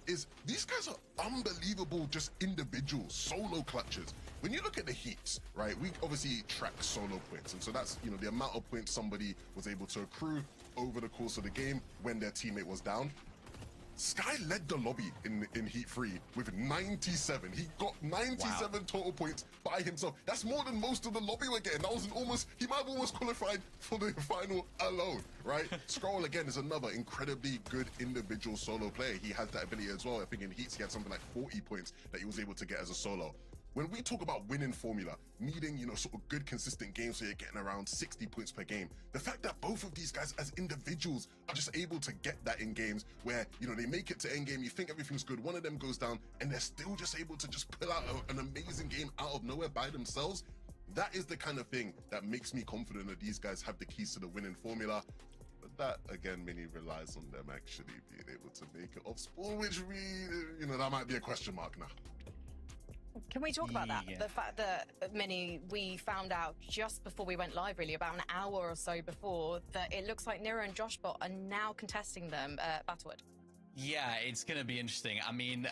is these guys are unbelievable, just individual solo clutches. When you look at the heats, right, we obviously track solo points. And so that's, you know, the amount of points somebody was able to accrue over the course of the game when their teammate was down. Sky led the lobby in Heat 3 with 97. He got 97 total points by himself. That's more than most of the lobby were getting. That was he might have almost qualified for the final alone, right? Scroll, again, is another incredibly good individual solo player. He has that ability as well. I think in Heats, he had something like 40 points that he was able to get as a solo. When we talk about winning formula, needing, you know, sort of good, consistent games so you're getting around 60 points per game, the fact that both of these guys as individuals are just able to get that in games where, you know, they make it to end game, you think everything's good, one of them goes down, and they're still just able to just pull out an amazing game out of nowhere by themselves, that is the kind of thing that makes me confident that these guys have the keys to the winning formula. But that, again, Mini relies on them actually being able to make it off spawn, which you know, that might be a question mark now. Can we talk about that? The fact that, Mini, we found out just before we went live, really, about an hour or so before, that it looks like Nero and Joshbot are now contesting them at Battlewood. Yeah, it's going to be interesting. I mean,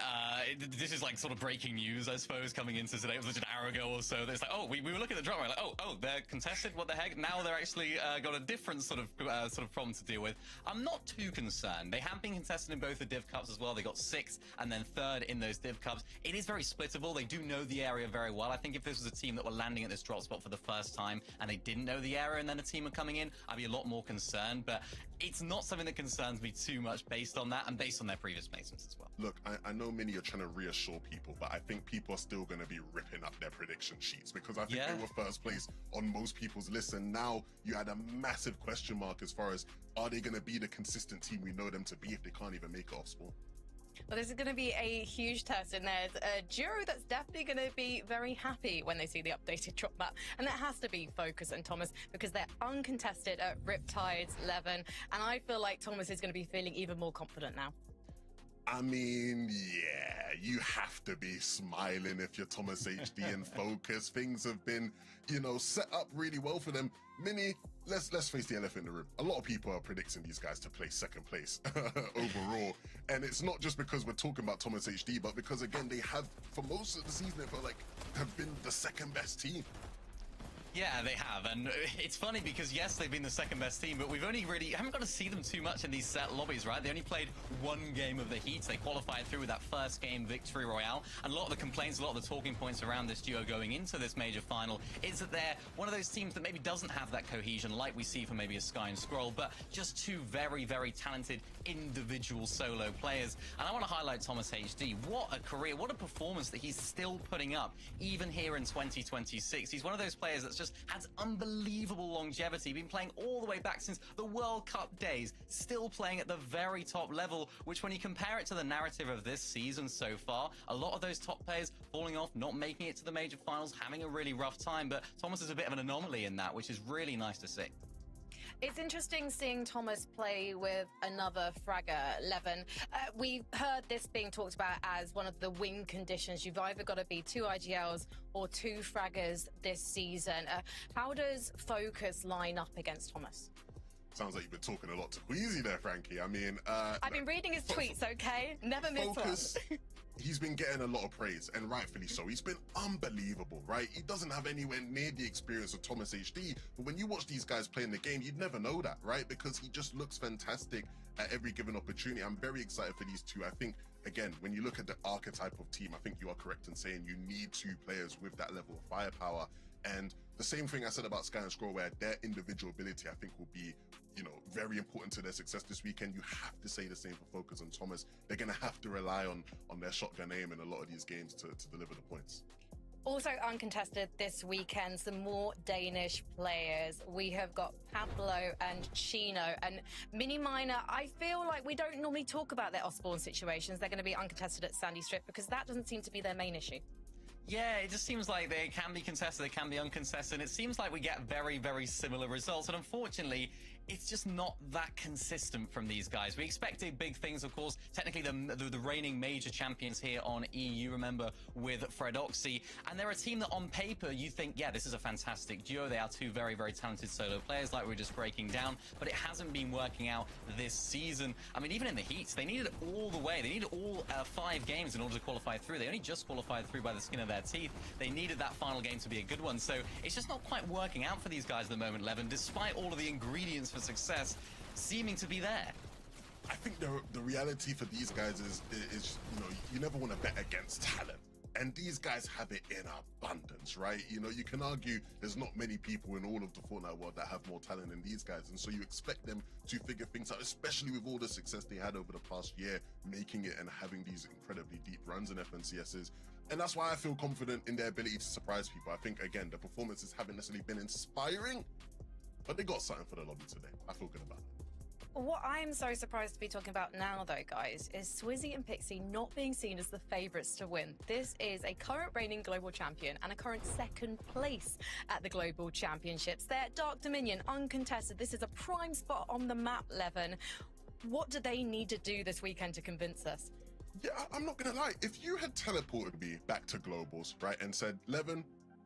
this is like sort of breaking news, I suppose, coming into today. It was just an hour ago or so. It's like, oh, we were looking at the drama, like, oh, they're contested. What the heck? Now they're actually got a different sort of problem to deal with. I'm not too concerned. They have been contested in both the Div Cups as well. They got 6th and then 3rd in those Div Cups. It is very splittable. They do know the area very well. I think if this was a team that were landing at this drop spot for the first time and they didn't know the area and then a team were coming in, I'd be a lot more concerned. But it's not something that concerns me too much based on that and based on their previous placements as well. Look, I know many are trying to reassure people, but I think people are still going to be ripping up their prediction sheets because I think they were first place on most people's lists, and now you had a massive question mark as far as, are they going to be the consistent team we know them to be if they can't even make it off spawn? Well, this is going to be a huge test, and there's a duo that's definitely going to be very happy when they see the updated drop map, and that has to be Focus and Thomas, because they're uncontested at Riptide's 11, and I feel like Thomas is going to be feeling even more confident now. I mean, yeah, you have to be smiling if you're Thomas HD and Focus. Things have been, you know, set up really well for them. Mini, let's face the elephant in the room. A lot of people are predicting these guys to place 2nd place overall. And it's not just because we're talking about Thomas HD, but because, again, they have, for most of the season, it felt like have been the 2nd best team. Yeah, they have, and it's funny because yes, they've been the 2nd best team, but we've only haven't got to see them too much in these set lobbies, right? They only played 1 game of the Heat. They qualified through with that first game victory royale, and a lot of the complaints, a lot of the talking points around this duo going into this major final is that they're one of those teams that maybe doesn't have that cohesion like we see for maybe a Sky and Scroll, but just 2 very, very talented individual solo players. And I want to highlight Thomas HD. What a career, what a performance that he's still putting up, even here in 2026. He's one of those players that's just has unbelievable longevity, been playing all the way back since the World Cup days, still playing at the very top level, which when you compare it to the narrative of this season so far, a lot of those top players falling off, not making it to the major finals, having a really rough time, but Thomas is a bit of an anomaly in that, which is really nice to see. It's interesting seeing Thomas play with another fragger, Levin. We've heard this being talked about as one of the win conditions. You've either got to be 2 IGLs or 2 fraggers this season. How does Focus line up against Thomas? Sounds like you've been talking a lot to Queasy there, Frankie. I mean... I've been reading his tweets, okay? Never miss one. He's been getting a lot of praise, and rightfully so. He's been unbelievable, right? He doesn't have anywhere near the experience of Thomas HD, but when you watch these guys play in the game, you'd never know that, right? Because he just looks fantastic at every given opportunity. I'm very excited for these two. I think, again, when you look at the archetype of team, I think you are correct in saying you need 2 players with that level of firepower. And the same thing I said about Sky and Scroll, where their individual ability, I think, will be, you know, very important to their success this weekend. You have to say the same for Focus and Thomas. They're going to have to rely on their shotgun aim in a lot of these games to deliver the points. Also uncontested this weekend, some more Danish players. We have got Pablo and Chino. And Mini Miner, I feel like we don't normally talk about their off-spawn situations. They're going to be uncontested at Sandy Strip because that doesn't seem to be their main issue. Yeah, it just seems like they can be contested, they can be uncontested, and it seems like we get very, very similar results. And unfortunately, it's just not that consistent from these guys. We expected big things, of course. Technically, the reigning major champions here on EU, remember, with Fredoxy. And they're a team that on paper, you think, yeah, this is a fantastic duo. They are two very, very talented solo players like we were just breaking down. But it hasn't been working out this season. I mean, even in the heats, they needed all the way. They needed all 5 games in order to qualify through. They only just qualified through by the skin of their teeth. They needed that final game to be a good one. So it's just not quite working out for these guys at the moment, Levin, despite all of the ingredients for success seeming to be there. I think the reality for these guys is you know, you never want to bet against talent. And these guys have it in abundance, right? You know, you can argue there's not many people in all of the Fortnite world that have more talent than these guys. And so you expect them to figure things out, especially with all the success they had over the past year, making it and having these incredibly deep runs in FNCSs. And that's why I feel confident in their ability to surprise people. I think, again, the performances haven't necessarily been inspiring, but they got something for the lobby today. I feel good about it. What I'm so surprised to be talking about now, though, guys, is Swizzy and Pixie not being seen as the favourites to win. This is a current reigning global champion and a current second place at the global championships. They're Dark Dominion, uncontested. This is a prime spot on the map, Levin. What do they need to do this weekend to convince us? Yeah, I'm not gonna lie. If you had teleported me back to globals, right, and said, Levin,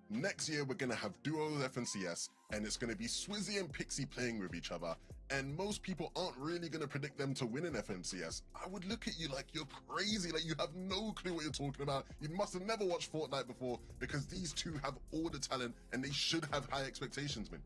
next year we're gonna have duos FNCS, and it's gonna be Swizzy and Pixie playing with each other, and most people aren't really gonna predict them to win in FNCS, I would look at you like you're crazy, like you have no clue what you're talking about. You must have never watched Fortnite before, because these two have all the talent and they should have high expectations, man.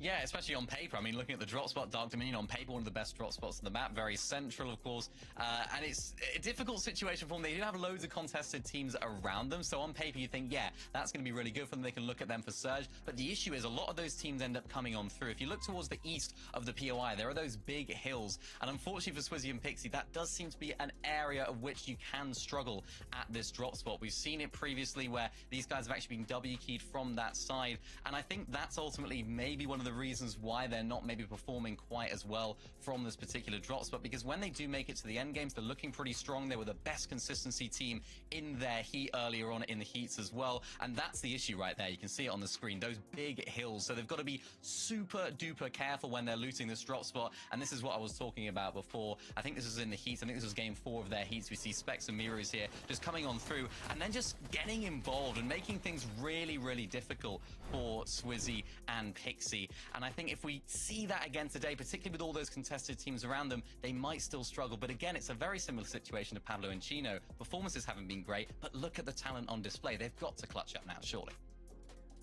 Yeah, especially on paper. I mean, looking at the drop spot, Dark Dominion on paper, one of the best drop spots on the map, very central, of course. And it's a difficult situation for them. They do have loads of contested teams around them. So on paper, you think, yeah, that's going to be really good for them. They can look at them for Surge. But the issue is a lot of those teams end up coming on through. If you look towards the east of the POI, there are those big hills. And unfortunately for Swizzy and Pixie, that does seem to be an area of which you can struggle at this drop spot. We've seen it previously where these guys have actually been W-keyed from that side. And I think that's ultimately maybe one of the reasons why they're not maybe performing quite as well from this particular drop spot, because when they do make it to the end games, they're looking pretty strong. They were the best consistency team in their heat earlier on in the heats as well, and that's the issue right there. You can see it on the screen, those big hills. So they've got to be super duper careful when they're looting this drop spot, and this is what I was talking about before. I think this is in the heats. I think this was game 4 of their heats. We see Specs and Mirrors here just coming on through and then just getting involved and making things really difficult for Swizzy and Pixie. And I think if we see that again today, particularly with all those contested teams around them, they might still struggle. But again, it's a very similar situation to Pablo and Chino. Performances haven't been great, but look at the talent on display. They've got to clutch up now, surely.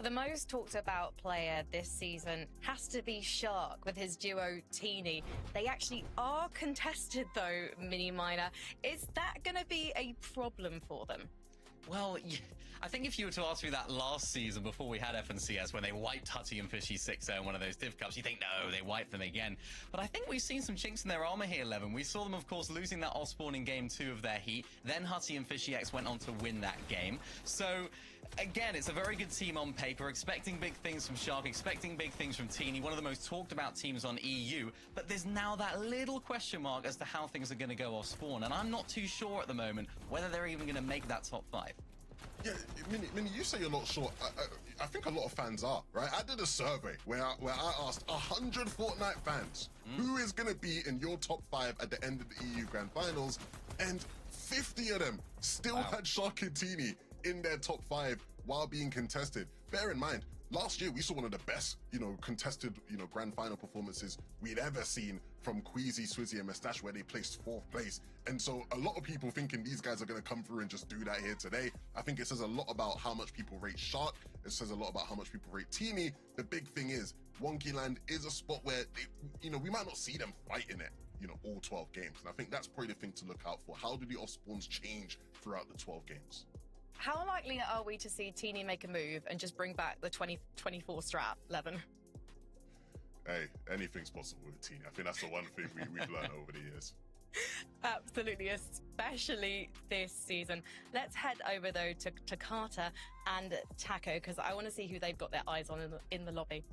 The most talked about player this season has to be Shark with his duo Teeny. They actually are contested though, Mini Miner. Is that going to be a problem for them? Well, I think if you were to ask me that last season before we had FNCS, when they wiped Hutty and Fishy 6-0 in one of those Div Cups, you think, no, they wiped them again. But I think we've seen some chinks in their armor here, Levin. We saw them, of course, losing that Osborne in game 2 of their heat. Then Hutty and Fishy X went on to win that game. So, again, it's a very good team on paper, expecting big things from Shark, expecting big things from Teeny, one of the most talked about teams on EU. But there's now that little question mark as to how things are going to go off spawn. And I'm not too sure at the moment whether they're even going to make that top 5. Yeah, Minnie, you say you're not sure. I think a lot of fans are, right? I did a survey where I asked 100 Fortnite fans who is going to be in your top 5 at the end of the EU Grand Finals, and 50 of them still had Shark and Teeny in their top 5 while being contested. Bear in mind, last year we saw one of the best, contested, grand final performances we'd ever seen from Queasy, Swizzy, and Mustache, where they placed 4th place. And so a lot of people thinking these guys are going to come through and just do that here today. I think it says a lot about how much people rate Shark. It says a lot about how much people rate Teeny. The big thing is Wonky Land is a spot where they, we might not see them fighting it, all 12 games. And I think that's probably the thing to look out for. How do the off spawns change throughout the 12 games? How likely are we to see Teeny make a move and just bring back the 2024 strap, Levin? Hey, anything's possible with Teeny. I think that's the one thing we've learned over the years. Absolutely, especially this season. Let's head over, though, to Carter and Taco, because I want to see who they've got their eyes on in the lobby.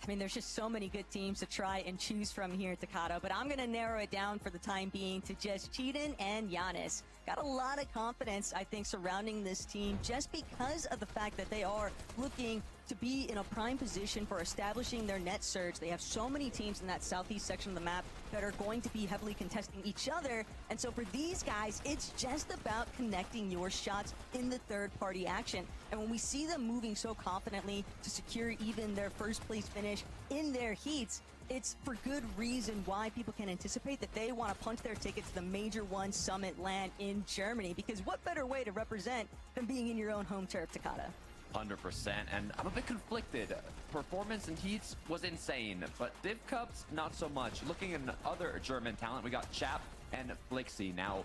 I mean, there's just so many good teams to try and choose from here at Takato, but I'm going to narrow it down for the time being to just Cheatin and Giannis. Got a lot of confidence, I think, surrounding this team just because of the fact that they are looking to be in a prime position for establishing their net surge. They have so many teams in that southeast section of the map that are going to be heavily contesting each other. And so for these guys, it's just about connecting your shots in the third-party action. And when we see them moving so confidently to secure even their first-place finish in their heats, it's for good reason why people can anticipate that they want to punch their ticket to the Major One Summit LAN in Germany, because what better way to represent than being in your own home turf, Takata? 100%, and I'm a bit conflicted. Performance in heats was insane, but Div Cups, not so much. Looking at other German talent, we got Chap and Flixie. Now,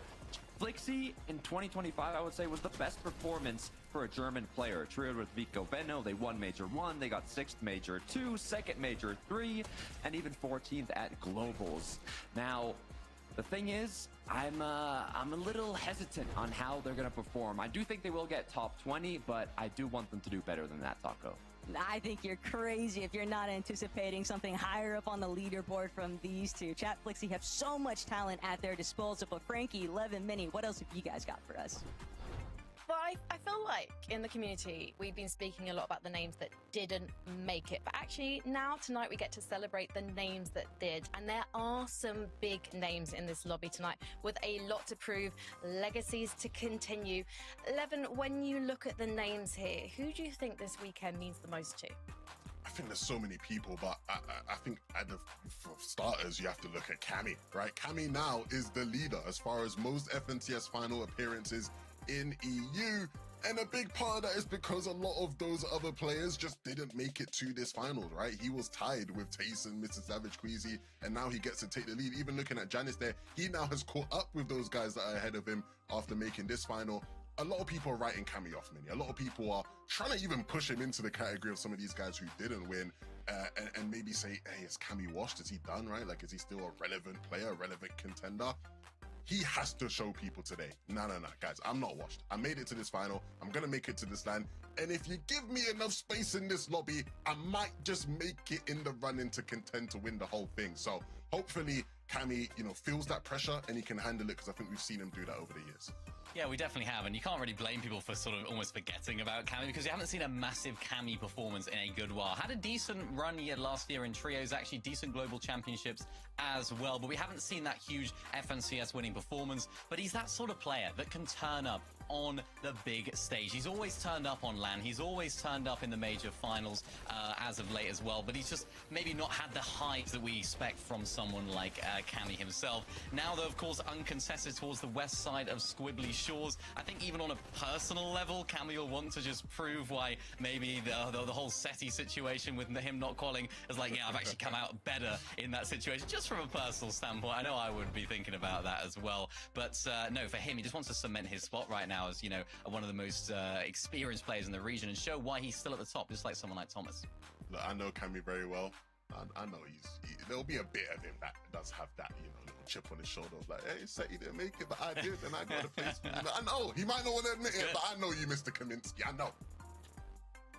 Flixie in 2025, I would say, was the best performance for a German player. Trioed with Vico Benno, they won Major 1, they got 6th Major 2, 2nd Major 3, and even 14th at Globals. Now, the thing is, I'm a little hesitant on how they're going to perform. I do think they will get top 20, but I do want them to do better than that, Taco. I think you're crazy if you're not anticipating something higher up on the leaderboard from these two. Chat Flixie have so much talent at their disposal, but Frankie, Levin, Mini, what else have you guys got for us? Well, I feel like in the community, we've been speaking a lot about the names that didn't make it. But actually, now tonight, we get to celebrate the names that did. And there are some big names in this lobby tonight with a lot to prove, legacies to continue. Levin, when you look at the names here, who do you think this weekend means the most to? I think there's so many people, but I think for starters, you have to look at Cammy, right? Cammy now is the leader as far as most FNCS final appearances in EU, and a big part of that is because a lot of those other players just didn't make it to this final, right? He was tied with Tayson, Mr. Savage, Queasy, and now he gets to take the lead. Even looking at Janice there, he now has caught up with those guys that are ahead of him after making this final. A lot of people are writing Cammy off, Mini. A lot of people are trying to even push him into the category of some of these guys who didn't win, and maybe say, hey, is Cammy washed? Is he done, right? Like, is he still a relevant player, a relevant contender? He has to show people today, no, guys, I'm not washed. I made it to this final. I'm going to make it to this LAN. And if you give me enough space in this lobby, I might just make it in the run-in to contend to win the whole thing. So hopefully Cammy, feels that pressure and he can handle it, because I think we've seen him do that over the years. Yeah, we definitely have, and you can't really blame people for sort of almost forgetting about Cammy, because you haven't seen a massive Cammy performance in a good while. Had a decent run last year in trios, actually decent global championships as well, but we haven't seen that huge FNCS winning performance. But he's that sort of player that can turn up on the big stage. He's always turned up on LAN. He's always turned up in the major finals as of late as well, but he's just maybe not had the highs that we expect from someone like Cammy himself. Now, though, of course, uncontested towards the west side of Squibbly Shores. I think even on a personal level, Cammy will want to just prove why maybe the whole SETI situation with him not qualifying is like, yeah, I've actually come out better in that situation, just from a personal standpoint. I know I would be thinking about that as well. But no, for him, he just wants to cement his spot right now as, one of the most experienced players in the region and show why he's still at the top, just like someone like Thomas. Look, I know Cammy very well. I know there'll be a bit of him that does have that, little chip on his shoulder of like, hey, SETI didn't make it, but I did, and I got a place. I know, he might not want to admit it, but I know you, Mr. Kaminsky, I know.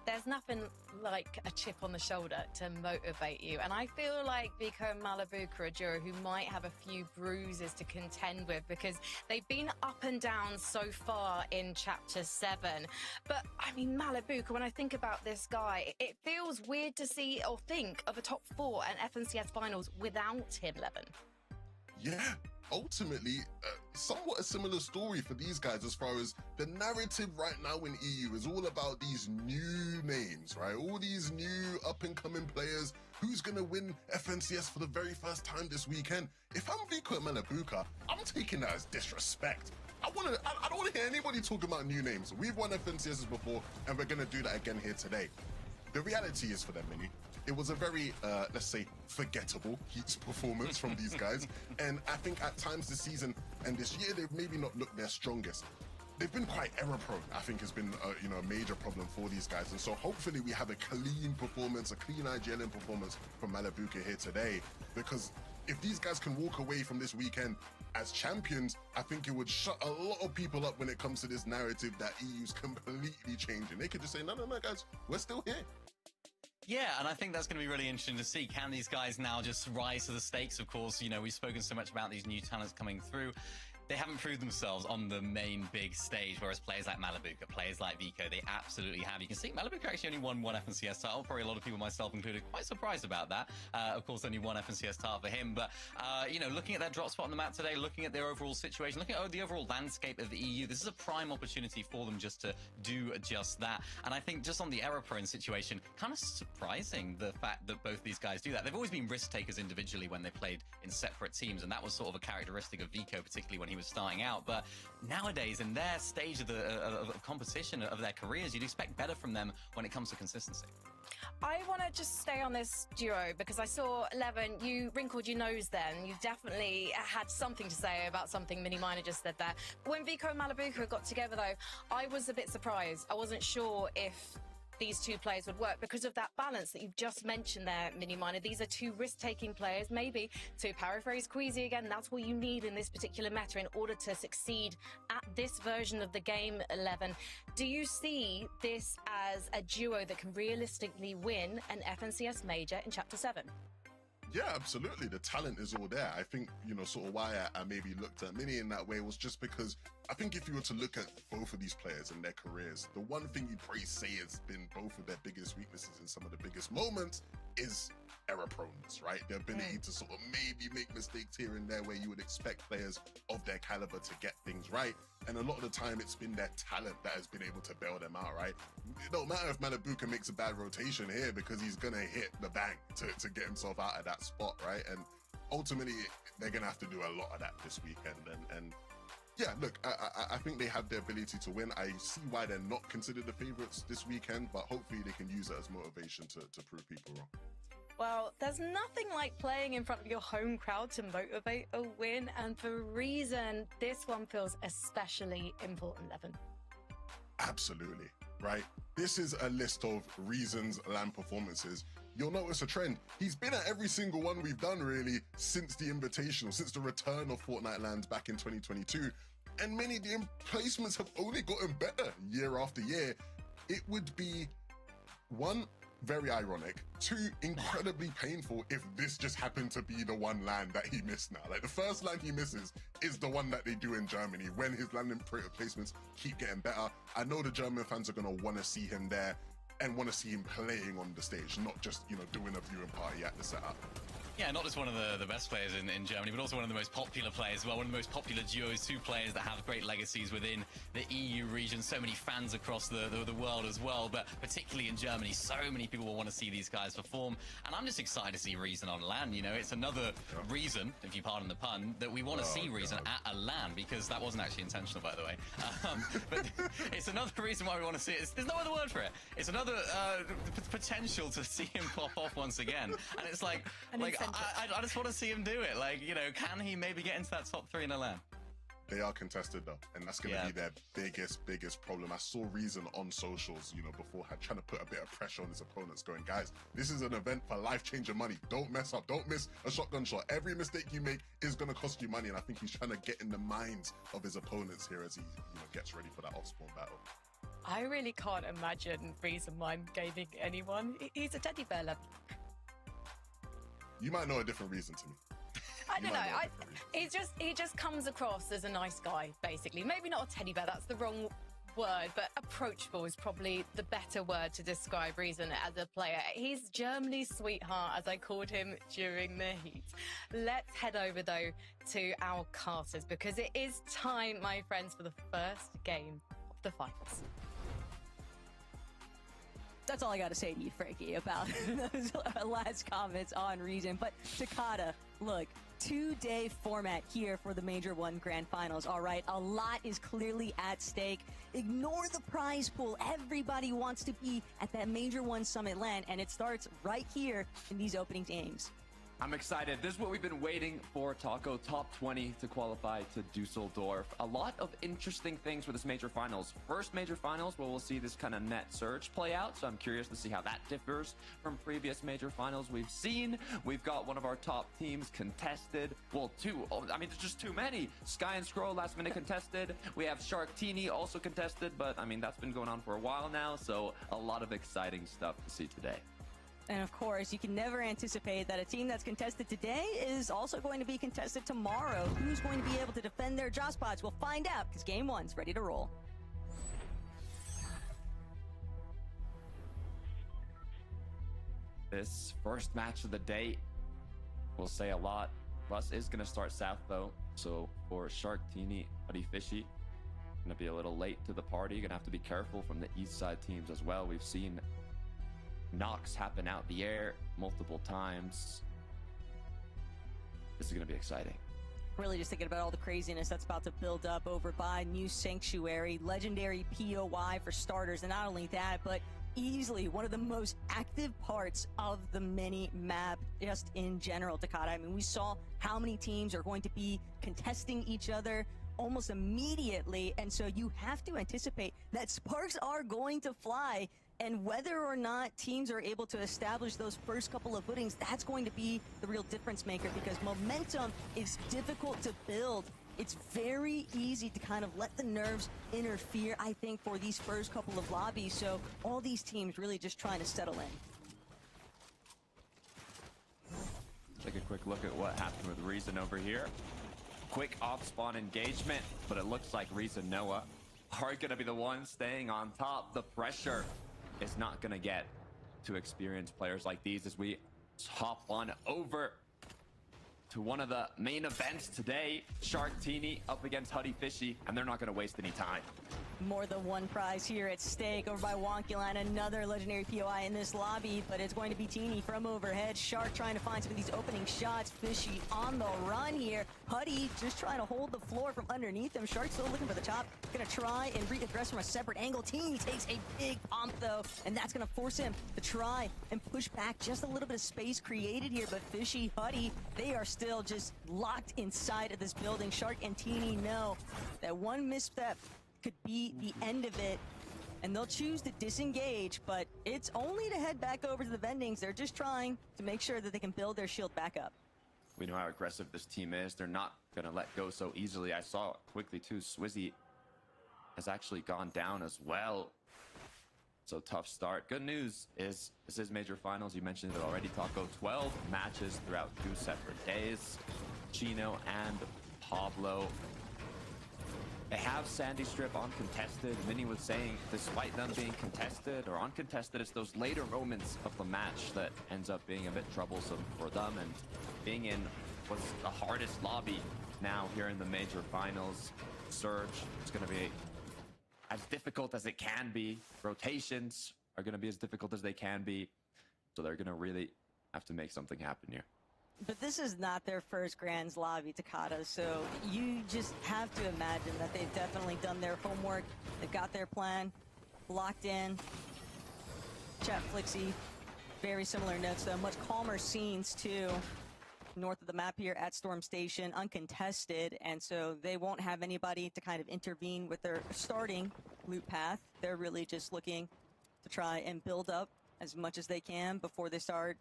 There's nothing like a chip on the shoulder to motivate you. And I feel like Vico and Malibuka are a duo who might have a few bruises to contend with, because they've been up and down so far in Chapter 7. But, I mean, Malibuka, when I think about this guy, it feels weird to see or think of a top 4 and FNCS finals without him, Levin. Yeah, ultimately, somewhat a similar story for these guys as far as the narrative right now in EU is all about these new names, right? All these new up-and-coming players. Who's going to win FNCS for the very first time this weekend? If I'm Vico and Malibuka, I'm taking that as disrespect. I don't want to hear anybody talking about new names. We've won FNCSs before, and we're going to do that again here today. The reality is for them, Mini, it was a very, let's say, forgettable Heats performance from these guys. And I think at times this season and this year, they've maybe not looked their strongest. They've been quite error-prone, I think has been a major problem for these guys. And so hopefully we have a clean performance, a clean IGLN performance from Malibuka here today. Because if these guys can walk away from this weekend as champions, I think it would shut a lot of people up when it comes to this narrative that EU's completely changing. They could just say, no, guys, we're still here. Yeah, and I think that's going to be really interesting to see. Can these guys now just rise to the stakes? Of course, we've spoken so much about these new talents coming through. they haven't proved themselves on the main big stage, whereas players like Malibuka, players like Vico, they absolutely have. You can see Malibuka actually only won one FNCS title. Probably a lot of people, myself included, quite surprised about that. Of course, only one FNCS title for him. But, you know, looking at that drop spot on the map today, looking at their overall situation, looking at the overall landscape of the EU, this is a prime opportunity for them just to do just that. And I think just on the error prone situation, kind of surprising the fact that both these guys do that. They've always been risk takers individually when they played in separate teams, and that was sort of a characteristic of Vico, particularly when he was starting out. But nowadays, in their stage of the of competition of their careers, you'd expect better from them when it comes to consistency. I want to just stay on this duo because I saw, Levin, you wrinkled your nose then. You definitely had something to say about something Mini Miner just said there. When Vico and Malibuka got together, though, I was a bit surprised. I wasn't sure if these two players would work because of that balance that you've just mentioned there, Mini Miner. These are two risk-taking players, maybe, to paraphrase Queasy again, that's what you need in this particular meta in order to succeed at this version of the game, 11. Do you see this as a duo that can realistically win an FNCS major in Chapter 7? Yeah, absolutely. The talent is all there. I think, you know, sort of why I maybe looked at Mini in that way was just because I think if you were to look at both of these players and their careers, the one thing you'd probably say has been both of their biggest weaknesses in some of the biggest moments is error proneness, right? The ability to sort of maybe make mistakes here and there where you would expect players of their caliber to get things right. And a lot of the time it's been their talent that has been able to bail them out, right? It don't matter if Malibuka makes a bad rotation here because he's going to hit the bank to get himself out of that spot, right? And ultimately, they're going to have to do a lot of that this weekend. And yeah, look, I think they have the ability to win. I see why they're not considered the favorites this weekend, but hopefully they can use it as motivation to prove people wrong. Well, there's nothing like playing in front of your home crowd to motivate a win, and for a reason, this one feels especially important, Levin. Absolutely, right? This is a list of reasons LAN performances. You'll notice a trend. He's been at every single one we've done, really, since the Invitational, since the return of Fortnite LANs back in 2022. And many of the placements have only gotten better year after year. It would be, one, very ironic, two, incredibly painful if this just happened to be the one LAN that he missed now. Like, the first LAN he misses is the one that they do in Germany when his LAN placements keep getting better. I know the German fans are going to want to see him there and want to see him playing on the stage, not just, you know, doing a viewing party at the setup. Yeah, not just one of the best players in Germany, but also one of the most popular players as well. One of the most popular duos, two players that have great legacies within the EU region. So many fans across the world as well, but particularly in Germany, so many people will want to see these guys perform. And I'm just excited to see Reason on LAN. You know, it's another reason, if you pardon the pun, that we want to see Reason at a LAN, because that wasn't actually intentional, by the way. But it's another reason why we want to see it. There's no other word for it. It's another potential to see him pop off once again. And it's like I just want to see him do it. Like, you know, can he maybe get into that top 3 in a LAN? They are contested though, and that's going to be their biggest problem. I saw Reason on socials, you know, beforehand, trying to put a bit of pressure on his opponents, going, guys, this is an event for life-changing money. Don't mess up. Don't miss a shotgun shot. Every mistake you make is going to cost you money, and I think he's trying to get in the minds of his opponents here as he, you know, gets ready for that off-spawn battle. I really can't imagine Reason mind gaming anyone. He's a teddy bear level. You might know a different reason to me. I don't know. He just comes across as a nice guy, basically. Maybe not a teddy bear, that's the wrong word, but approachable is probably the better word to describe Reason as a player. He's Germany's sweetheart, as I called him during the heat. Let's head over, though, to our casters, because it is time, my friends, for the first game of the finals. That's all I got to say to you, Frankie, about those last comments on Reason. But Takata, look, 2-day format here for the Major 1 Grand Finals. All right, a lot is clearly at stake. Ignore the prize pool. Everybody wants to be at that Major 1 Summit LAN, and it starts right here in these opening games. I'm excited. This is what we've been waiting for, Taco. Top 20 to qualify to Dusseldorf. A lot of interesting things for this major finals. First major finals where we'll see this kind of net surge play out. So I'm curious to see how that differs from previous major finals we've seen. We've got one of our top teams contested. Well, two. Oh, I mean, there's just too many. Sky and Scroll last minute contested. We have Sharktini also contested, but I mean, that's been going on for a while now. So a lot of exciting stuff to see today. And of course, you can never anticipate that a team that's contested today is also going to be contested tomorrow. Who's going to be able to defend their draw spots? We'll find out because game one's ready to roll. This first match of the day will say a lot. Bus is going to start south though. So for Sharktini, Buddy Fishy, going to be a little late to the party. Going to have to be careful from the east side teams as well. We've seen knocks happen out the air multiple times. This is going to be exciting. Really just thinking about all the craziness that's about to build up over by New Sanctuary, legendary POI for starters, and not only that, but easily one of the most active parts of the mini map just in general, Takata. I mean, we saw how many teams are going to be contesting each other almost immediately, and so you have to anticipate that sparks are going to fly. And whether or not teams are able to establish those first couple of footings, that's going to be the real difference maker, because momentum is difficult to build. It's very easy to kind of let the nerves interfere, I think, for these first couple of lobbies. So all these teams really just trying to settle in. Take a quick look at what happened with Reason over here. Quick off-spawn engagement, but it looks like Reason Noah are going to be the ones staying on top. The pressure is not going to get to experienced players like these as we hop on over to one of the main events today. Sharktini up against Huddy Fishy, and they're not going to waste any time. More than one prize here at stake over by Wonkyline, another legendary POI in this lobby, but it's going to be Teeny from overhead. Shark trying to find some of these opening shots. Fishy on the run here. Huddy just trying to hold the floor from underneath him. Shark still looking for the top. Gonna try and readdress from a separate angle. Teeny takes a big pump though, and that's gonna force him to try and push back. Just a little bit of space created here, but Fishy, Huddy, they are still just locked inside of this building. Shark and Teeny know that one misstep could be the end of it, and they'll choose to disengage, but it's only to head back over to the vendings. They're just trying to make sure that they can build their shield back up. We know how aggressive this team is. They're not going to let go so easily. I saw quickly too, Swizzy has actually gone down as well. So tough start. Good news is this is major finals. You mentioned it already, Taco. 12 matches throughout 2 separate days. Chino and Pablo, they have Sandy Strip uncontested. Minnie was saying, despite them being contested or uncontested, it's those later moments of the match that ends up being a bit troublesome for them. And being in what's the hardest lobby now here in the major finals, Surge is going to be as difficult as it can be. Rotations are going to be as difficult as they can be. So they're going to really have to make something happen here. But this is not their first Grands lobby, Takata, so you just have to imagine that they've definitely done their homework. They've got their plan locked in. Chat Flixie, very similar notes though, much calmer scenes too. North of the map here at Storm Station, uncontested, and so they won't have anybody to kind of intervene with their starting loot path. They're really just looking to try and build up as much as they can before they start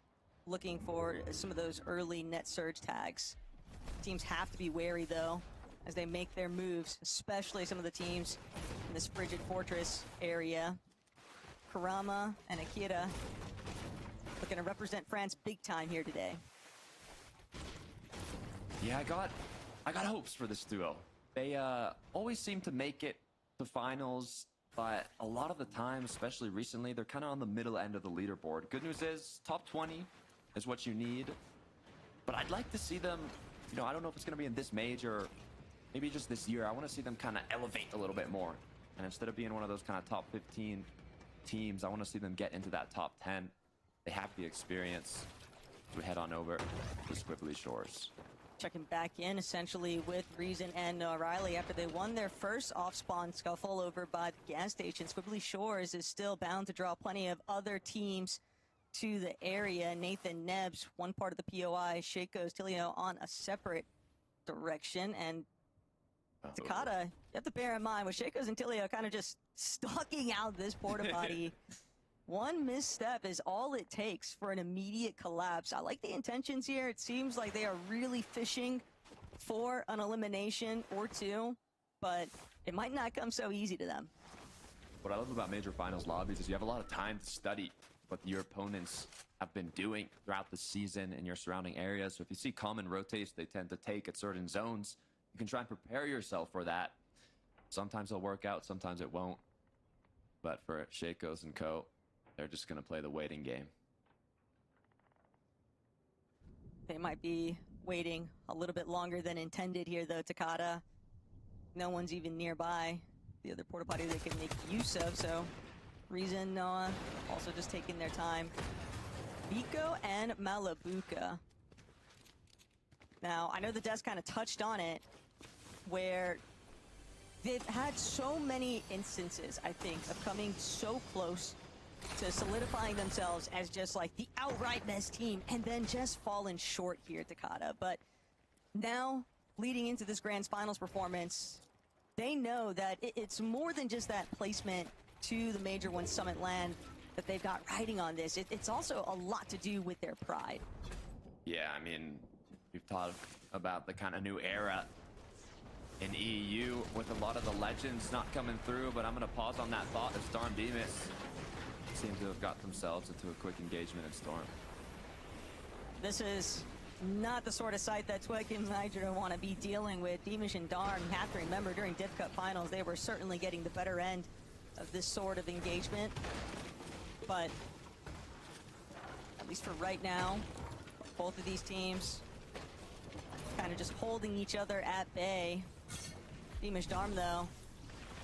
looking for some of those early net surge tags. Teams have to be wary though as they make their moves, especially some of the teams in this Frigid Fortress area. Karama and Akira looking to represent France big time here today. Yeah, I got hopes for this duo. They always seem to make it to finals, but a lot of the time, especially recently, they're kind of on the middle end of the leaderboard. Good news is top 20 is what you need, but I'd like to see them, you know, I don't know if it's going to be in this major, maybe just this year. I want to see them kind of elevate a little bit more, and instead of being one of those kind of top 15 teams, I want to see them get into that top 10. They have the experience. We head on over to Squibbly Shores. Checking back in essentially with Reason and Riley after they won their first off-spawn scuffle over by the gas station. Squibbly Shores is still bound to draw plenty of other teams to the area. Nathan Nebs, one part of the POI, Shaco's Tilio on a separate direction, and Takata, you have to bear in mind with Shaco's and Tilio kind of just stalking out this porta potty. One misstep is all it takes for an immediate collapse. I like the intentions here. It seems like they are really fishing for an elimination or two, but it might not come so easy to them. What I love about major finals lobbies is you have a lot of time to study what your opponents have been doing throughout the season in your surrounding areas. So if you see common rotates they tend to take at certain zones, you can try and prepare yourself for that. Sometimes it'll work out, sometimes it won't. But for Shakos and co, they're just going to play the waiting game. They might be waiting a little bit longer than intended here, though, Takada. No one's even nearby the other porta potty they could make use of, so Reason, Noah, also just taking their time. Biko and Malabuka. Now, I know the desk kind of touched on it, where they've had so many instances, I think, of coming so close to solidifying themselves as just like the outright best team and then just fallen short here, Takada. But now, leading into this Grand Finals performance, they know that it's more than just that placement to the Major One Summit land that they've got riding on this. It's also a lot to do with their pride. Yeah, I mean, we've talked about the kind of new era in EU with a lot of the legends not coming through, but I'm going to pause on that thought as Storm Demas seem to have got themselves into a quick engagement in Storm. This is not the sort of sight that Twig and Niger want to be dealing with. Deemish and Darn, you have to remember, during Div Cup Finals, they were certainly getting the better end of this sort of engagement. But at least for right now, both of these teams kind of just holding each other at bay. Deemish Darm, though,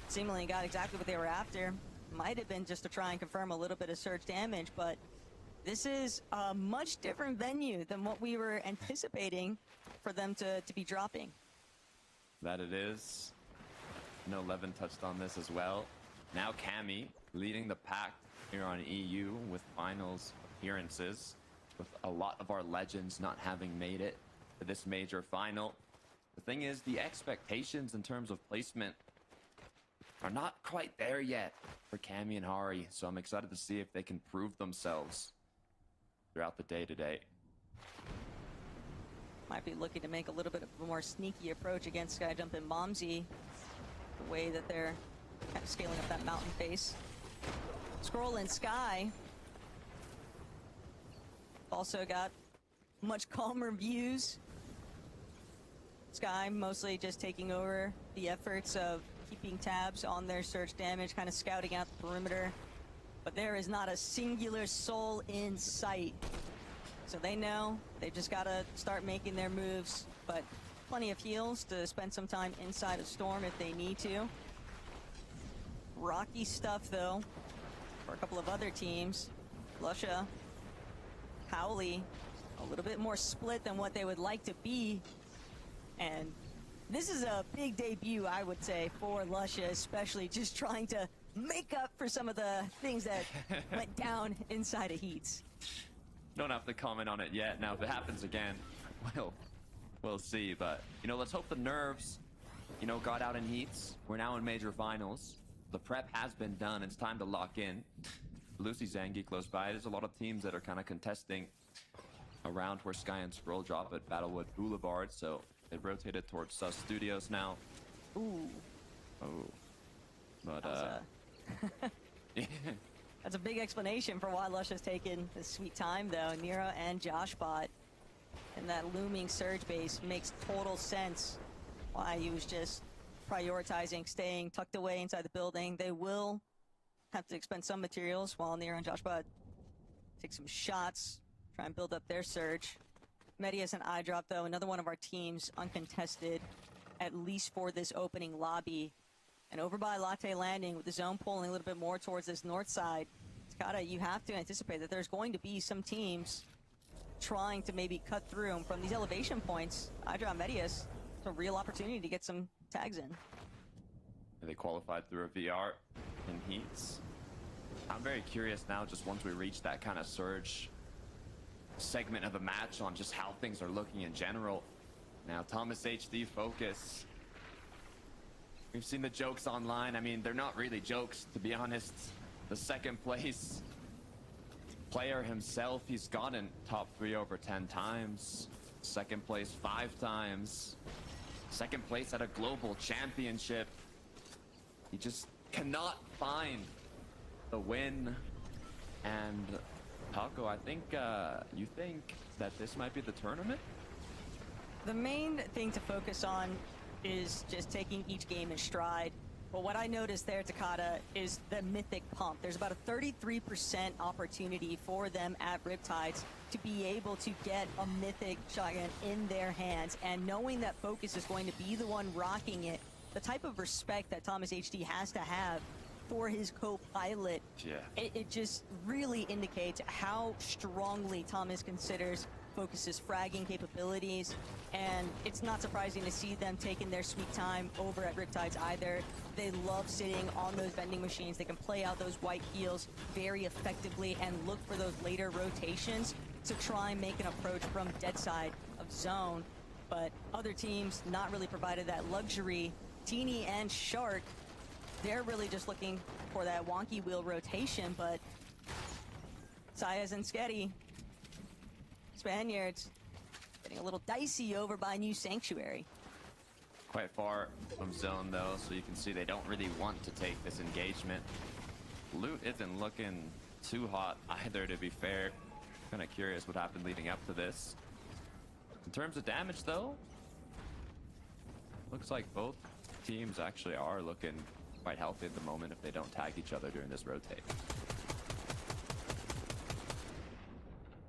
seemingly got exactly what they were after. Might have been just to try and confirm a little bit of surge damage, but this is a much different venue than what we were anticipating for them to be dropping. That it is. No, Levin touched on this as well. Now Cammy leading the pack here on EU with finals appearances, with a lot of our legends not having made it to this major final. The thing is, the expectations in terms of placement are not quite there yet for Cammy and Hari, so I'm excited to see if they can prove themselves throughout the day today. Might be looking to make a little bit of a more sneaky approach against Skyjump and Momsy, the way that they're kind of scaling up that mountain face. Scroll and Sky also got much calmer views. Sky mostly just taking over the efforts of keeping tabs on their search damage, kind of scouting out the perimeter. But there is not a singular soul in sight. So they know they've just got to start making their moves. But plenty of heals to spend some time inside of Storm if they need to. Rocky stuff, though, for a couple of other teams. Lusha, Howley, a little bit more split than what they would like to be. And this is a big debut, I would say, for Lusha, especially just trying to make up for some of the things that went down inside of Heats. Don't have to comment on it yet. Now, if it happens again, we'll see. But, you know, let's hope the nerves, you know, got out in Heats. We're now in major finals. The prep has been done. It's time to lock in. Lucy Zangi close by. There's a lot of teams that are kind of contesting around where Sky and Scroll drop at Battlewood Boulevard. So they rotated towards Sus Studios now. Ooh. Oh. But, That's a big explanation for why Lush has taken this sweet time, though. Nero and Joshbot in that looming surge base makes total sense why he was just prioritizing staying tucked away inside the building. They will have to expend some materials while Nero and Joshbot take some shots, try and build up their surge. Medius and iDrop, though, another one of our teams uncontested, at least for this opening lobby. And over by Latte Landing, with the zone pulling a little bit more towards this north side, Takada, you have to anticipate that there's going to be some teams trying to maybe cut through. And from these elevation points, iDrop Medius, it's a real opportunity to get some tags in. They qualified through a VR in Heats. I'm very curious now, just once we reach that kind of surge segment of the match, on just how things are looking in general. Now, Thomas HD Focus. We've seen the jokes online. I mean, they're not really jokes, to be honest. The second place player himself, he's gotten top 3 over 10 times. Second place 5 times. Second place at a global championship. He just cannot find the win. And Taco, I think you think that this might be the tournament? The main thing to focus on is just taking each game in stride. But what I noticed there, Takata, is the mythic pump. There's about a 33% opportunity for them at Riptides to be able to get a mythic shotgun in their hands. And knowing that Focus is going to be the one rocking it, the type of respect that Thomas HD has to have for his co-pilot, it just really indicates how strongly Thomas considers Focus's fragging capabilities. And it's not surprising to see them taking their sweet time over at Riptides either. They love sitting on those vending machines. They can play out those white heels very effectively and look for those later rotations to try and make an approach from dead side of zone. But other teams not really provided that luxury. Teeny and Shark, they're really just looking for that wonky wheel rotation, but Saez and Sketty, Spaniards, getting a little dicey over by New Sanctuary. Quite far from zone though, so you can see they don't really want to take this engagement. Loot isn't looking too hot either, to be fair. Kind of curious what happened leading up to this. In terms of damage though, looks like both teams actually are looking quite healthy at the moment if they don't tag each other during this rotate.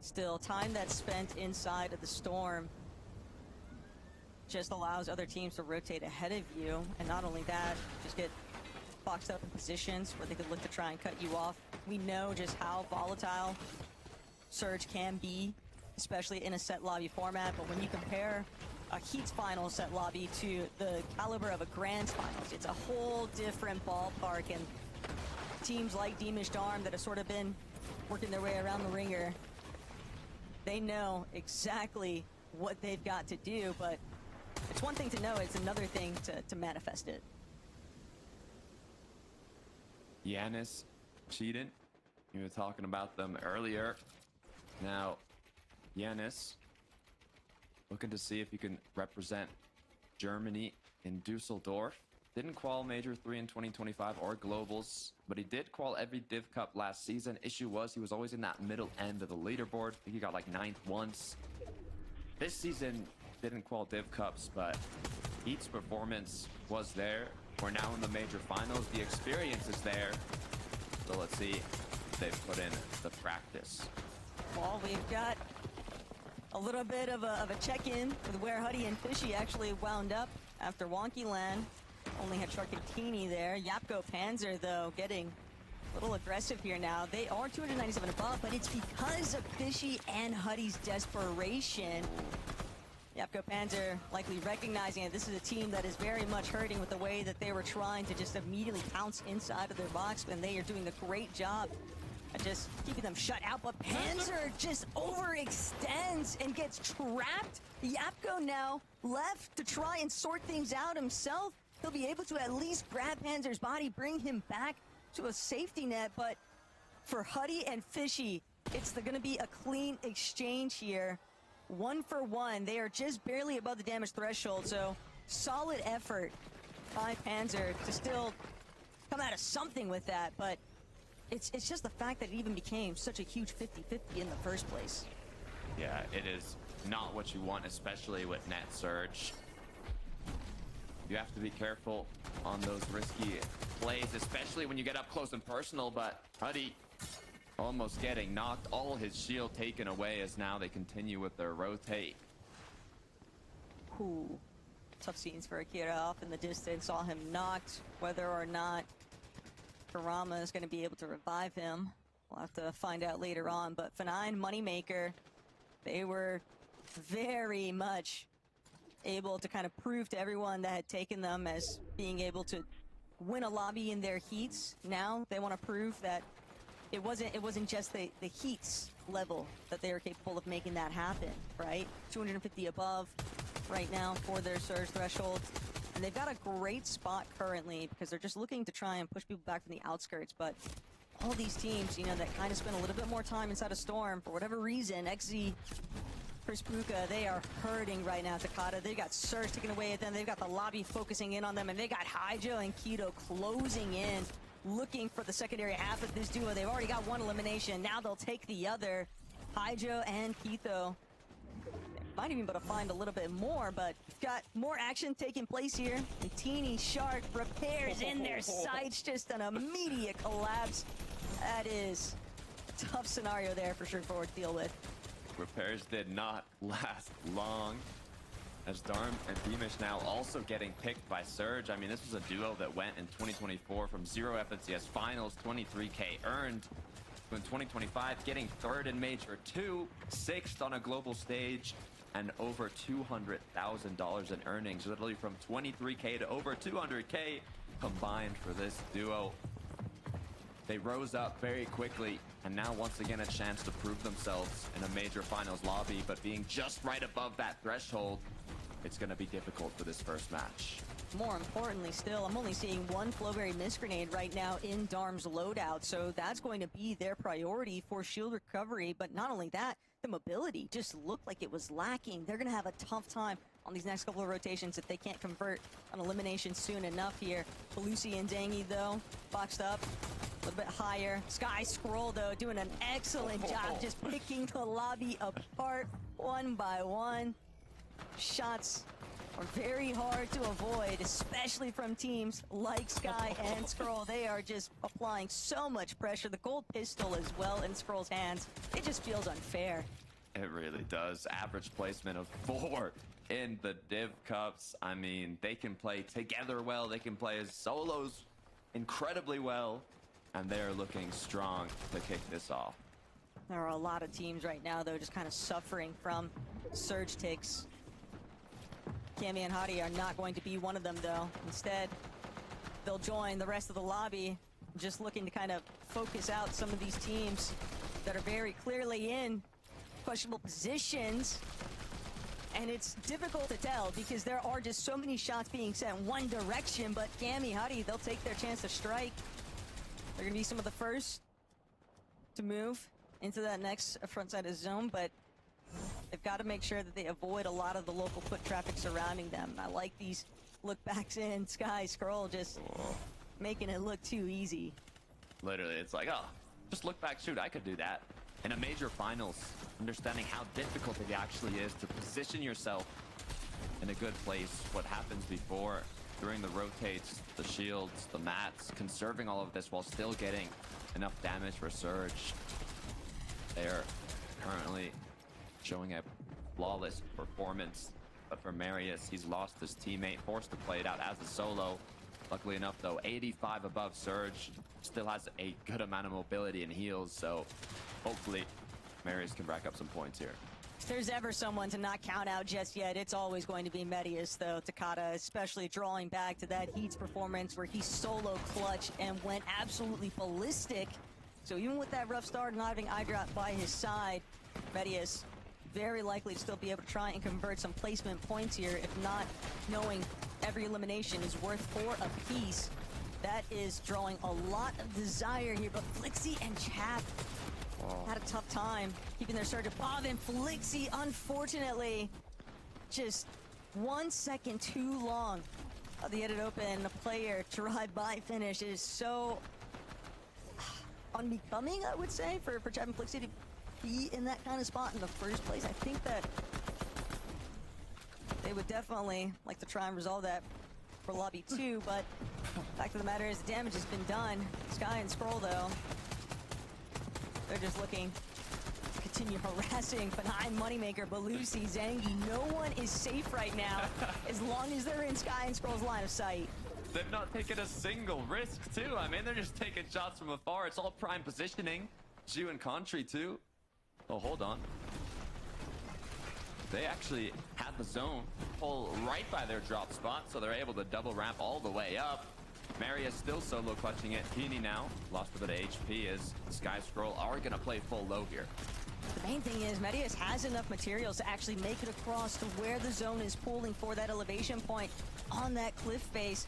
Still, time that's spent inside of the storm just allows other teams to rotate ahead of you, and not only that, just get boxed up in positions where they could look to try and cut you off. We know just how volatile Surge can be, especially in a set lobby format, but when you compare a Heat's final set lobby to the caliber of a Grand Finals, it's a whole different ballpark, and teams like Deemish Darm that have sort of been working their way around the ringer, they know exactly what they've got to do, but it's one thing to know, it's another thing to manifest it. Yanis, Cheatin, you were talking about them earlier. Now, Yanis, looking to see if you can represent Germany in Dusseldorf. Didn't qual Major 3 in 2025 or Globals, but he did qual every Div Cup last season. Issue was he was always in that middle end of the leaderboard. I think he got like 9th once. This season, didn't qual Div Cups, but Heat's performance was there. We're now in the major finals. The experience is there. So let's see if they've put in the practice. Well, we've got a little bit of a check-in with where Huddy and Fishy actually wound up after Wonky Land. Only had Shark and Teeny there. Yapko Panzer, though, getting a little aggressive here now. They are 297 above, but it's because of Fishy and Huddy's desperation. Yapko Panzer likely recognizing that this is a team that is very much hurting with the way that they were trying to just immediately pounce inside of their box, and they are doing a great job at just keeping them shut out. But Panzer just overextends and gets trapped. Yapko now left to try and sort things out himself. He'll be able to at least grab Panzer's body, bring him back to a safety net, but for Huddy and Fishy, it's going to be a clean exchange here. 1 for 1. They are just barely above the damage threshold, so solid effort by Panzer to still come out of something with that, but it's just the fact that it even became such a huge 50-50 in the first place. Yeah, it is not what you want, especially with Net Surge. You have to be careful on those risky plays, especially when you get up close and personal, but Huddy almost getting knocked, all his shield taken away as now they continue with their rotate. Ooh, tough scenes for Akira off in the distance, saw him knocked. Whether or not Karama is going to be able to revive him, we'll have to find out later on, but F9, Moneymaker, they were very much able to kind of prove to everyone that had taken them as being able to win a lobby in their heats. Now they want to prove that it wasn't just the heats level that they are capable of making that happen, right? 250 above right now for their surge threshold, and they've got a great spot currently because they're just looking to try and push people back from the outskirts. But all these teams, you know, that kind of spend a little bit more time inside a storm for whatever reason, XZ, Puka, they are hurting right now. Takata, they got Surge taken away at them. They've got the lobby focusing in on them, and they got Haijo and Keto closing in looking for the secondary half of this duo. They've already got one elimination. Now they'll take the other. Hydro and Keitho might even be able to find a little bit more, but we've got more action taking place here. And Teeny Shark repairs in their sights, just an immediate collapse. That is a tough scenario there for Straightforward to deal with. Repairs did not last long, as Darm and Beamish now also getting picked by Surge. I mean, this was a duo that went in 2024 from 0 FNCS Finals, 23K earned. In 2025, getting 3rd in Major 2, 6th on a global stage, and over $200,000 in earnings, literally from 23K to over 200K combined for this duo. They rose up very quickly, and now once again a chance to prove themselves in a major finals lobby, but being just right above that threshold, it's going to be difficult for this first match. More importantly still, I'm only seeing one Flowberry Mist Grenade right now in Darm's loadout, so that's going to be their priority for shield recovery. But not only that, the mobility just looked like it was lacking. They're going to have a tough time on these next couple of rotations if they can't convert an elimination soon enough here. Belusi and Zangy, though, boxed up a little bit higher. Sky Scroll, though, doing an excellent job just picking the lobby apart one by one. Shots are very hard to avoid, especially from teams like Sky and Scroll. They are just applying so much pressure. The gold pistol as well in Scroll's hands. It just feels unfair. It really does. Average placement of 4 in the Div Cups. I mean, they can play together well. They can play as solos incredibly well. And they're looking strong to kick this off. There are a lot of teams right now, though, just kind of suffering from surge ticks. Cammy and Hadi are not going to be one of them, though. Instead, they'll join the rest of the lobby, just looking to kind of focus out some of these teams that are very clearly in questionable positions. And it's difficult to tell because there are just so many shots being sent one direction, but Cammy, Hadi, they'll take their chance to strike. They're going to be some of the first to move into that next frontside of zone, but they've got to make sure that they avoid a lot of the local foot traffic surrounding them. I like these look backs in. Sky Scroll just making it look too easy. Literally, it's like, oh, just look back, shoot, I could do that. In a major finals, understanding how difficult it actually is to position yourself in a good place. What happens before, during the rotates, the shields, the mats, conserving all of this while still getting enough damage for Surge. They're currently showing a flawless performance, but for Marius, he's lost his teammate, forced to play it out as a solo. Luckily enough, though, 85 above Surge, still has a good amount of mobility and heals, so hopefully Marius can rack up some points here. If there's ever someone to not count out just yet, it's always going to be Medius, though. Takata, especially drawing back to that Heats performance where he solo clutched and went absolutely ballistic. So even with that rough start, not having iDrop by his side, Medius very likely to still be able to try and convert some placement points here, if not knowing every elimination is worth 4 apiece. That is drawing a lot of desire here, but Flixie and Chap had a tough time keeping their surge above, and Flixie, unfortunately, just 1 second too long of the edit open. The player to ride by finish is so unbecoming, I would say, for Chap and Flixie to be in that kind of spot in the first place. I think that they would definitely like to try and resolve that for Lobby 2, but fact of the matter is the damage has been done. Sky and Scroll, though, they're just looking to continue harassing benign moneymaker Belusi, Zangy. No one is safe right now as long as they're in Sky and Scroll's line of sight. They've not taken a single risk, too. I mean, they're just taking shots from afar. It's all prime positioning. Ju and Contri, too. Oh, hold on. They actually had the zone pull right by their drop spot, so they're able to double ramp all the way up. Marius still solo clutching it. Teeny now lost a bit of HP as Sky Scroll are going to play full low here. The main thing is Medius has enough materials to actually make it across to where the zone is pulling for that elevation point on that cliff face.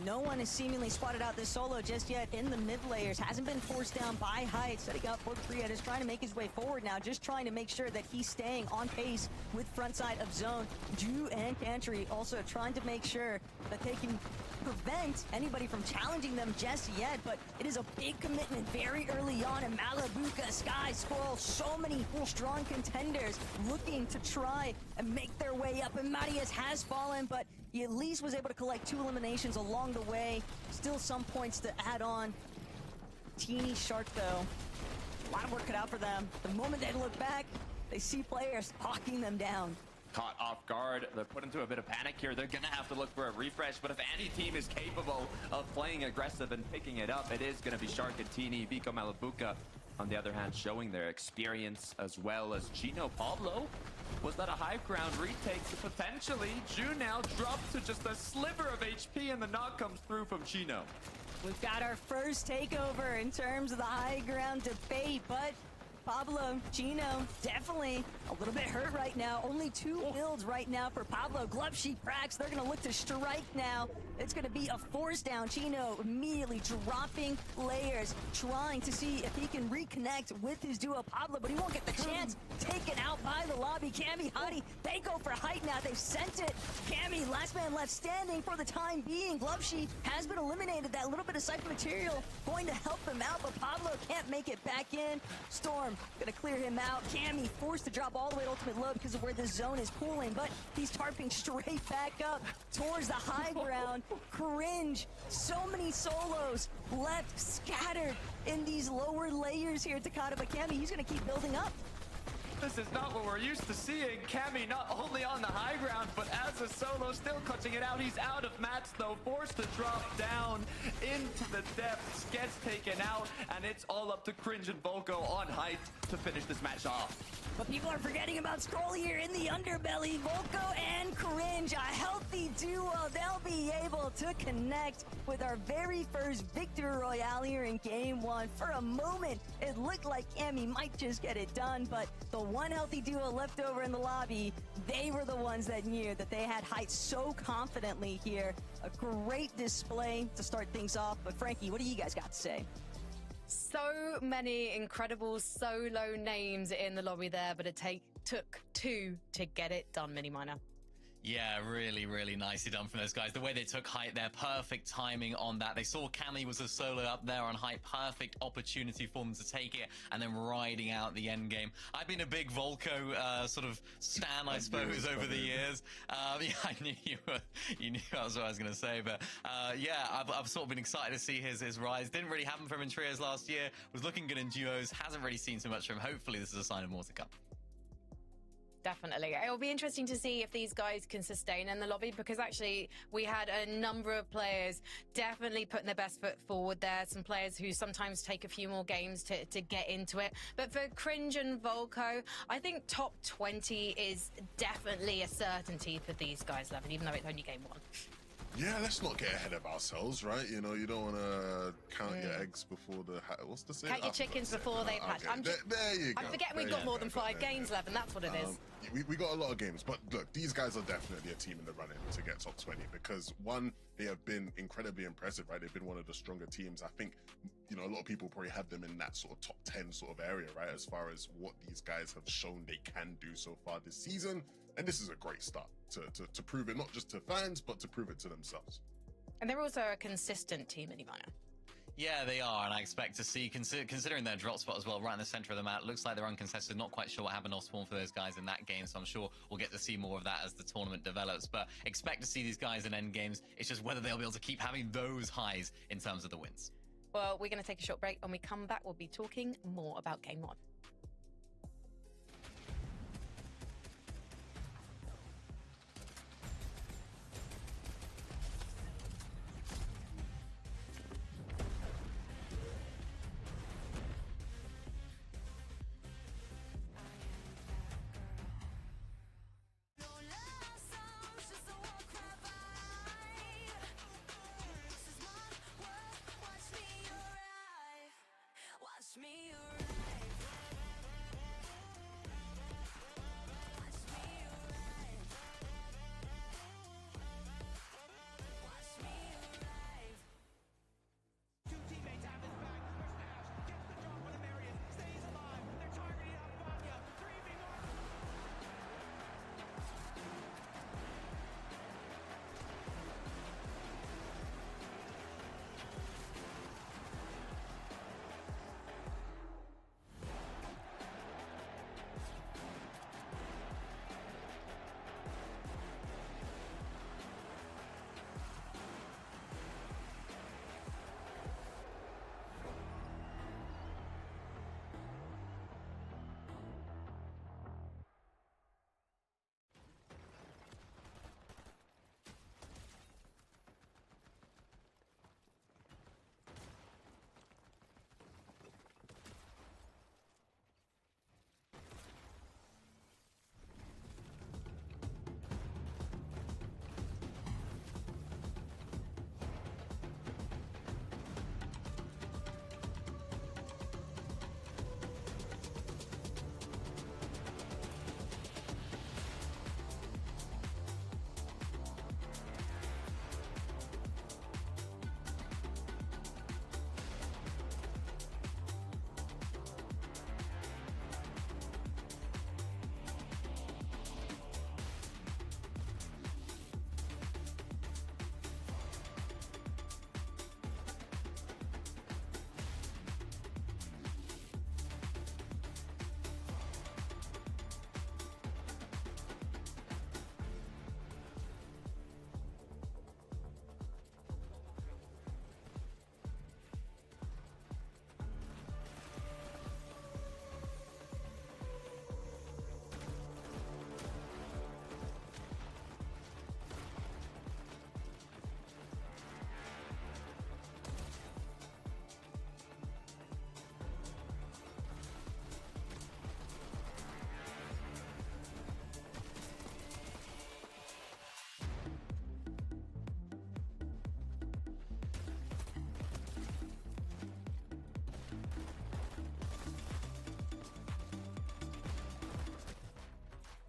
No one has seemingly spotted out this solo just yet in the mid layers. Hasn't been forced down by height. Setting up for Priya, is trying to make his way forward now. Just trying to make sure that he's staying on pace with front side of zone. Ju and Cantry also trying to make sure that they can prevent anybody from challenging them just yet, but it is a big commitment very early on in Malabuka, Sky, Squirrel, so many strong contenders looking to try and make their way up, and Marius has fallen, but he at least was able to collect 2 eliminations along the way. Still some points to add on. Teeny Shark, though, a lot of work cut out for them. The moment they look back, they see players hawking them down. Caught off guard, they're put into a bit of panic here. They're gonna have to look for a refresh, but if any team is capable of playing aggressive and picking it up, it is gonna be Shark and Teeny. Vico Malabuka, on the other hand, showing their experience as well as Chino. Pablo, was that a high ground retake to potentially? Ju now dropped to just a sliver of HP, and the knock comes through from Chino. We've got our first takeover in terms of the high ground debate, but Pablo, Chino, definitely a little bit hurt right now. Only 2 builds right now for Pablo. Glove Sheet Prax, they're going to look to strike now. It's going to be a force down. Chino immediately dropping layers, trying to see if he can reconnect with his duo Pablo, but he won't get the chance. Taken out by the lobby. Cammy, Hottie, they go for height now. They've sent it. Cammy, last man left standing for the time being. Glove Sheet has been eliminated. That little bit of Cypher material going to help him out, but Pablo can't make it back in. Storm gonna clear him out. Cammy forced to drop all the way to ultimate low because of where the zone is pooling, but he's tarping straight back up towards the high ground. Cringe. So many solos left scattered in these lower layers here, Takata, but Cammy, he's gonna keep building up. This is not what we're used to seeing. Cammy not only on the high ground, but as a solo, still clutching it out. He's out of mats, though, forced to drop down into the depths, gets taken out, and it's all up to Cringe and Volko on height to finish this match off. But people are forgetting about Scroll here in the underbelly. Volko and Cringe, a healthy duo. They'll be able to connect with our very first victory royale here in game 1. For a moment, it looked like Cammy might just get it done, but the one healthy duo left over in the lobby, they were the ones that knew that they had height so confidently here. A great display to start things off. But Frankie, what do you guys got to say? So many incredible solo names in the lobby there, but it took 2 to get it done, Mini Miner. Yeah, really, really nicely done from those guys. The way they took height there, perfect timing on that. They saw Cammy was a solo up there on height, perfect opportunity for them to take it, and then riding out the end game. I've been a big Volko sort of stan, I suppose, over the years. Yeah, I knew you knew that was what I was going to say, but yeah, I've sort of been excited to see his rise. Didn't really happen for him in trios last year. Was looking good in duos. Hasn't really seen so much from him. Hopefully, this is a sign of more to come. Definitely. It'll be interesting to see if these guys can sustain in the lobby, because actually we had a number of players definitely putting their best foot forward there. Some players who sometimes take a few more games to get into it. But for Cringe and Volko, I think top 20 is definitely a certainty for these guys, Levin, even though it's only game 1. Yeah, let's not get ahead of ourselves, right? You know, you don't want to count your eggs before the what's the saying? Count your chickens before they've hatched. Okay. There you go. I'm forgetting we've got more than 5 games, Levin. That's what it is. We got a lot of games, but look, these guys are definitely a team in the running to get top 20 because, one, they have been incredibly impressive, right? They've been one of the stronger teams. I think, you know, a lot of people probably have them in that sort of top 10 sort of area, right? As far as what these guys have shown they can do so far this season. And this is a great start to prove it, not just to fans, but to prove it to themselves. And they're also a consistent team, Mini Miner. Yeah, they are, and I expect to see, considering their drop spot as well, right in the center of the map, looks like they're uncontested. Not quite sure what happened off spawn for those guys in that game, so I'm sure we'll get to see more of that as the tournament develops. But expect to see these guys in end games. It's just whether they'll be able to keep having those highs in terms of the wins. Well, we're going to take a short break. When we come back, we'll be talking more about game 1.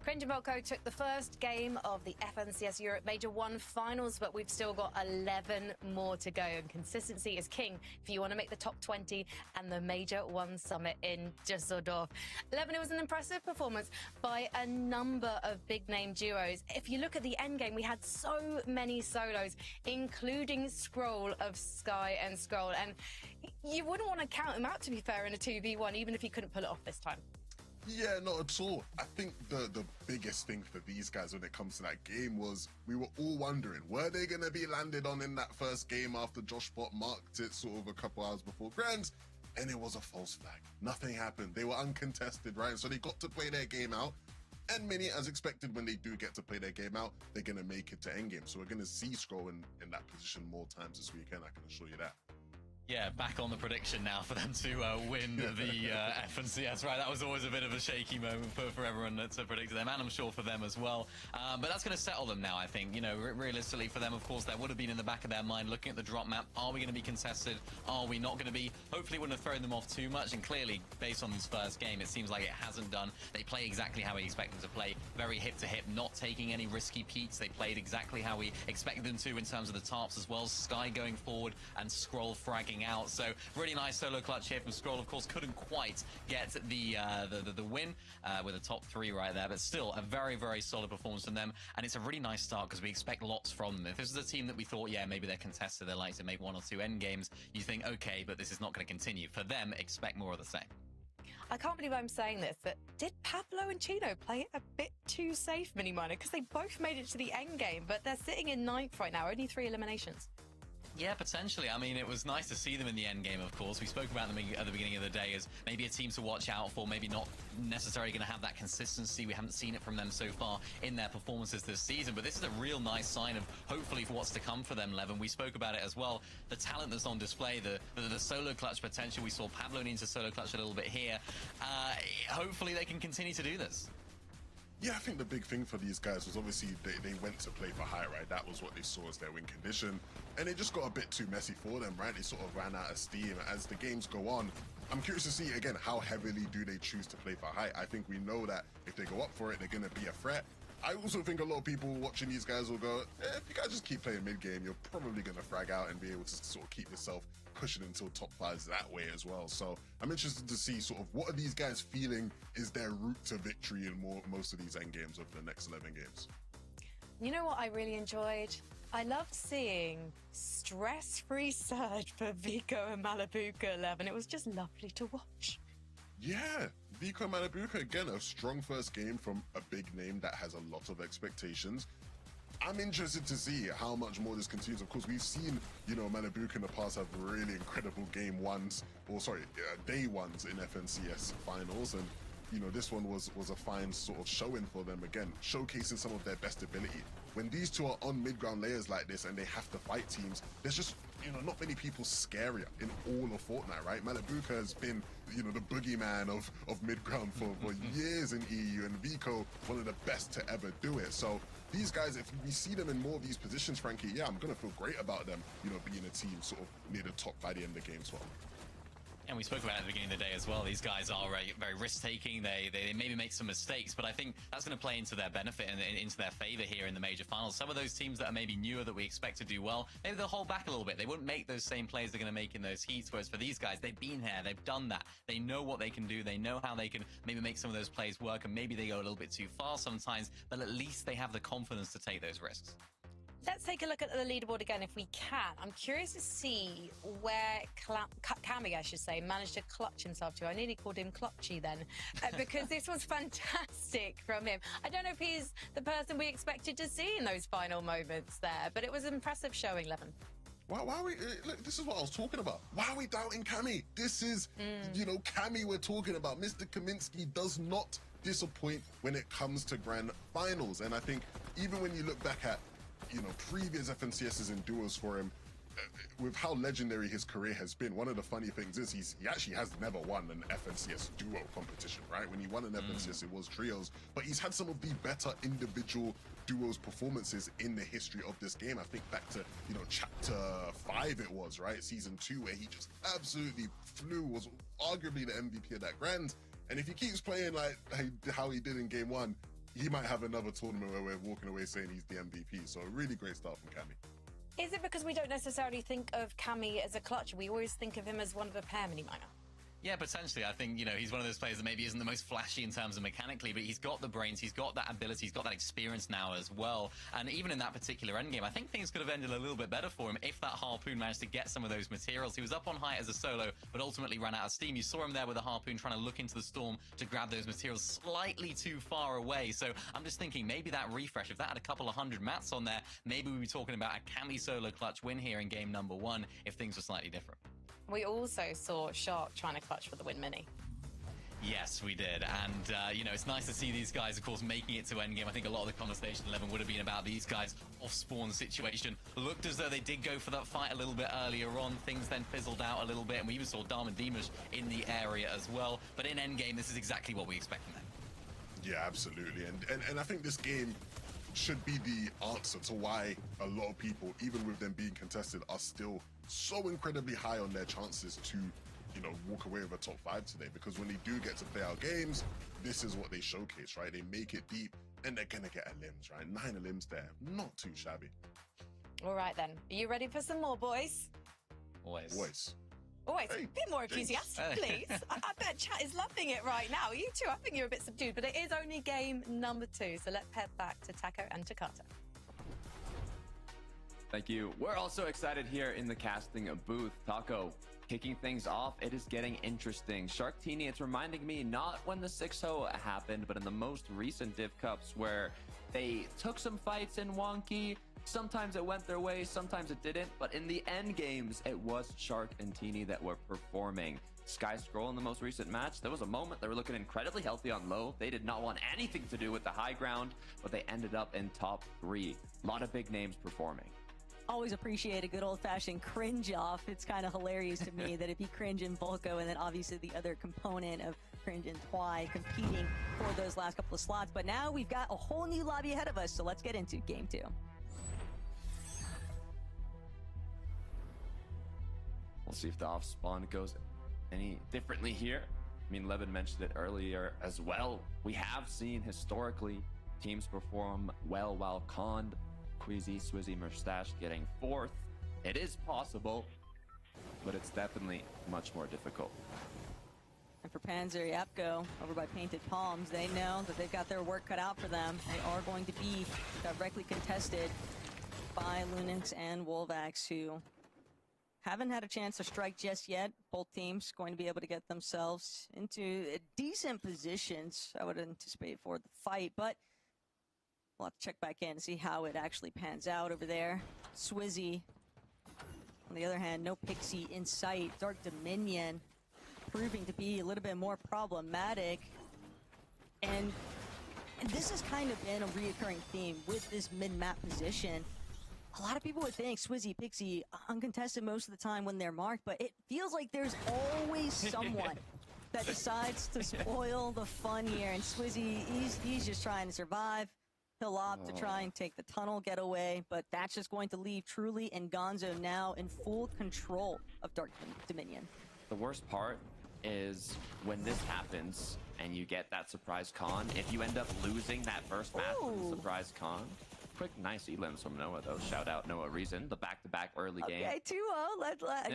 Cringe took the first game of the FNCS Europe Major 1 finals, but we've still got 11 more to go. And consistency is king if you want to make the top 20 and the Major 1 Summit in Düsseldorf. 11, it was an impressive performance by a number of big-name duos. If you look at the end game, we had so many solos, including Scroll of Sky and Scroll. And you wouldn't want to count him out, to be fair, in a 2v1, even if he couldn't pull it off this time. Yeah, not at all. I think the biggest thing for these guys when it comes to that game was we were all wondering, were they going to be landed on in that first game after Josh Bot marked it sort of a couple hours before Grands? And it was a false flag. Nothing happened. They were uncontested, right? So they got to play their game out. And many, as expected, when they do get to play their game out, they're going to make it to endgame. So we're going to see Scroll in that position more times this weekend, I can assure you that. Yeah, back on the prediction now for them to win the FNCS, right? That was always a bit of a shaky moment for everyone to predict them, and I'm sure for them as well. But that's going to settle them now, I think. You know, realistically for them, of course, that would have been in the back of their mind looking at the drop map. Are we going to be contested? Are we not going to be? Hopefully wouldn't have thrown them off too much, and clearly, based on this first game, it seems like it hasn't done. They play exactly how we expect them to play, very hip-to-hip, not taking any risky peaks. They played exactly how we expected them to in terms of the tarps as well. Sky going forward and Scroll fragging out. So really nice solo clutch here from Scroll. Of course, couldn't quite get the win with a top 3 right there, but still a very, very solid performance from them. And it's a really nice start because we expect lots from them. If this is a team that we thought, yeah, maybe they're contested, they're like to make 1 or 2 end games, you think, okay, but this is not going to continue. For them, expect more of the same. I can't believe I'm saying this, but did Pablo and Chino play it a bit too safe, Miniminer? Because they both made it to the end game, but they're sitting in 9th right now, only 3 eliminations. Yeah, potentially. I mean, it was nice to see them in the end game, of course. We spoke about them at the beginning of the day as maybe a team to watch out for, maybe not necessarily going to have that consistency. We haven't seen it from them so far in their performances this season, but this is a real nice sign of hopefully for what's to come for them, Levin. We spoke about it as well. The talent that's on display, the solo clutch potential. We saw Pablo need to solo clutch a little bit here. Hopefully they can continue to do this. Yeah, I think the big thing for these guys was obviously they went to play for high, right? That was what they saw as their win condition. And it just got a bit too messy for them, right? They sort of ran out of steam. As the games go on, I'm curious to see, again, how heavily do they choose to play for high? I think we know that if they go up for it, they're going to be a threat. I also think a lot of people watching these guys will go, if you guys just keep playing mid-game, you're probably going to frag out and be able to sort of keep yourself pushing until top 5s that way as well. So I'm interested to see sort of what are these guys feeling is their route to victory in most of these end games of the next 11 games. You know what I really enjoyed? I loved seeing stress-free surge for Vico and Malabuka 11. It was just lovely to watch. Yeah, Vico Malabuka, again, a strong first game from a big name that has a lot of expectations. I'm interested to see how much more this continues. Of course, we've seen, you know, Malabuka in the past have really incredible game ones, or sorry, day ones in FNCS finals. And, you know, this one was a fine sort of showing for them, again, showcasing some of their best ability. When these two are on mid-ground layers like this and they have to fight teams, there's just, you know, not many people scarier in all of Fortnite, right? Malabuka has been, you know, the boogeyman of mid-ground for years in EU, and Vico, one of the best to ever do it. So these guys, if we see them in more of these positions, Frankie, yeah, I'm going to feel great about them, you know, being a team sort of near the top by the end of the game as well. And we spoke about it at the beginning of the day as well. These guys are very risk-taking. They maybe make some mistakes, but I think that's going to play into their benefit and into their favor here in the major finals. Some of those teams that are maybe newer that we expect to do well, maybe they'll hold back a little bit. They wouldn't make those same plays they're going to make in those heats, whereas for these guys, they've been here, they've done that. They know what they can do. They know how they can maybe make some of those plays work, and maybe they go a little bit too far sometimes, but at least they have the confidence to take those risks. Let's take a look at the leaderboard again if we can. I'm curious to see where Cammy, I should say, managed to clutch himself to. I nearly called him Clutchy then, because this was fantastic from him. I don't know if he's the person we expected to see in those final moments there, but it was an impressive showing, Levin. Why are we, look, this is what I was talking about. Why are we doubting Cammy? This is, you know, Cammy we're talking about. Mr. Kaminsky does not disappoint when it comes to grand finals. And I think even when you look back at, you know, previous FNCSs and duos for him, with how legendary his career has been, one of the funny things is he actually has never won an FNCS duo competition, right? When he won an FNCS, it was trios, but he's had some of the better individual duos performances in the history of this game. I think back to, you know, chapter 5 it was, right? Season 2, where he just absolutely flew, was arguably the MVP of that grand. And if he keeps playing like how he did in game 1, he might have another tournament where we're walking away saying he's the MVP. So really great start from Cammy. Is it because we don't necessarily think of Cammy as a clutch? We always think of him as one of a pair mini miner. Yeah, potentially. I think, you know, he's one of those players that maybe isn't the most flashy in terms of mechanically, but he's got the brains, he's got that ability, he's got that experience now as well. And even in that particular endgame, I think things could have ended a little bit better for him if that Harpoon managed to get some of those materials. He was up on height as a solo, but ultimately ran out of steam. You saw him there with a Harpoon trying to look into the storm to grab those materials slightly too far away. So I'm just thinking maybe that refresh, if that had a couple of 100 mats on there, maybe we'd be talking about a Cammy solo clutch win here in game number 1 if things were slightly different. We also saw Shark trying to clutch for the win mini. Yes, we did. And, you know, it's nice to see these guys, of course, making it to endgame. I think a lot of the conversation 11 would have been about these guys off-spawn situation. Looked as though they did go for that fight a little bit earlier on. Things then fizzled out a little bit, and we even saw Dharma Dimash in the area as well. But in endgame, this is exactly what we expect from them. Yeah, absolutely. And I think this game should be the answer to why a lot of people, even with them being contested, are still so incredibly high on their chances to, you know, walk away with a top 5 today. Because when they do get to play out games, this is what they showcase, right? They make it deep, and they're gonna get a limbs, right? 9 limbs there, not too shabby. All right then, are you ready for some more, boys? Always. Always, Hey, a bit more enthusiastic, please. I bet chat is loving it right now. You two, I think you're a bit subdued, but it is only game number 2, so let's head back to Taco and Takata. Thank you. We're also excited here in the casting booth. Taco, kicking things off, it is getting interesting. Sharktini, it's reminding me not when the 6-0 happened, but in the most recent Div Cups where they took some fights in wonky. Sometimes it went their way, sometimes it didn't, but in the end games, it was Shark and Teeny that were performing. Sky Scroll in the most recent match, there was a moment they were looking incredibly healthy on low. They did not want anything to do with the high ground, but they ended up in top 3. A lot of big names performing. Always appreciate a good old-fashioned cringe off. It's kind of hilarious to me that it'd be Cringe and Volko, and then obviously the other component of Cringe and Twy competing for those last couple of slots. But now we've got a whole new lobby ahead of us, so let's get into game 2. We'll see if the off spawn goes any differently here. I mean, Levin mentioned it earlier as well. We have seen historically teams perform well while conned. Queasy, Swizzy, Mustache getting 4th. It is possible, but it's definitely much more difficult. And for Panzer Yapko over by Painted Palms, they know that they've got their work cut out for them. They are going to be directly contested by Lunix and Wolvax, who haven't had a chance to strike just yet. Both teams going to be able to get themselves into decent positions, I would anticipate, for the fight, but we'll have to check back in and see how it actually pans out over there. Swizzy, on the other hand, no Pixie in sight. Dark Dominion proving to be a little bit more problematic. And this has kind of been a reoccurring theme with this mid-map position. A lot of people would think Swizzy, Pixie, uncontested most of the time when they're marked, but it feels like there's always someone that decides to spoil the fun here. And Swizzy, he's just trying to survive. He'll opt to try and take the tunnel getaway, but that's just going to leave Truly and Gonzo now in full control of Dark Dominion. The worst part is when this happens and you get that surprise con, if you end up losing that first match with the surprise con. Quick, nice elims from Noah, though. Shout out Noah Reason, the back-to-back early game. Okay, 2-0.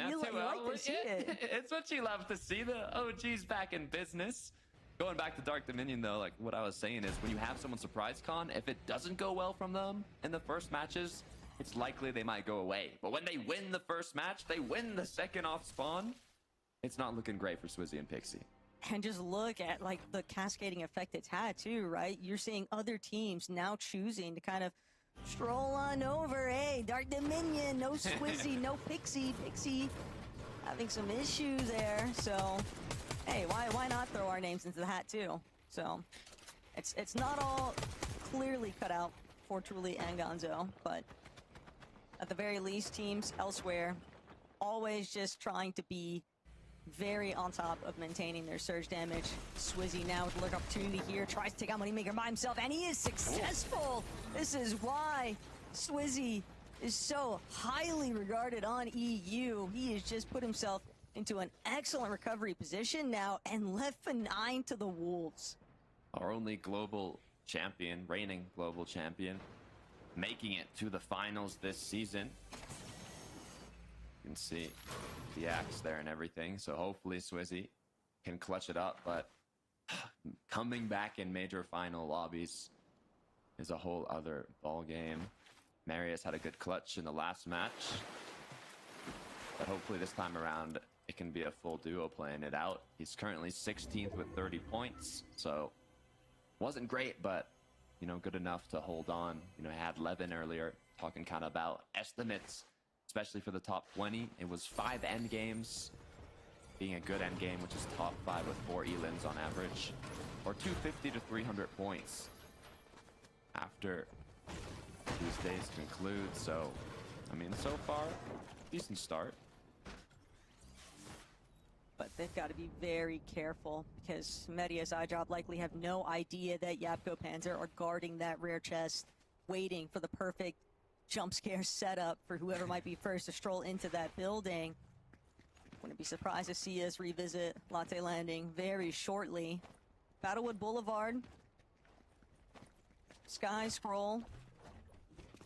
You like to see it. It's what you love to see, the OGs back in business. Going back to Dark Dominion, though, like what I was saying is when you have someone surprise con, if it doesn't go well from them in the first matches, it's likely they might go away. But when they win the first match, they win the second off spawn, it's not looking great for Swizzy and Pixie. And just look at like the cascading effect it's had too, right? You're seeing other teams now choosing to kind of stroll on over. Hey, Dark Dominion, no Swizzy, no Pixie. Pixie having some issues there, so hey, why not throw our names into the hat too? So it's not all clearly cut out for Truly and Gonzo, but at the very least, teams elsewhere always just trying to be very on top of maintaining their surge damage. Swizzy now with a look opportunity here, tries to take out Moneymaker by himself, and he is successful! This is why Swizzy is so highly regarded on EU. He has just put himself into an excellent recovery position now and left Benign to the wolves. Our only global champion, reigning global champion, making it to the finals this season. You can see the axe there and everything. So hopefully Swizzy can clutch it up, but coming back in major final lobbies is a whole other ball game. Marius had a good clutch in the last match, but hopefully this time around it can be a full duo playing it out. He's currently 16th with 30 points, so wasn't great, but you know, good enough to hold on. You know, I had Levin earlier talking kind of about estimates, especially for the top 20. It was 5 end games, being a good end game, which is top 5 with 4 Elins on average, or 250 to 300 points after these days conclude. So, I mean, so far, decent start. But they've got to be very careful because Media's iDrop likely have no idea that Yapko Panzer are guarding that rear chest, waiting for the perfect jump scare setup for whoever might be first to stroll into that building. Wouldn't be surprised to see us revisit Latte Landing very shortly. Battlewood Boulevard, Sky Scroll.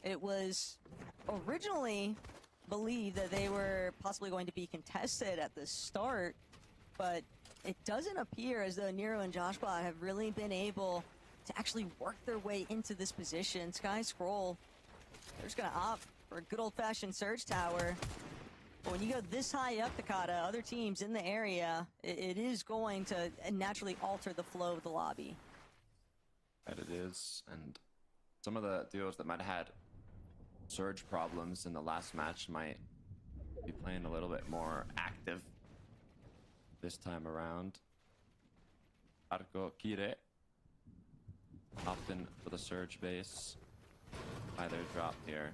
It was originally believed that they were possibly going to be contested at the start, but it doesn't appear as though Nero and Joshbot have really been able to actually work their way into this position. Sky Scroll, they're just gonna opt for a good old-fashioned Surge Tower. But when you go this high up, Takata, other teams in the area, it is going to naturally alter the flow of the lobby. That it is, and some of the duos that might have had surge problems in the last match might be playing a little bit more active this time around. Arco Kire opting for the surge base. Either drop here.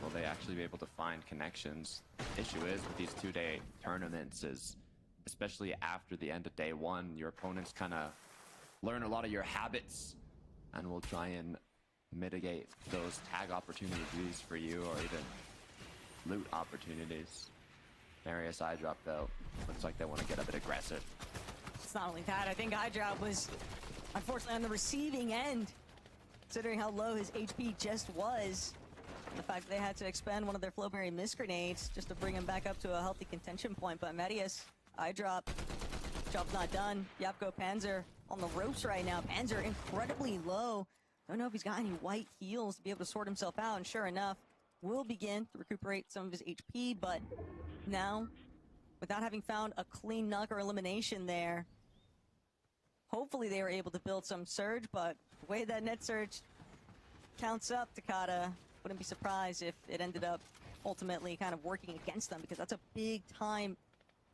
Will they actually be able to find connections? Issue is with these 2-day tournaments is, especially after the end of day 1, your opponents kind of learn a lot of your habits and will try and mitigate those tag opportunities for you, or even loot opportunities. Marius iDrop though, looks like they want to get a bit aggressive. It's not only that, I think iDrop was unfortunately on the receiving end, considering how low his HP just was. And the fact that they had to expend one of their Flowberry Mist Grenades just to bring him back up to a healthy contention point. But Marius, iDrop, job's not done. Yapko Panzer on the ropes right now. Panzer incredibly low. Don't know if he's got any white heals to be able to sort himself out, and sure enough, will begin to recuperate some of his HP, but now, without having found a clean knock or elimination there, hopefully they were able to build some surge, but the way that net surge counts up, Takata, wouldn't be surprised if it ended up ultimately kind of working against them, because that's a big time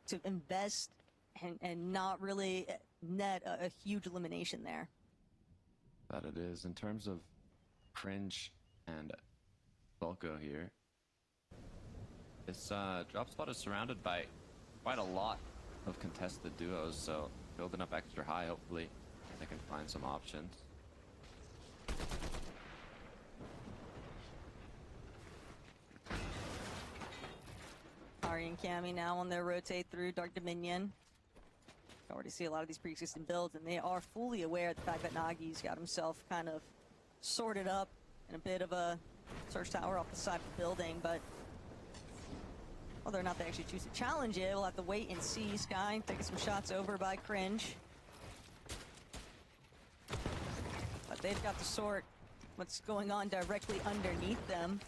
to invest and not really net a huge elimination there. That it is. In terms of Cringe and Volko here, this drop spot is surrounded by quite a lot of contested duos, so building up extra high, hopefully they can find some options. Ari and Cammy now on their rotate through Dark Dominion. You already see a lot of these pre-existing builds, and they are fully aware of the fact that Nagi's got himself kind of sorted up in a bit of a search tower off the side of the building, but whether or not they actually choose to challenge it, we'll have to wait and see. Sky taking some shots over by Cringe. But they've got to sort what's going on directly underneath them.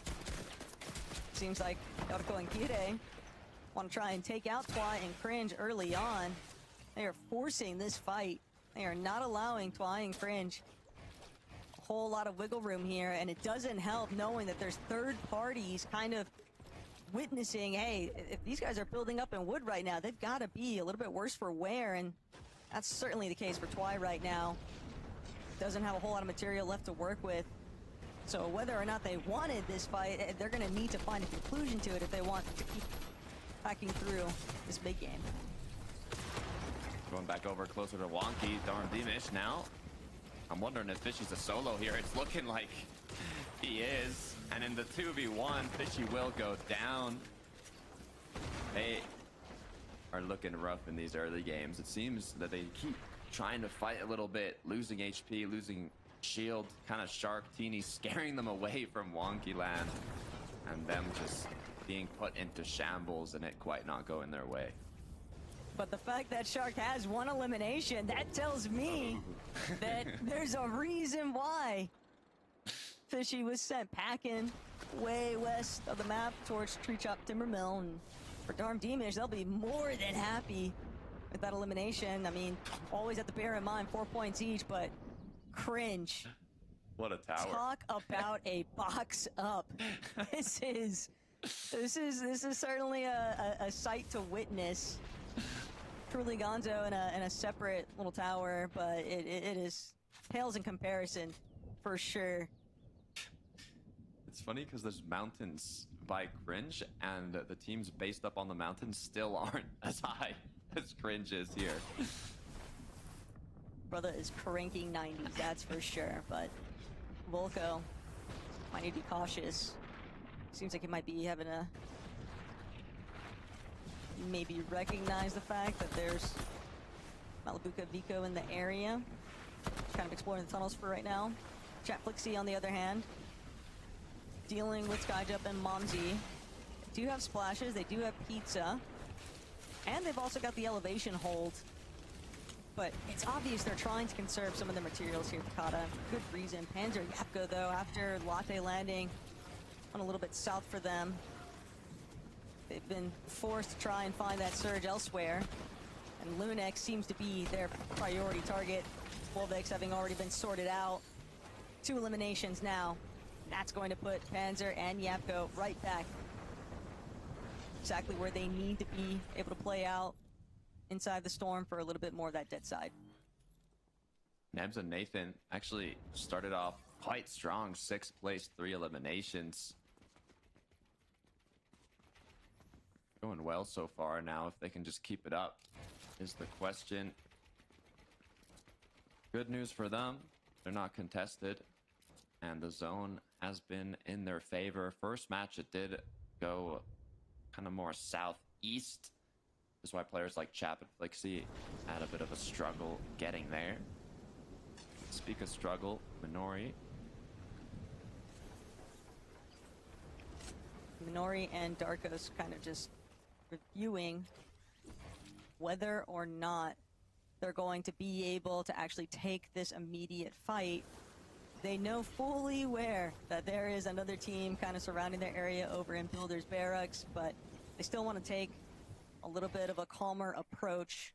Seems like Yarko and Kire want to try and take out Twy and Cringe early on. They are forcing this fight. They are not allowing Twy and Cringe a whole lot of wiggle room here, and it doesn't help knowing that there's third parties kind of witnessing, hey, if these guys are building up in wood right now, they've got to be a little bit worse for wear, and that's certainly the case for Twy right now. Doesn't have a whole lot of material left to work with. So whether or not they wanted this fight, they're going to need to find a conclusion to it if they want to keep hacking through this big game. Going back over closer to Wonky, Darn Dimish now. I'm wondering if Fishy's a solo here. It's looking like he is. And in the 2v1, Fishy will go down. They are looking rough in these early games. It seems that they keep trying to fight a little bit, losing HP, losing shield, kind of Shark Teeny, scaring them away from Wonky Land, and them just being put into shambles and it quite not going their way. But the fact that Shark has one elimination, that tells me that there's a reason why Fishy was sent packing way west of the map towards Tree Chop Timber Mill. And for Darm Demish, they'll be more than happy with that elimination. I mean, always have to bear in mind 4 points each, but cringe. What a tower. Talk about a box up. This is certainly a sight to witness. Truly Gonzo in a separate little tower, but it is pales in comparison for sure. It's funny because there's mountains by Cringe, and the teams based up on the mountains still aren't as high as Cringe is here. Brother is cranking 90s, that's for sure, but Volko might need to be cautious. Seems like he might be having a... maybe recognize the fact that there's Malabuka Vico in the area. Kind of exploring the tunnels for right now. Chat Flixie, on the other hand, dealing with Skyjump and Momsy. They do have splashes, they do have pizza, and they've also got the elevation hold. But it's obvious they're trying to conserve some of the materials here, Takata. Good reason. Panzer Yapko, though, after Latte landing on a little bit south for them, they've been forced to try and find that surge elsewhere. And Lunex seems to be their priority target. Wolvex having already been sorted out. 2 eliminations now. That's going to put Panzer and Yapko right back exactly where they need to be able to play out inside the storm for a little bit more of that dead side. Nebs and Nathan actually started off quite strong. 6th place, 3 eliminations. Going well so far now. If they can just keep it up is the question. Good news for them. They're not contested. And the zone has been in their favor. First match, it did go kind of more southeast. This is why players like Chap and Flixie had a bit of a struggle getting there. Speak of struggle, Minori. Minori and Darkos kind of just reviewing whether or not they're going to be able to actually take this immediate fight. They know fully aware that there is another team kind of surrounding their area over in Builder's Barracks, but they still want to take a little bit of a calmer approach.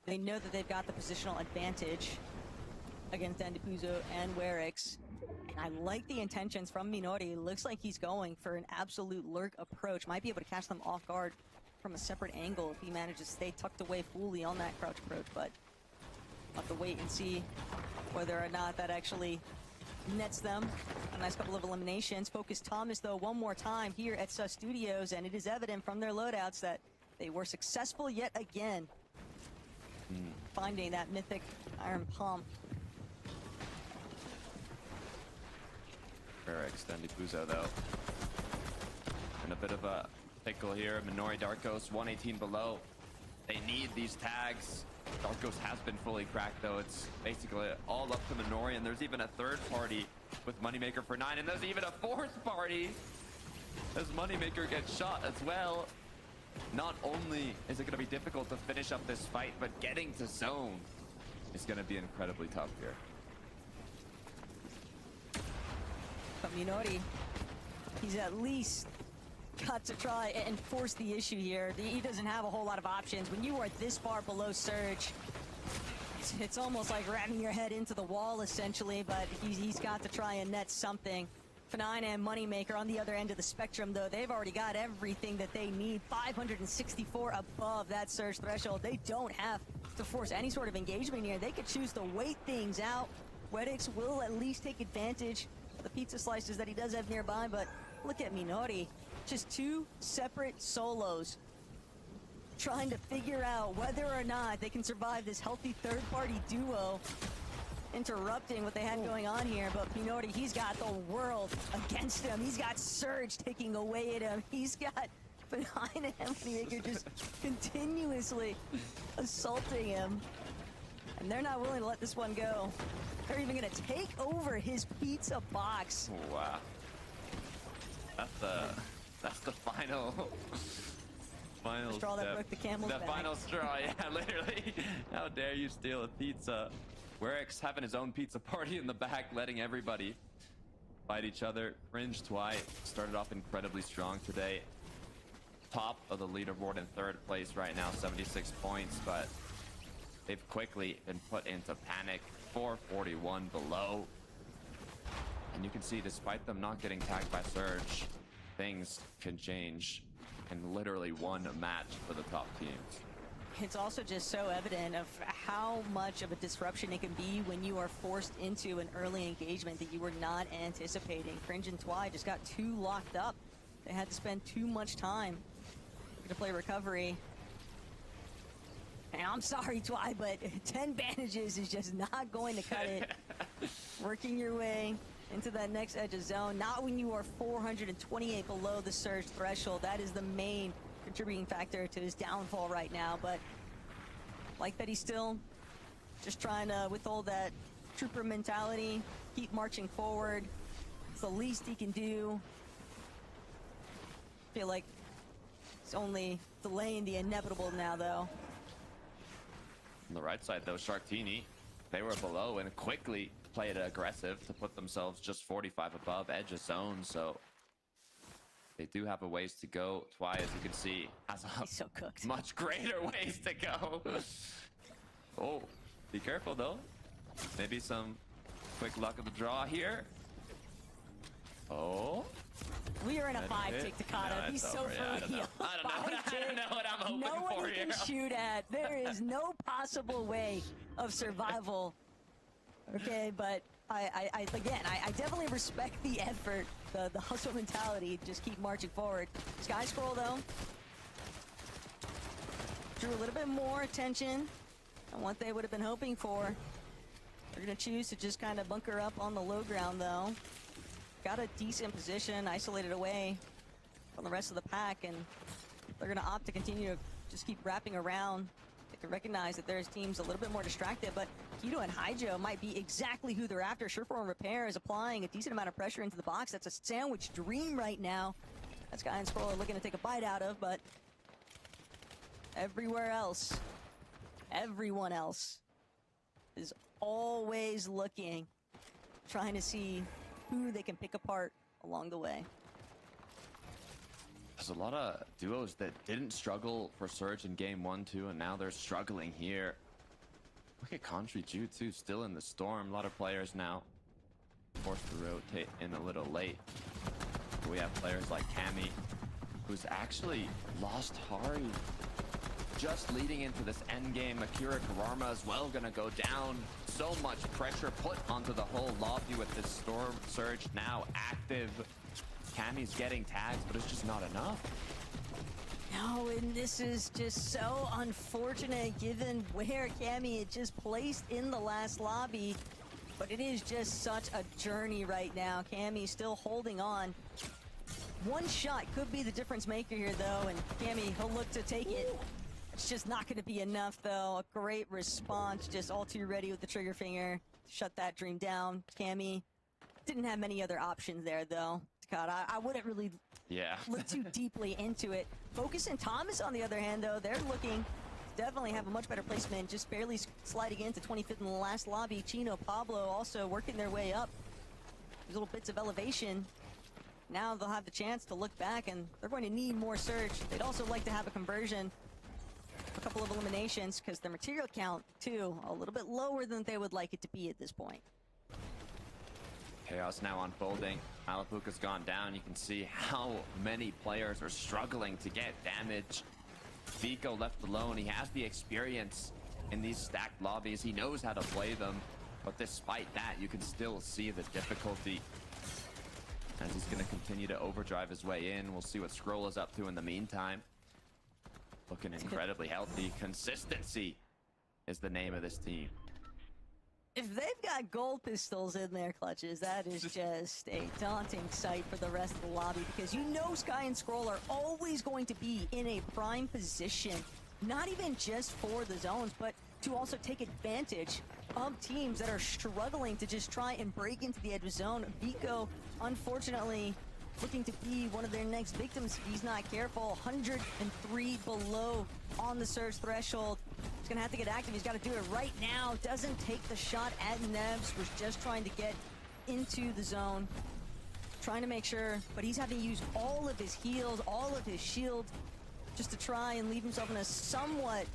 They know that they've got the positional advantage against Dandipuzo and Werix. And I like the intentions from Minori. It looks like he's going for an absolute lurk approach. Might be able to catch them off guard from a separate angle if he manages to stay tucked away fully on that crouch approach, but we'll have to wait and see whether or not that actually nets them a nice couple of eliminations. Focus Thomas, though, one more time here at Sus Studios, and it is evident from their loadouts that they were successful yet again finding that mythic Iron Palm. Werix, Dandipuzo, though. And a bit of a pickle here. Minori Darkos, 118 below. They need these tags. Darkos has been fully cracked, though. It's basically all up to Minori, and there's even a 3rd party with Moneymaker for 9, and there's even a 4th party as Moneymaker gets shot as well. Not only is it going to be difficult to finish up this fight, but getting to zone is going to be incredibly tough here. But Minori, he's at least got to try and force the issue here. He doesn't have a whole lot of options. When you are this far below Surge, it's almost like ramming your head into the wall, essentially, but he's got to try and net something. F9 and Moneymaker on the other end of the spectrum, though, they've already got everything that they need. 564 above that Surge threshold. They don't have to force any sort of engagement here. They could choose to wait things out. Wedix will at least take advantage of the pizza slices that he does have nearby, but look at Minori. Just 2 separate solos trying to figure out whether or not they can survive this healthy 3rd-party duo interrupting what they had going on here. But Minori, he's got the world against him. He's got Surge taking away at him. He's got Benign and Moneymaker just continuously assaulting him. And they're not willing to let this one go. They're even gonna take over his pizza box. Wow. That's the final straw that step. broke the camel's back. Final straw, yeah, literally. How dare you steal a pizza? Weric's having his own pizza party in the back, letting everybody fight each other. Cringe Twi started off incredibly strong today. Top of the leaderboard in third place right now, 76 points, but they've quickly been put into panic. 441 below. And you can see, despite them not getting tagged by Surge, things can change in literally one match for the top teams. It's also just so evident of how much of a disruption it can be when you are forced into an early engagement that you were not anticipating. Cringe and Twi just got too locked up. They had to spend too much time to play recovery. And I'm sorry, Twi, but 10 bandages is just not going to cut it. Working your way into that next edge of zone, not when you are 428 below the Surge threshold. That is the main contributing factor to his downfall right now. But like that, he's still just trying to withhold that trooper mentality, keep marching forward. It's the least he can do. I feel like it's only delaying the inevitable now, though. On the right side, though, Sharktini, they were below and quickly played aggressive to put themselves just 45 above edge of zone, so they do have a ways to go. Twi, as you can see, has a so cooked. much greater ways to go. Oh, be careful though. Maybe some quick luck of the draw here. Oh. We are in a 5-tick Takata. He's so for real. I don't know what I'm hoping no for one here. can shoot at. There is no possible way of survival. Okay, but I definitely respect the effort, the hustle mentality. Just keep marching forward. Sky Scroll though drew a little bit more attention than what they would have been hoping for. They're gonna choose to just kind of bunker up on the low ground though. Got a decent position, isolated away from the rest of the pack, and they're gonna opt to continue to just keep wrapping around. They can recognize that there's teams a little bit more distracted, but Keto and Hydro might be exactly who they're after. Sureform Repair is applying a decent amount of pressure into the box. That's a sandwich dream right now. That's Guy and Scroll are looking to take a bite out of, but everywhere else, everyone else is always looking, trying to see who they can pick apart along the way. There's a lot of duos that didn't struggle for Surge in game 1, 2, and now they're struggling here. Look at Contri Ju too, still in the storm. A lot of players now forced to rotate in a little late. We have players like Cammy, who's actually lost Hari just leading into this endgame. Akira Karama as well gonna go down. So much pressure put onto the whole lobby with this Storm Surge now active. Cammy's getting tags, but it's just not enough. No, and this is just so unfortunate given where Cammy had just placed in the last lobby. But it is just such a journey right now. Cammy still holding on. One shot could be the difference maker here though, and Cammy, he'll look to take it. It's just not going to be enough, though. A great response, just all too ready with the trigger finger. Shut that dream down. Cammy didn't have many other options there, though. God, I wouldn't really look too deeply into it. Focus and Thomas, on the other hand, though, they're looking definitely have a much better placement, just barely sliding into 25th in the last lobby. Chino, Pablo also working their way up. These little bits of elevation. Now they'll have the chance to look back, and they're going to need more Surge. They'd also like to have a conversion. A couple of eliminations, because their material count, too, a little bit lower than they would like it to be at this point. Chaos now unfolding. Malapuka's gone down. You can see how many players are struggling to get damage. Vico left alone. He has the experience in these stacked lobbies. He knows how to play them. But despite that, you can still see the difficulty as he's going to continue to overdrive his way in. We'll see what Scroll is up to in the meantime. Looking incredibly healthy. Consistency is the name of this team. If they've got gold pistols in their clutches, that is just a daunting sight for the rest of the lobby, because you know Sky and Scroll are always going to be in a prime position, not even just for the zones, but to also take advantage of teams that are struggling to just try and break into the edge zone. Vico, unfortunately, looking to be one of their next victims if he's not careful. 103 below on the surge threshold. He's gonna have to get active. He's got to do it right now. Doesn't take the shot at Nebs. Was just trying to get into the zone, trying to make sure, but he's having to use all of his heals, all of his shield, just to try and leave himself in a somewhat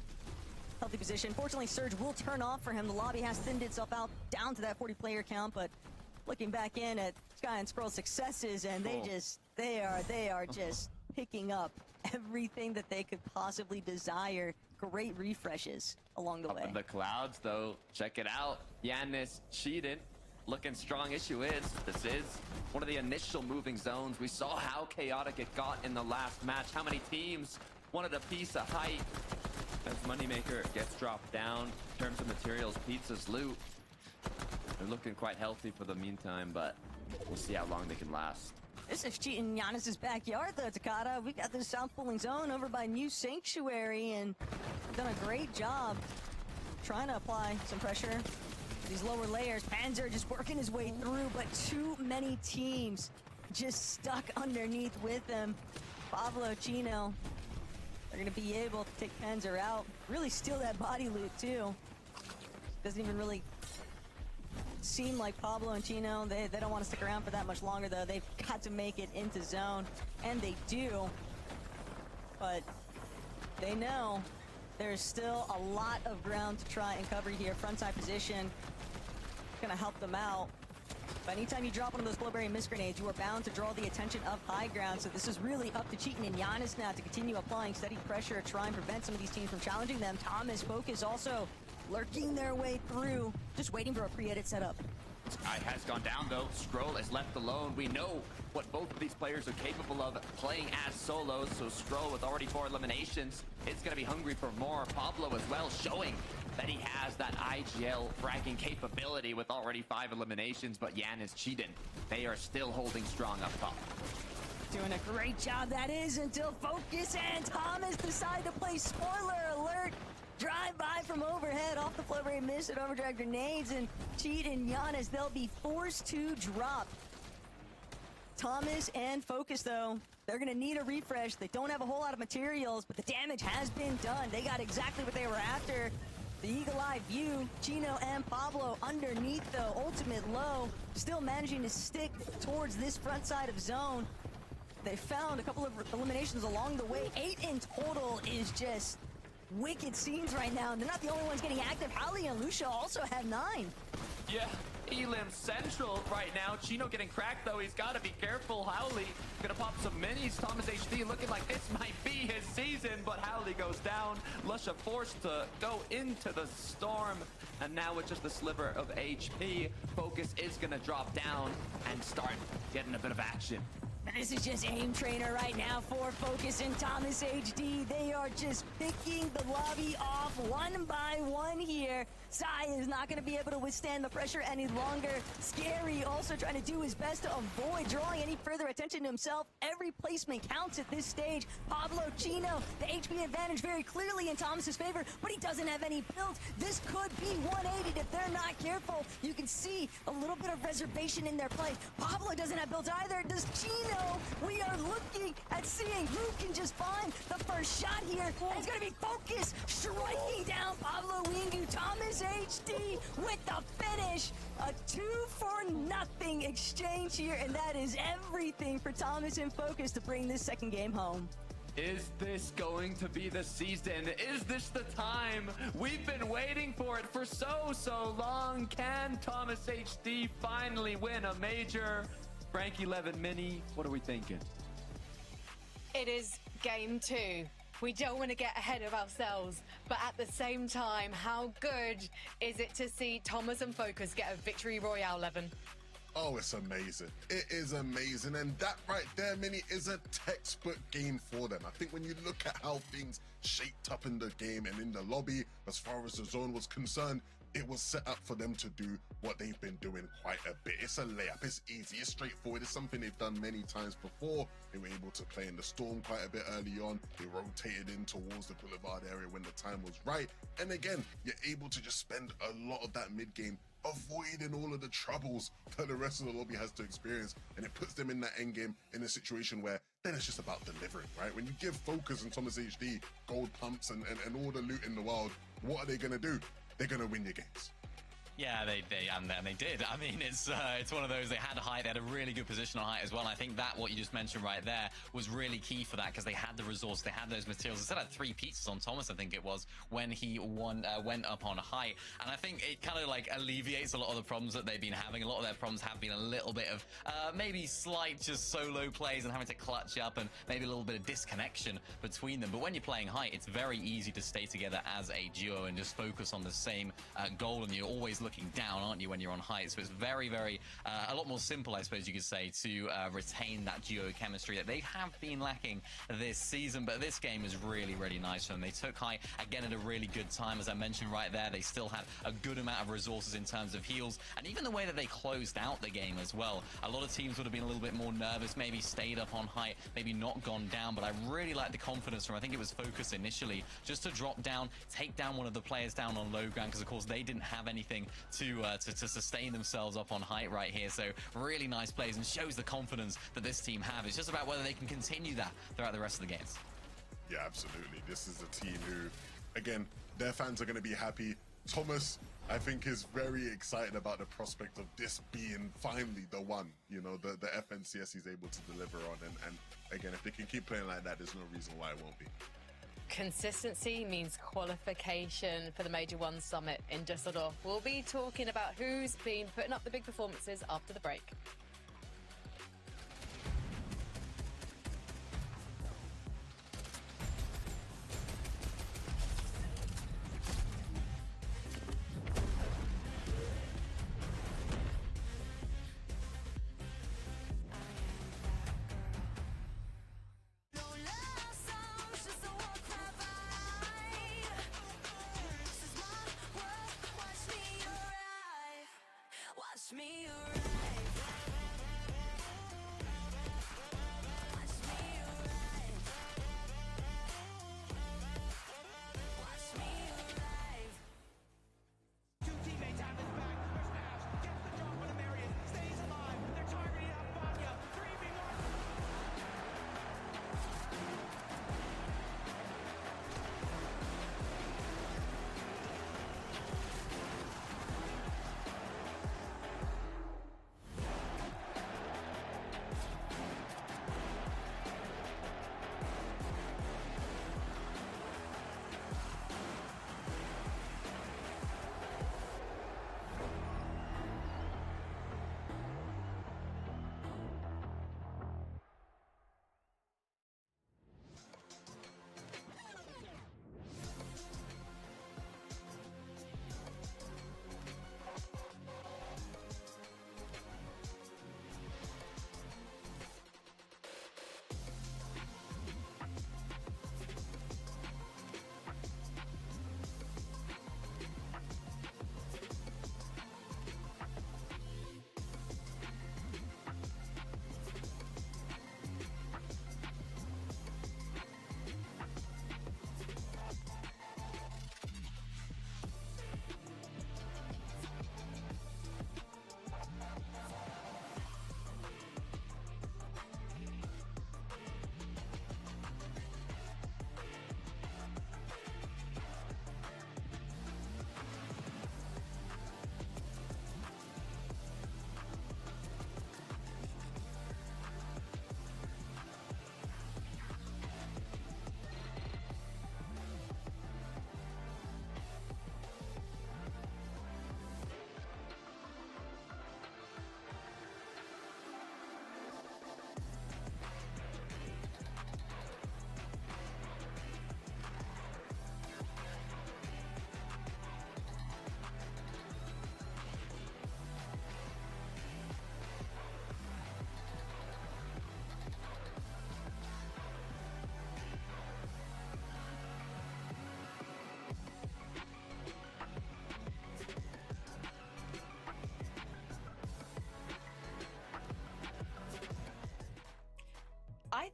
healthy position. Fortunately, Surge will turn off for him. The lobby has thinned itself out down to that 40 player count, but looking back in at Sky and Scroll's successes, and they are just picking up everything that they could possibly desire. Great refreshes along the way. Up in the clouds, though, check it out. Giannis cheated. Looking strong. Issue is, this is one of the initial moving zones. We saw how chaotic it got in the last match. How many teams wanted a piece of height. As Moneymaker gets dropped down. In terms of materials, Pizza's loot. They're looking quite healthy for the meantime, but we'll see how long they can last. This is cheating Giannis's backyard, though, Takada. We got this south pulling zone over by New Sanctuary, and done a great job trying to apply some pressure. These lower layers, Panzer just working his way through, but too many teams just stuck underneath with him. Pablo, Chino, they're gonna be able to take Panzer out. Really steal that body loot, too. Doesn't even really seem like Pablo and Chino, they don't want to stick around for that much longer, though. They've got to make it into zone, and they do. But they know there's still a lot of ground to try and cover here. Frontside position gonna help them out. But anytime you drop one of those Glowberry Mist Grenades, you are bound to draw the attention of high ground. So this is really up to Cheatin' and Giannis now to continue applying steady pressure, try and prevent some of these teams from challenging them. Thomas, Focus also lurking their way through, just waiting for a pre-edit setup. Sky has gone down, though. Scroll is left alone. We know what both of these players are capable of playing as solos, so Scroll with already 4 eliminations is going to be hungry for more. Pablo as well, showing that he has that IGL fragging capability with already 5 eliminations, but Yan is cheating. They are still holding strong up top. Doing a great job, that is, until Focus and Thomas decide to play spoiler alert. Drive by from overhead off the Flurry Mist and overdrive grenades, and Cheat and Giannis, they'll be forced to drop. Thomas and Focus, though, they're gonna need a refresh. They don't have a whole lot of materials, but the damage has been done. They got exactly what they were after. The eagle-eye view, Chino and Pablo underneath, though, ultimate low, still managing to stick towards this front side of zone. They found a couple of eliminations along the way. 8 in total is just wicked scenes right now, and they're not the only ones getting active. Holly and Lucia also have 9. Yeah, Elim Central right now. Chino getting cracked, though. He's got to be careful. Howley gonna pop some minis. Thomas HD looking like this might be his season, but Howley goes down. Lusha forced to go into the storm, and now with just a sliver of HP, Focus is gonna drop down and start getting a bit of action. This is just aim trainer right now for Focus and Thomas HD. They are just picking the lobby off one by one here. Sai is not going to be able to withstand the pressure any longer. Scary also trying to do his best to avoid drawing any further attention to himself. Every placement counts at this stage. Pablo, Chino, the HP advantage very clearly in Thomas's favor, but he doesn't have any build. This could be 180 if they're not careful. You can see a little bit of reservation in their play. Pablo doesn't have build either. Does Chino? We are looking at seeing who can just find the first shot here. And it's going to be Focus striking down Pablo Wingu. Thomas HD with the finish. A 2-for-0 exchange here, and that is everything for Thomas and Focus to bring this second game home. Is this going to be the season? Is this the time? We've been waiting for it for so long. Can Thomas HD finally win a major? Frank 11 Mini, what are we thinking? It is game 2. We don't want to get ahead of ourselves, but at the same time, how good is it to see Thomas and Focus get a victory royale, Levin? Oh, it's amazing. It is amazing. And that right there, Mini, is a textbook game for them. I think when you look at how things shaped up in the game and in the lobby, as far as the zone was concerned, it was set up for them to do what they've been doing quite a bit. It's a layup, it's easy, it's straightforward, it's something they've done many times before. They were able to play in the storm quite a bit early on. They rotated in towards the boulevard area when the time was right. And again, you're able to just spend a lot of that mid game avoiding all of the troubles that the rest of the lobby has to experience, and it puts them in that end game in a situation where then it's just about delivering, right? When you give Focus and Thomas HD gold pumps and all the loot in the world, what are they gonna do? They're gonna win your games. Yeah, they did. I mean, it's one of those. They had height. They had a really good position on height as well. And I think that what you just mentioned right there was really key for that, because they had the resource, they had those materials. They still had 3 pizzas on Thomas, I think it was, when he went up on height. And I think it kind of like alleviates a lot of the problems that they've been having. A lot of their problems have been a little bit of maybe slight just solo plays and having to clutch up, and maybe a little bit of disconnection between them. But when you're playing height, it's very easy to stay together as a duo and just focus on the same goal, and you're always looking down, aren't you, when you're on height? So it's very, very a lot more simple, I suppose you could say, to retain that duo chemistry that they have been lacking this season. But this game is really, really nice for them. They took height again at a really good time. As I mentioned right there, they still had a good amount of resources in terms of heals, and even the way that they closed out the game as well. A lot of teams would have been a little bit more nervous, maybe stayed up on height, maybe not gone down, but I really like the confidence from, I think it was Focus initially, just to drop down, take down one of the players down on low ground, because of course they didn't have anything to sustain themselves up on height right here. So really nice plays, and shows the confidence that this team have. It's just about whether they can continue that throughout the rest of the games. Yeah, absolutely. This is a team who, again, their fans are going to be happy. Thomas, I think, is very excited about the prospect of this being finally the one, you know, the FNCS he's able to deliver on. And again, if they can keep playing like that, there's no reason why it won't be. Consistency means qualification for the Major One Summit in Düsseldorf. We'll be talking about who's been putting up the big performances after the break. Watch me arrive.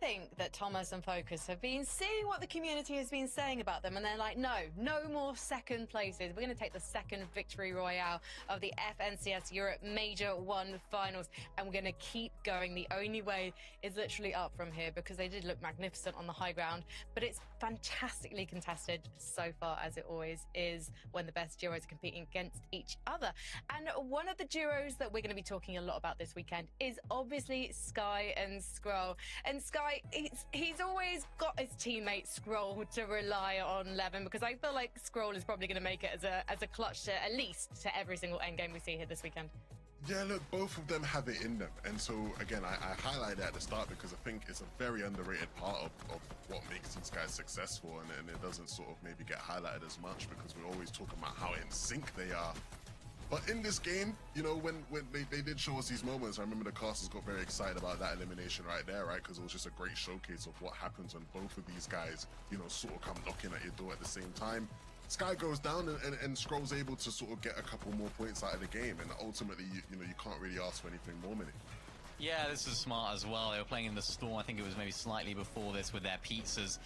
think that Thomas and Focus have been seeing what the community has been saying about them, and they're like, no more second places. We're going to take the second victory royale of the FNCS Europe Major 1 finals, and we're going to keep going. The only way is literally up from here, because they did look magnificent on the high ground, but it's fantastically contested so far, as it always is when the best duos are competing against each other. And one of the duos that we're going to be talking a lot about this weekend is obviously Sky and Scroll. And Sky, he's always got his teammate Scroll to rely on, Levin, because I feel like Scroll is probably going to make it as a clutch to at least to every single endgame we see here this weekend. Yeah, look, both of them have it in them. And so, again, I highlight that at the start because I think it's a very underrated part of what makes these guys successful, and it doesn't sort of maybe get highlighted as much because we're always talking about how in sync they are. But in this game, you know, when they did show us these moments, I remember the casters got very excited about that elimination right there, right? Because it was just a great showcase of what happens when both of these guys, you know, sort of come knocking at your door at the same time. Sky goes down and Scroll's able to sort of get a couple more points out of the game, and ultimately, you know, you can't really ask for anything more, Minnie. Yeah, this is smart as well. They were playing in the Storm, I think it was maybe slightly before this, with their pizzas,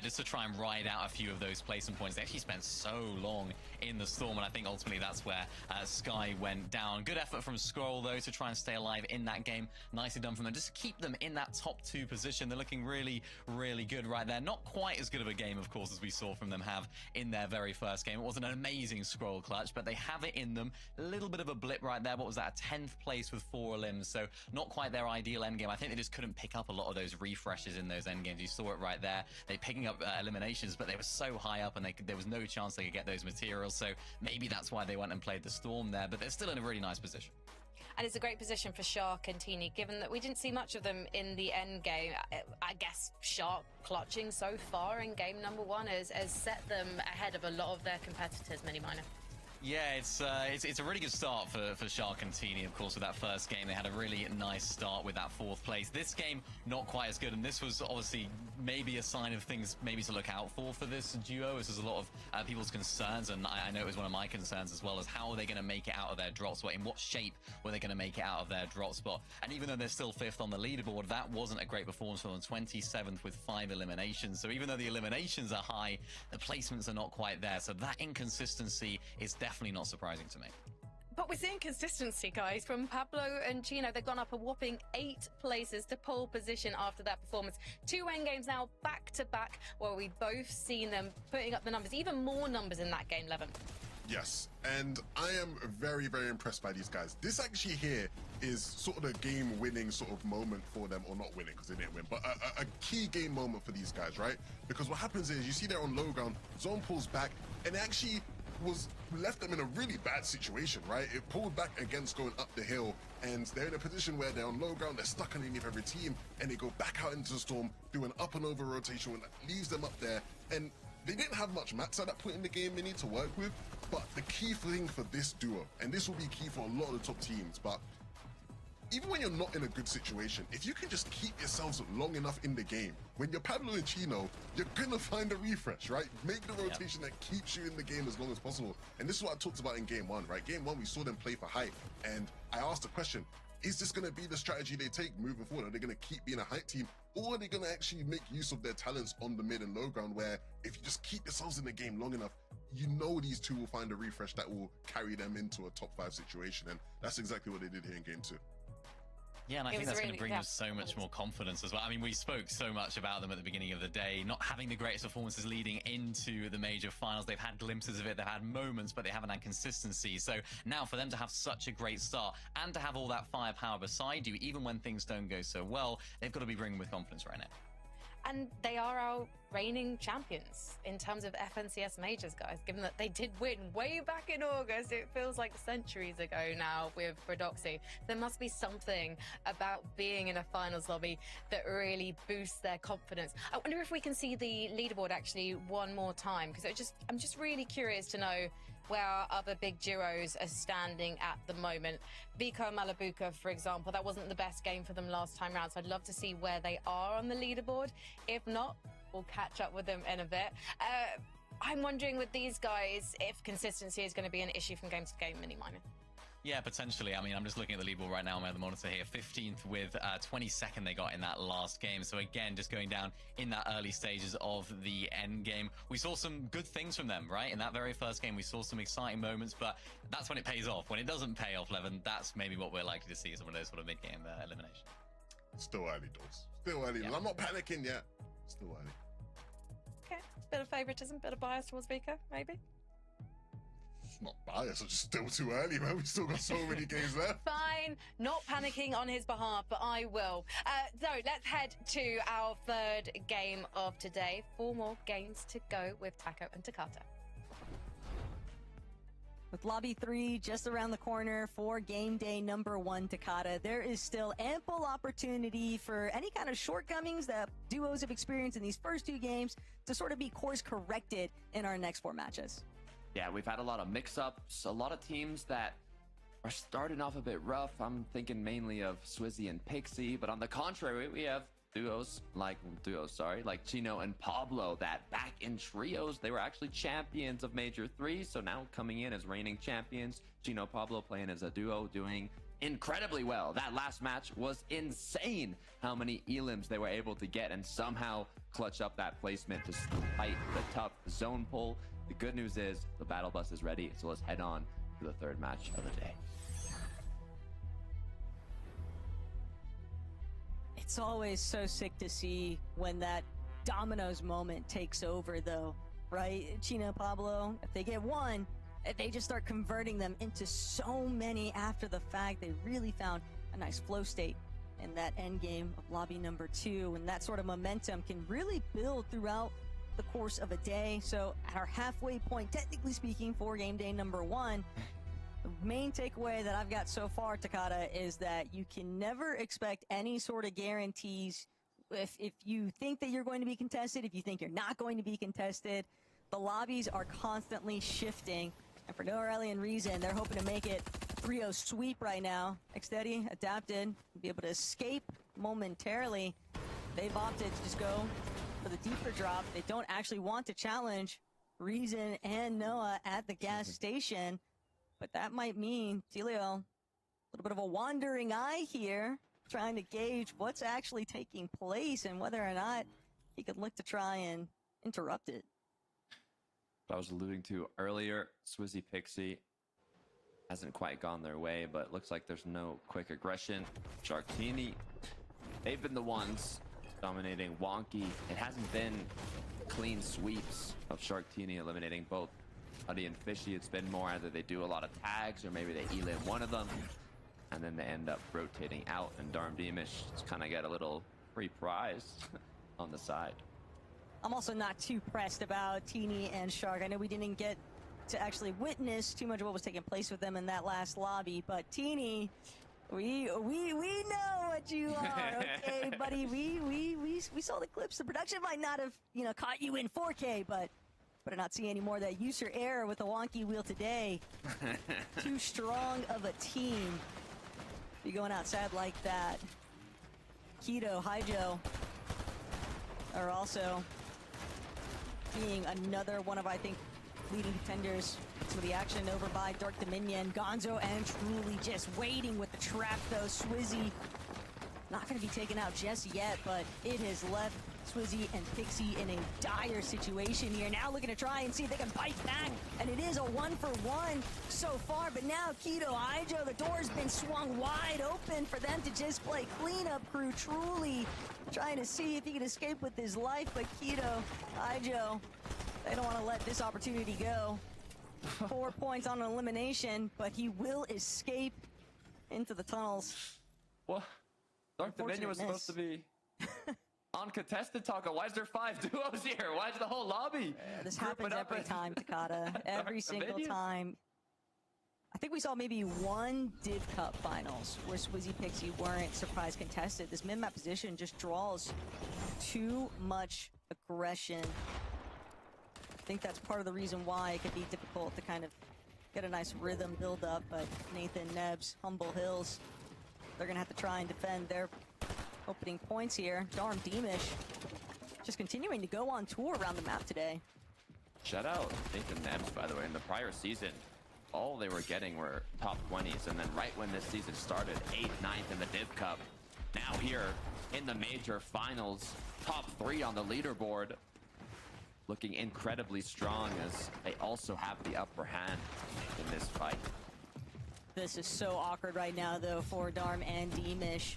just to try and ride out a few of those placement points. They actually spent so long in the Storm, and I think ultimately that's where Sky went down. Good effort from Scroll, though, to try and stay alive in that game. Nicely done from them. Just to keep them in that top 2 position. They're looking really, really good right there. Not quite as good of a game, of course, as we saw from them have in their very first game. It wasn't an amazing Scroll clutch, but they have it in them. A little bit of a blip right there. What was that? A 10th place with 4 limbs, so not quite their ideal endgame. I think they just couldn't pick up a lot of those refreshes in those endgames. You saw it right there. They picking up eliminations, but they were so high up, and there was no chance they could get those materials. So maybe that's why they went and played the Storm there, but they're still in a really nice position. And it's a great position for Shark and Teeny, given that we didn't see much of them in the end game. I guess Shark clutching so far in game number 1 has set them ahead of a lot of their competitors, Mini Minor. Yeah, it's a really good start for Shark and Teeny, of course, with that first game. They had a really nice start with that 4th place. This game, not quite as good, and this was obviously maybe a sign of things maybe to look out for this duo. This is a lot of people's concerns, and I know it was one of my concerns as well, as how are they going to make it out of their drop spot? In what shape were they going to make it out of their drop spot? And even though they're still 5th on the leaderboard, that wasn't a great performance for them. 27th with 5 eliminations. So even though the eliminations are high, the placements are not quite there. So that inconsistency is definitely not surprising to me. But we're seeing consistency, guys, from Pablo and Chino. They've gone up a whopping 8 places to pole position after that performance. 2 endgames now back to back, where we've both seen them putting up the numbers, even more numbers in that game, Levin. Yes, and I am very, very impressed by these guys. This actually here is sort of the game-winning sort of moment for them, or not winning because they didn't win, but a key game moment for these guys, right? Because what happens is, you see they're on low ground, Zone pulls back, and it actually left them in a really bad situation, right? It pulled back against going up the hill, and they're in a position where they're on low ground, they're stuck underneath every team, and they go back out into the Storm, do an up and over rotation, and that leaves them up there, and they didn't have much mats at that point in the game, Mini, to work with, but the key thing for this duo, and this will be key for a lot of the top teams, but even when you're not in a good situation, if you can just keep yourselves long enough in the game, when you're Pablo and Chino, you're gonna find a refresh, right? Make the rotation that keeps you in the game as long as possible. And this is what I talked about in game 1, right? Game 1, we saw them play for height, and I asked the question, is this gonna be the strategy they take moving forward? Are they gonna keep being a height team, or are they gonna actually make use of their talents on the mid and low ground, where if you just keep yourselves in the game long enough, you know these two will find a refresh that will carry them into a top 5 situation, and that's exactly what they did here in game 2. Yeah, and I think that's going to bring yeah, them so much more confidence as well. I mean, we spoke so much about them at the beginning of the day, not having the greatest performances leading into the major finals. They've had glimpses of it, they've had moments, but they haven't had consistency. So now for them to have such a great start and to have all that firepower beside you, even when things don't go so well, they've got to be bringing with confidence right now. And they are our reigning champions in terms of FNCS majors, guys, given that they did win way back in August. It feels like centuries ago now with Brodoxy. There must be something about being in a finals lobby that really boosts their confidence. I wonder if we can see the leaderboard actually one more time, because I'm just really curious to know where our other big duos are standing at the moment. Vico and Malabuka, for example, that wasn't the best game for them last time round, so I'd love to see where they are on the leaderboard. If not, we'll catch up with them in a bit. I'm wondering with these guys if consistency is going to be an issue from game to game, Mini Minor. Yeah, potentially. I mean, I'm just looking at the leaderboard right now. I'm at the monitor here. 15th with 22nd they got in that last game. So again, just going down in that early stages of the end game. We saw some good things from them, right? In that very first game, we saw some exciting moments, but that's when it pays off. When it doesn't pay off, Levin, that's maybe what we're likely to see, some of those sort of mid-game eliminations. Still early, doors. Still early. Yeah. I'm not panicking yet. Still early. Okay, bit of favoritism, bit of bias towards Vika, maybe. It's not biased. It's just still too early, man. We've still got so many games left. Fine, not panicking on his behalf, but I will. So let's head to our third game of today. 4 more games to go with Taco and Takata. With Lobby 3 just around the corner for game day number 1, Takata, there is still ample opportunity for any kind of shortcomings that duos have experienced in these first 2 games to sort of be course corrected in our next 4 matches. Yeah, we've had a lot of mix-ups, a lot of teams that are starting off a bit rough. I'm thinking mainly of Swizzy and Pixie, but on the contrary, we have duos like Chino and Pablo that back in trios, they were actually champions of Major 3, so now coming in as reigning champions. Chino Pablo playing as a duo, doing incredibly well. That last match was insane how many elims they were able to get and somehow clutch up that placement despite the tough zone pull. The good news is the battle bus is ready, so let's head on to the third match of the day. It's always so sick to see when that dominoes moment takes over, though, right? Chino, Pablo, if they get one, they just start converting them into so many after the fact. They really found a nice flow state in that end game of lobby number 2, and that sort of momentum can really build throughout the course of a day. So at our halfway point, technically speaking, for game day number 1, the main takeaway that I've got so far, Takata, is that you can never expect any sort of guarantees. If you think that you're going to be contested, if you think you're not going to be contested, the lobbies are constantly shifting. And for no alien reason, they're hoping to make it 3-0 sweep right now. Xtedi adapted, be able to escape momentarily. They've opted to just go for the deeper drop. They don't actually want to challenge Reason and Noah at the gas station. But that might mean Tilio, a little bit of a wandering eye here, trying to gauge what's actually taking place and whether or not he could look to try and interrupt it. What I was alluding to earlier, Swizzy Pixie hasn't quite gone their way, but it looks like there's no quick aggression. Sharktini, they've been the ones dominating Wonky. It hasn't been clean sweeps of Sharktini eliminating both Huddy and Fishy. It's been more either they do a lot of tags or maybe they elim one of them and then they end up rotating out, and Darm Deemish just kind of get a little free prize on the side. I'm also not too pressed about Teeny and Shark. I know we didn't get to actually witness too much of what was taking place with them in that last lobby, but Teeny, we know what you are, okay, buddy. We saw the clips. The production might not have, caught you in 4K, but better not see any more of that user error with the wonky wheel today. Too strong of a team be going outside like that. Keto, Hijo are also being another one of, I think, leading contenders to the action over by Dark Dominion. Gonzo and Truly just waiting with the trap, though. Swizzy not going to be taken out just yet, but it has left Swizzy and Pixie in a dire situation here. Now looking to try and see if they can bite back, and it is a 1-for-1 so far, but now Keto, Hijo, the door's been swung wide open for them to just play cleanup crew. Truly trying to see if he can escape with his life, but Keto, Hijo, they don't want to let this opportunity go. 4 points on an elimination, but he will escape into the tunnels. What? Dark Dominion was supposed to be uncontested, Taco. Why is there 5 duos here? Why is the whole lobby? This happens every time, Takata. Every single time. I think we saw maybe one Div Cup finals where Swizzy Pixie weren't surprise contested. This mid-map position just draws too much aggression. I think that's part of the reason why it could be difficult to kind of get a nice rhythm build up, but Nathan, Nebs, Humble Hills, they're gonna have to try and defend their opening points here. Darm Deemish just continuing to go on tour around the map today. Shout out Nathan Nebs, by the way, in the prior season. all they were getting were top 20s. And then right when this season started, 8th, 9th in the Div Cup. Now here in the major finals, top 3 on the leaderboard. Looking incredibly strong as they also have the upper hand in this fight. This is so awkward right now, though, for Darm and Demish.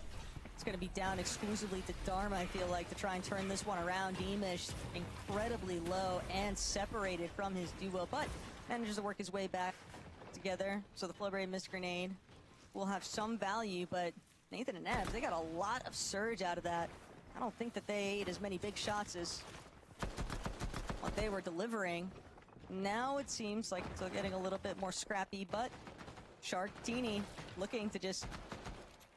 It's going to be down exclusively to Darm, I feel like, to try and turn this one around. Demish incredibly low and separated from his duo, but manages to work his way back together. So the Flurry Mist Grenade will have some value, but Nathan and Ebs, they got a lot of surge out of that. I don't think that they ate as many big shots as what they were delivering. Now it seems like it's getting a little bit more scrappy, but Sharktini looking to just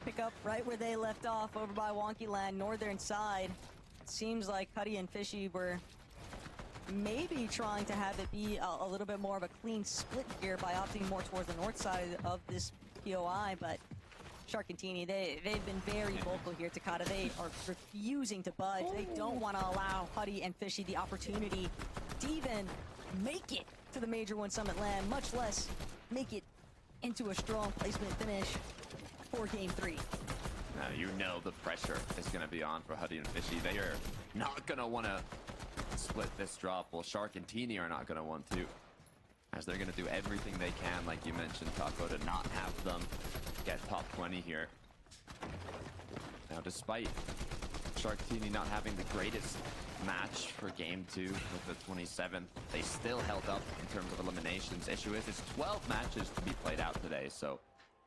pick up right where they left off over by Wonky Land, northern side. It seems like Huddy and Fishy were maybe trying to have it be a little bit more of a clean split here by opting more towards the north side of this POI, but Sharktini, they've been very vocal here, Takata. They are refusing to budge. They don't want to allow Huddy and Fishy the opportunity to even make it to the Major One Summit land, much less make it into a strong placement finish for Game 3. Now you know the pressure is going to be on for Huddy and Fishy. They are not going to want to split this drop. Well, Shark and Teeny are not going to want to, as they're going to do everything they can, like you mentioned, Taco, to not have them get top 20 here. Now, despite Sharktini not having the greatest match for Game 2 with the 27th, they still held up in terms of eliminations. Issue is, it's 12 matches to be played out today, so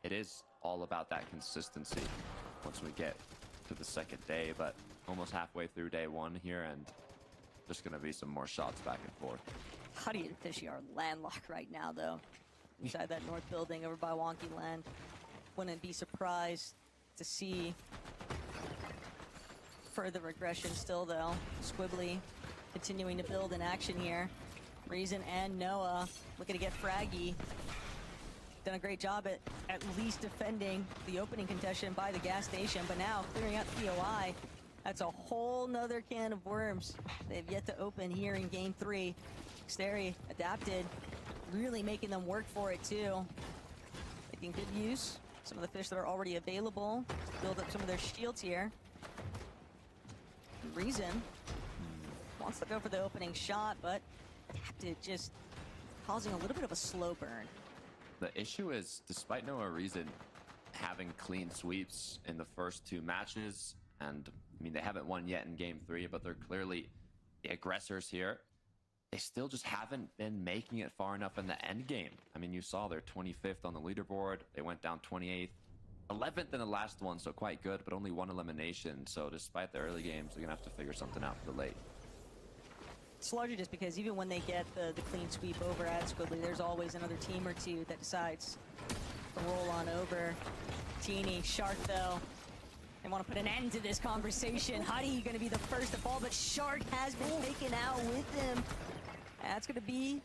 it is all about that consistency once we get to the second day, but almost halfway through day 1 here, and there's going to be some more shots back and forth. Huddy and Fishy are landlocked right now, though, inside that north building over by Wonky Land. Wouldn't be surprised to see further regression still, though. Squibbly continuing to build in action here. Reason and Noah looking to get fraggy. Done a great job at least defending the opening contention by the gas station, but now clearing out the POI. That's a whole nother can of worms they've yet to open here in Game 3. Xteri adapted, really making them work for it too. Making good use some of the fish that are already available to build up some of their shields here. Reason wants to go for the opening shot, but adapted, just causing a little bit of a slow burn. The issue is, despite Noah Reason having clean sweeps in the first 2 matches, and I mean, they haven't won yet in Game 3, but they're clearly the aggressors here. They still just haven't been making it far enough in the end game. I mean, you saw they're 25th on the leaderboard. They went down 28th. 11th in the last one, so quite good, but only 1 elimination. So despite the early games, they're going to have to figure something out for the late. It's largely just because even when they get the clean sweep over at Squibbly, there's always another team or two that decides to roll on over. Teeny, Shark, though, they want to put an end to this conversation. Huddy going to be the first to fall, but Shark has been taken out with him. That's going to be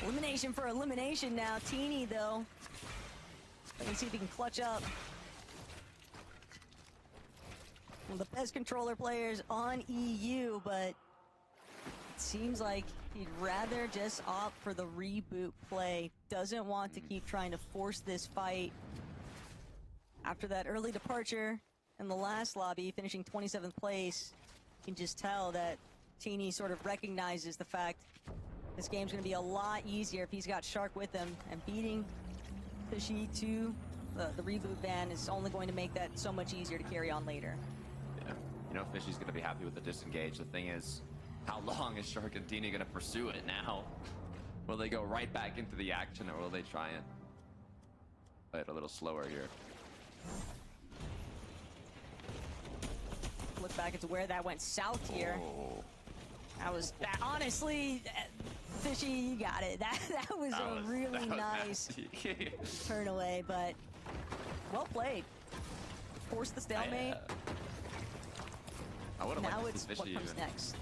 elimination for elimination now. Teeny, though, let's see if he can clutch up. One of the best controller players on EU, but it seems like he'd rather just opt for the reboot play. Doesn't want to keep trying to force this fight. After that early departure in the last lobby, finishing 27th place, you can just tell that Teeny sort of recognizes the fact this game's going to be a lot easier if he's got Shark with him, and beating Fishy to the reboot ban is only going to make that so much easier to carry on later. Yeah, you know Fishy's going to be happy with the disengage. The thing is, how long is Shark and Teeny going to pursue it now? Will they go right back into the action, or will they try and play it a little slower here? Look back into where that went south here. Oh. That honestly, Fishy, you got it. That was a really nice turn away, but well played. Force the stalemate. I would have now liked to it's see what Fishy comes even next.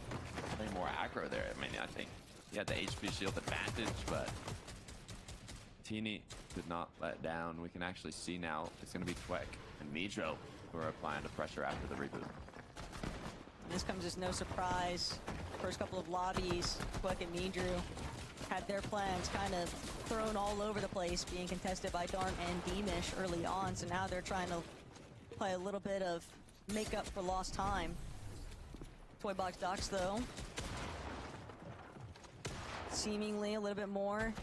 play more aggro there. I mean, I think he had the HP shield advantage, but Teeny did not let down. We can actually see now it's going to be Twek and Midro who are applying the pressure after the reboot. This comes as no surprise. First couple of lobbies, Twek and Midru had their plans kind of thrown all over the place, being contested by Darn and Beamish early on. So now they're trying to play a little bit of make up for lost time. Toy Box Docs, though, seemingly a little bit more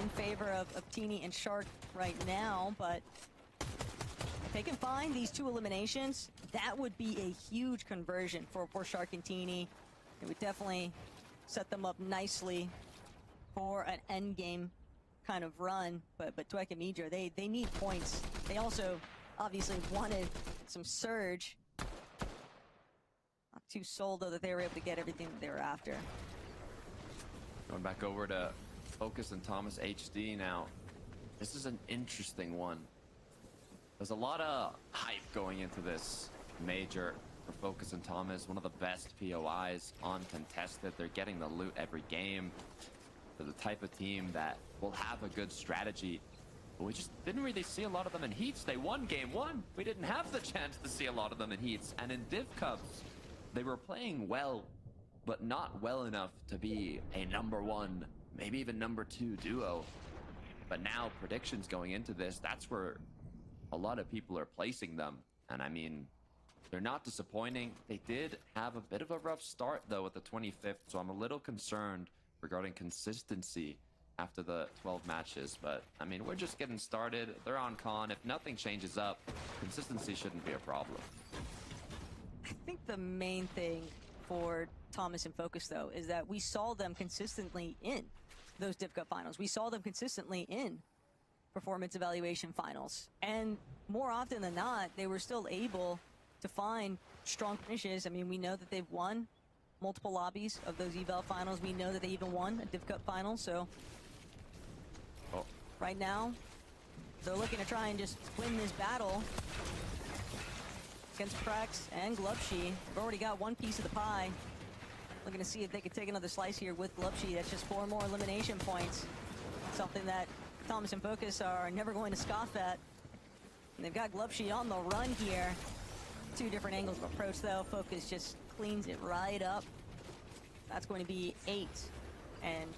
in favor of Teeny and Shark right now, but if they can find these 2 eliminations, that would be a huge conversion for Shark and Teeny. It would definitely set them up nicely for an end game kind of run, but Dweck and Midra, they need points. They also obviously wanted some Surge. Not too sold, though, that they were able to get everything that they were after. Going back over to Focus and Thomas HD now. This is an interesting one. There's a lot of hype going into this major for Focus and Thomas. One of the best POIs on Contested. They're getting the loot every game. They're the type of team that will have a good strategy. But we just didn't really see a lot of them in heats. They won game 1. We didn't have the chance to see a lot of them in heats. And in Div Cups, they were playing well, but not well enough to be a #1, maybe even #2 duo. But now predictions going into this, that's where a lot of people are placing them. And I mean, they're not disappointing. They did have a bit of a rough start, though, at the 25th. So I'm a little concerned regarding consistency after the 12 matches. But I mean, we're just getting started. They're on con. If nothing changes up, consistency shouldn't be a problem. I think the main thing for Thomas and Focus, though, is that we saw them consistently in those Div Cup finals. We saw them consistently in performance evaluation finals. And more often than not, they were still able to find strong finishes. I mean, we know that they've won multiple lobbies of those eval finals. We know that they even won a Div Cup final. So right now, they're looking to try and just win this battle against Prex and Glubshy. They've already got one piece of the pie. Looking to see if they could take another slice here with Glubshy. That's just 4 more elimination points. Something that Thomas and Focus are never going to scoff at. And they've got Glubshy on the run here. 2 different angles of approach, though. Focus just cleans it right up. That's going to be 8. And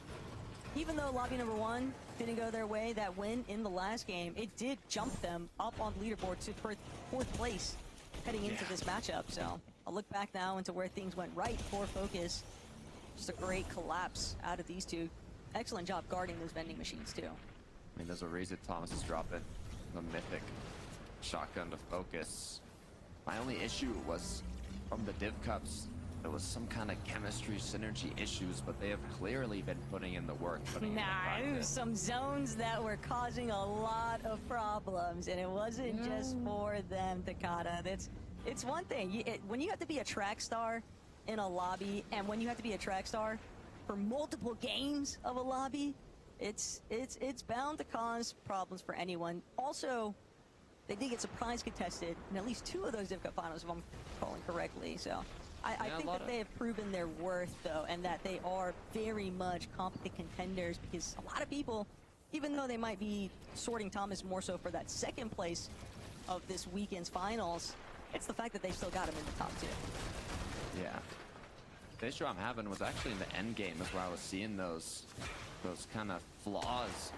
even though lobby #1 didn't go their way, that win in the last game, it did jump them up on the leaderboard to 4th place heading into this matchup. So I'll look back now into where things went right for Focus. Just a great collapse out of these 2. Excellent job guarding those vending machines, too. I mean, there's a reason Thomas is dropping the mythic shotgun to Focus. My only issue was from the Div Cups. There was some kind of chemistry synergy issues, but they have clearly been putting in the work. There was some zones that were causing a lot of problems, and it wasn't just for them, Takata. It's one thing. When you have to be a track star in a lobby, and when you have to be a track star for multiple games of a lobby, it's bound to cause problems for anyone. Also, they did get surprise contested in at least 2 of those Div Cup finals, if I'm calling correctly. So I think that they have proven their worth, though, and that they are very much competent contenders, because a lot of people, even though they might be sorting Thomas more so for that 2nd place of this weekend's finals, it's the fact that they still got him in the top 2. Yeah. The issue I'm having was actually in the end game is where I was seeing those kind of flaws.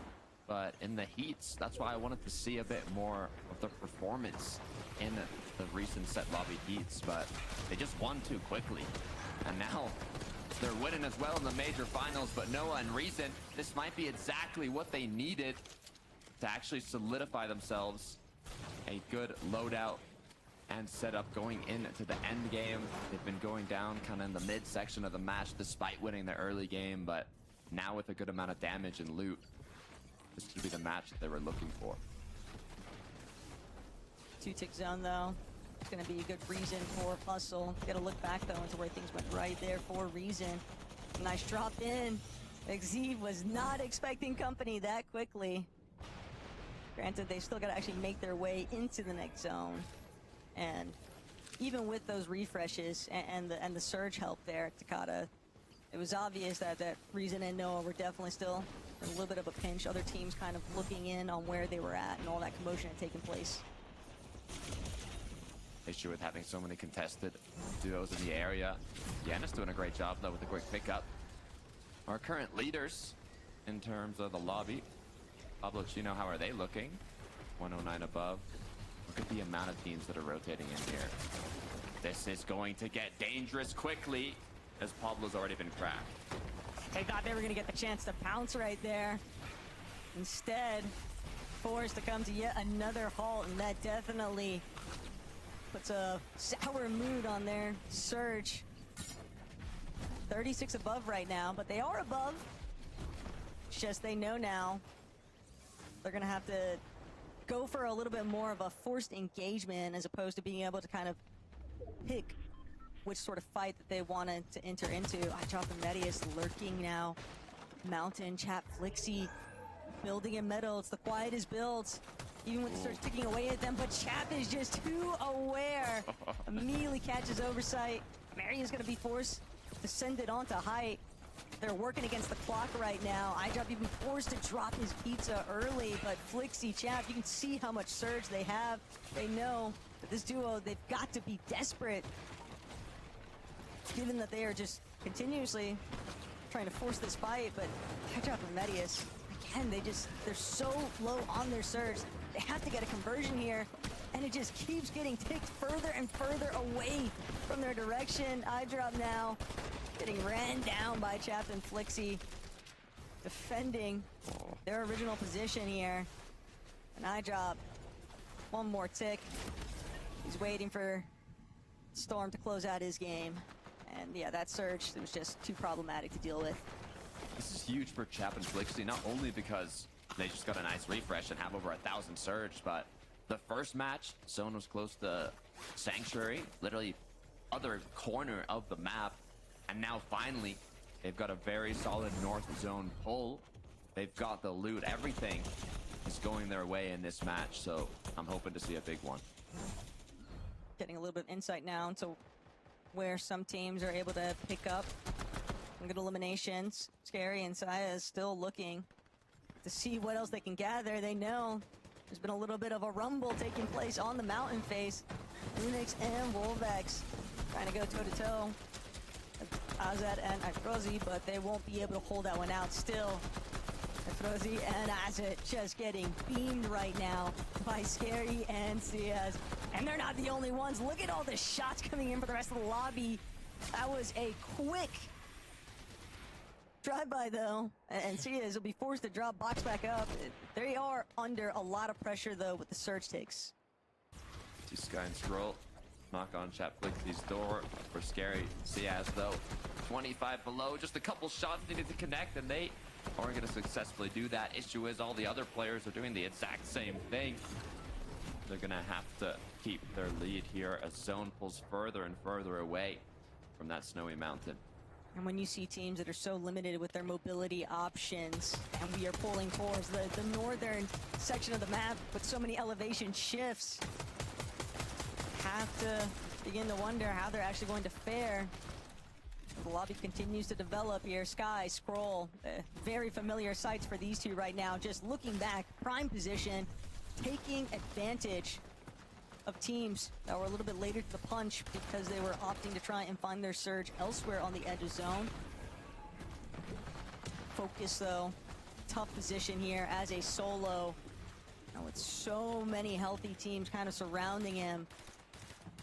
But in the heats, that's why I wanted to see a bit more of the performance in the recent set lobby heats. But they just won too quickly. And now they're winning as well in the major finals. But Noah and Reason, this might be exactly what they needed to actually solidify themselves a good loadout and setup going into the end game. They've been going down kind of in the mid-section of the match despite winning the early game. But now with a good amount of damage and loot, this should be the match that they were looking for. 2-tick zone, though. It's going to be a good Reason for Hustle. Got to look back, though, into where things went right there for Reason. Nice drop in. Xyz was not expecting company that quickly. Granted, they still got to actually make their way into the next zone. And even with those refreshes and the surge help there, Takata, it was obvious that Reason and Noah were definitely still in a little bit of a pinch. Other teams kind of looking in on where they were at, and all that commotion had taken place. Issue with having so many contested duos in the area. Yannis doing a great job, though, with a quick pickup. Our current leaders in terms of the lobby. Pablo Chino, how are they looking? 109 above. Look at the amount of teams that are rotating in here. This is going to get dangerous quickly, as Pablo's already been cracked. They thought they were going to get the chance to pounce right there. Instead, forced to come to yet another halt, and that definitely puts a sour mood on their Surge. 36 above right now, but they are above. It's just they know now they're going to have to go for a little bit more of a forced engagement as opposed to being able to kind of pick which sort of fight that they wanted to enter into. I drop the Medius lurking now. Mountain, Chap, Flixie building in metal. It's the quietest builds, even with the Surge ticking away at them, but Chap is just too aware. Immediately catches oversight. Maria's going to be forced to send it onto height. They're working against the clock right now. iDrop even forced to drop his pizza early, but Flixie, Chap, you can see how much Surge they have. They know that this duo, they've got to be desperate, given that they are just continuously trying to force this fight. But iDrop and Medius, again, they're so low on their Surge. They have to get a conversion here, and it just keeps getting ticked further and further away from their direction. iDrop now getting ran down by Chap and Flixie, defending their original position here. And iDrop, one more tick. He's waiting for Storm to close out his game. And yeah, that Surge, it was just too problematic to deal with. This is huge for Chap and Flixie, not only because they just got a nice refresh and have over 1,000 Surge, but the first match, Zone was close to Sanctuary, literally other corner of the map. And now finally, they've got a very solid North Zone pull. They've got the loot. Everything is going their way in this match, so I'm hoping to see a big one. Getting a little bit of insight now into where some teams are able to pick up some good eliminations. Scary and Saya is still looking to see what else they can gather. They know there's been a little bit of a rumble taking place on the mountain face. Unix and Wolvex trying to go toe-to-toe. Azad and Afrozi, but they won't be able to hold that one out still. Afrozi and Azad just getting beamed right now by Scary and Ciaz. And they're not the only ones. Look at all the shots coming in for the rest of the lobby. That was a quick drive-by, though. And Ciaz will be forced to drop box back up. They are under a lot of pressure, though, with the Surge takes. Sky and Scroll knock on Chap Flixie's door for Scary. Ciaz, though, 25 below. Just a couple shots needed to connect, and they aren't going to successfully do that. Issue is all the other players are doing the exact same thing. They're going to have to keep their lead here as Zone pulls further and further away from that snowy mountain. And when you see teams that are so limited with their mobility options, and we are pulling towards the northern section of the map with so many elevation shifts, have to begin to wonder how they're actually going to fare. The lobby continues to develop here. Sky, Scroll, very familiar sights for these two right now. Just looking back, prime position, taking advantage of teams that were a little bit later to the punch because they were opting to try and find their Surge elsewhere on the edge of Zone. Focus, though, tough position here as a solo. Now with so many healthy teams kind of surrounding him,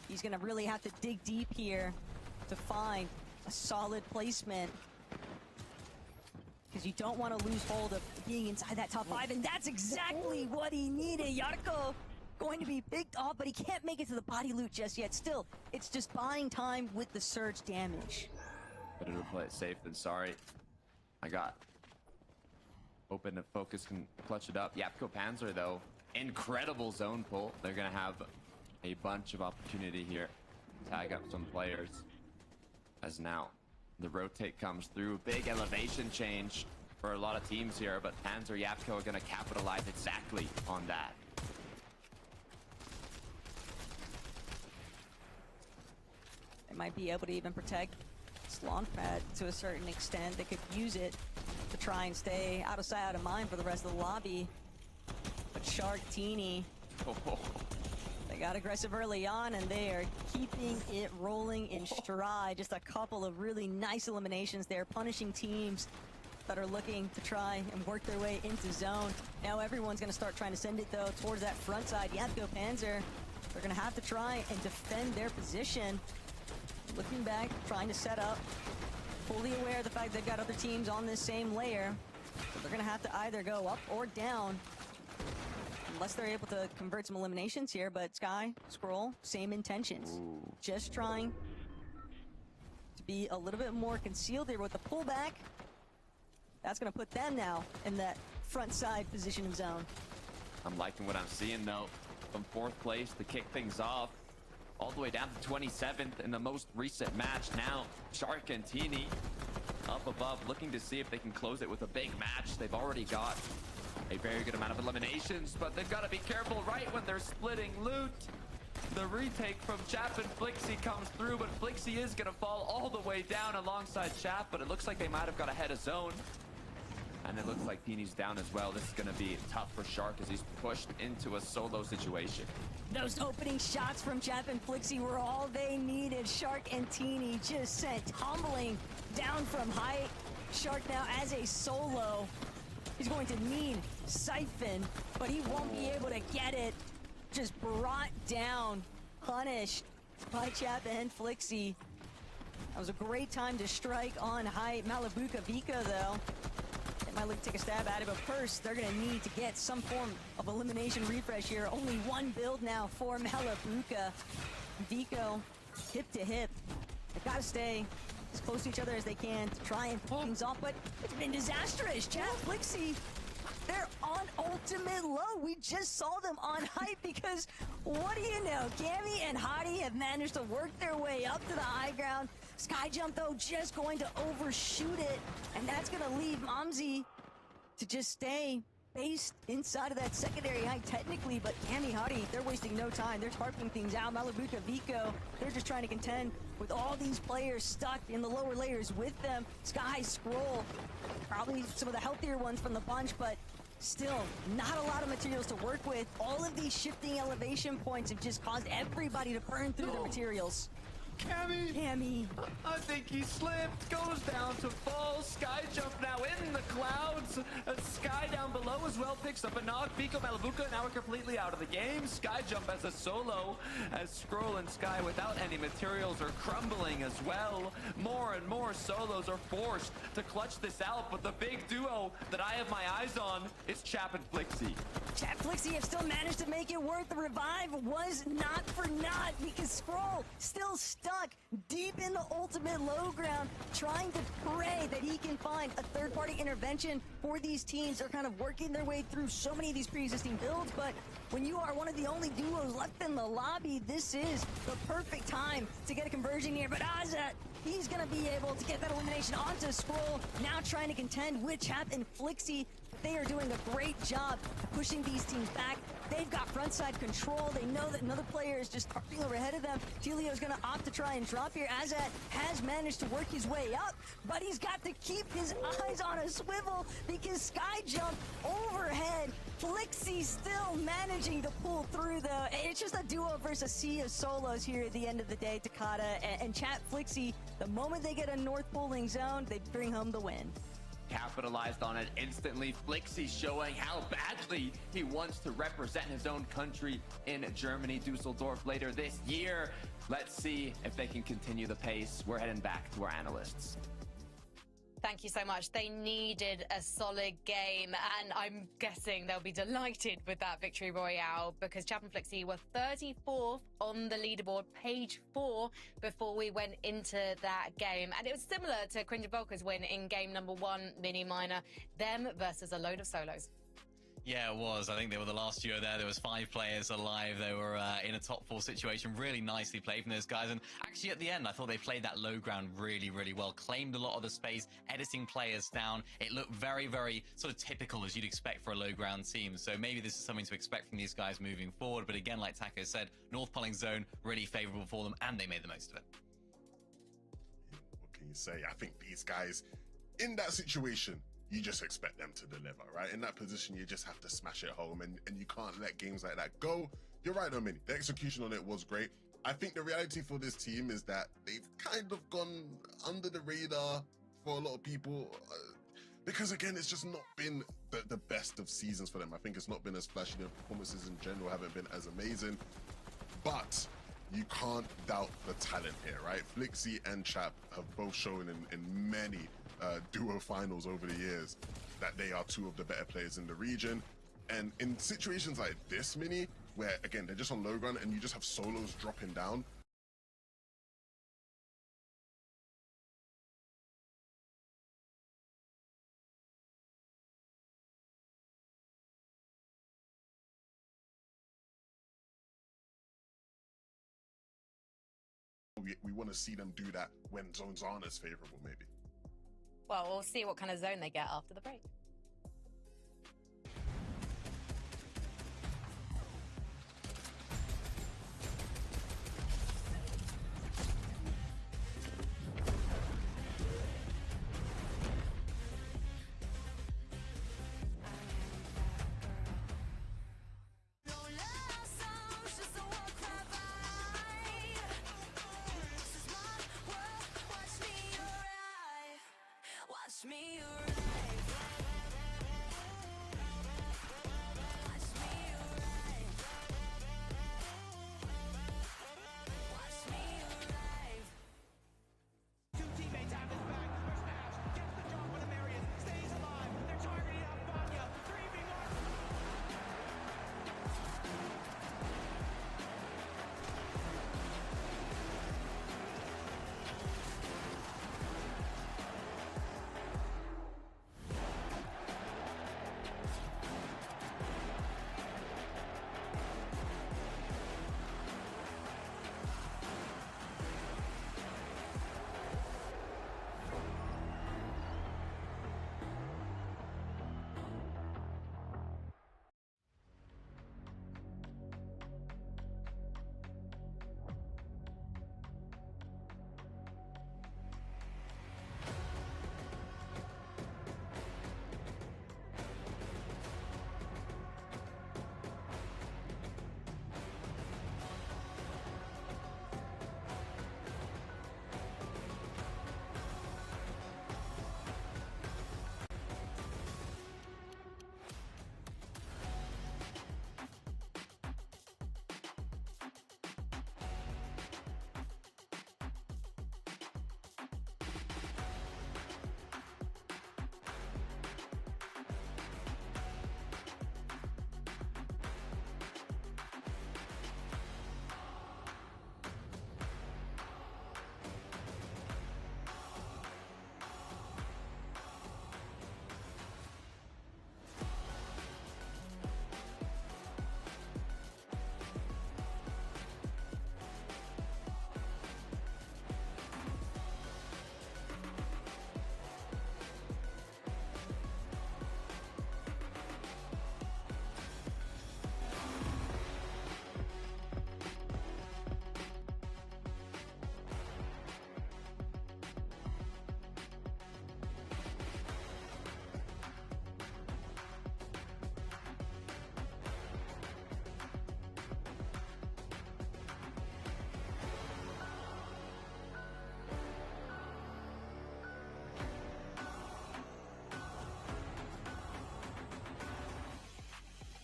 he's going to really have to dig deep here to find a solid placement, because you don't want to lose hold of being inside that top 5, and that's exactly what he needed. Yarko going to be picked off, but he can't make it to the body loot just yet. Still, it's just buying time with the Surge damage. Better to play it safe than sorry. I got open to focus, can clutch it up. Yapko Panzer, though, incredible zone pull. They're going to have a bunch of opportunity here. Tag up some players. As now the rotate comes through. Big elevation change for a lot of teams here, but Panzer Yapko are going to capitalize exactly on that. They might be able to even protect this launch pad to a certain extent. They could use it to try and stay out of sight, out of mind for the rest of the lobby. But Shark Teeny, they got aggressive early on, and they are keeping it rolling in stride. Just a couple of really nice eliminations there, punishing teams that are looking to try and work their way into zone. Now everyone's going to start trying to send it, though, towards that front side. Go Panzer. They're going to have to try and defend their position. Looking back, trying to set up. Fully aware of the fact they've got other teams on this same layer. So they're going to have to either go up or down. Unless they're able to convert some eliminations here, but Sky, Scroll, same intentions. Ooh. Just trying to be a little bit more concealed here with the pullback. That's going to put them now in that front side position of zone. I'm liking what I'm seeing, though. From 4th place to kick things off, all the way down to 27th in the most recent match. Now, Shark and Teeny up above, looking to see if they can close it with a big match. They've already got a very good amount of eliminations, but they've got to be careful right when they're splitting loot. The retake from Chap and Flixie comes through, but Flixie is going to fall all the way down alongside Chap, but it looks like they might have got ahead of zone. And it looks like Teeny's down as well. This is going to be tough for Shark as he's pushed into a solo situation. Those opening shots from Chap and Flixie were all they needed. Shark and Teeny just sent tumbling down from height. Shark now as a solo. He's going to need Siphon, but he won't be able to get it. Just brought down, punished by Chap and Flixie. That was a great time to strike on height. Malibuka Vika, though, they might look to take a stab at it, but first, they're going to need to get some form of elimination refresh here. Only one build now for Malibuka. Vico, hip to hip. They've got to stay as close to each other as they can to try and pull things off, but it's been disastrous. Chap, Flixie, they're on ultimate low. We just saw them on hype because what do you know? Cammy and Hottie have managed to work their way up to the high ground. Skyjump, though, just going to overshoot it, and that's going to leave Momsy to just stay based inside of that secondary height technically, but Cammy, Hottie, they're wasting no time. They're tarping things out. Malibuka, Vico, they're just trying to contend with all these players stuck in the lower layers with them. Sky, Scroll, probably some of the healthier ones from the bunch, but still not a lot of materials to work with. All of these shifting elevation points have just caused everybody to burn through their materials. Cammy! I think he slipped, goes down to fall. Skyjump now in the clouds. Sky down below as well picks up a knock. Vico, Malibuka now are completely out of the game. Skyjump as a solo, as Scroll and Sky without any materials are crumbling as well. More and more solos are forced to clutch this out, but the big duo that I have my eyes on is Chap and Flixie. Chap Flixie have still managed to make it work. The revive was not for naught because Scroll still stuck deep in the ultimate low ground, trying to pray that he can find a third-party intervention for these teams. They're kind of working their way through so many of these pre-existing builds, but when you are one of the only duos left in the lobby, this is the perfect time to get a conversion here. But Azat, he's going to be able to get that elimination onto Scroll, now trying to contend with Chap and Flixie. They are doing a great job pushing these teams back. They've got frontside control. They know that another player is just tarping over ahead of them. Telio's going to opt to try and drop here. Azat has managed to work his way up, but he's got to keep his eyes on a swivel because Skyjump overhead. Flixie still managing to pull through, though. It's just a duo versus a sea of solos here at the end of the day. Takata and Chat Flixie, the moment they get a north pulling zone, they bring home the win. Capitalized on it instantly. Flixie showing how badly he wants to represent his own country in Germany, Dusseldorf, later this year. Let's see if they can continue the pace. We're heading back to our analysts. Thank you so much. They needed a solid game, and I'm guessing they'll be delighted with that victory royale because Chap and Flixie were 34th on the leaderboard, page 4, before we went into that game. And it was similar to Cringe and Volker's win in game number 1, Mini Minor, them versus a load of solos. Yeah, it was. I think they were the last duo there. There was 5 players alive. They were in a top 4 situation. Really nicely played from those guys. And actually at the end, I thought they played that low ground really, really well. Claimed a lot of the space, editing players down. It looked very, very sort of typical as you'd expect for a low ground team. So maybe this is something to expect from these guys moving forward. But again, like Taco said, North Pulling Zone, really favorable for them, and they made the most of it. What can you say? I think these guys, in that situation, you just expect them to deliver, right? In that position, you just have to smash it home, and you can't let games like that go. You're right, Dominic. The execution on it was great. I think the reality for this team is that they've kind of gone under the radar for a lot of people. because again, it's just not been the best of seasons for them. I think it's not been as flashy. Their performances in general haven't been as amazing, but you can't doubt the talent here, right? Flixie and Chap have both shown in many duo finals over the years that they are two of the better players in the region. And in situations like this, Mini, where again, they're just on low ground and you just have solos dropping down, we want to see them do that when zones aren't as favorable, maybe. Well, we'll see what kind of zone they get after the break.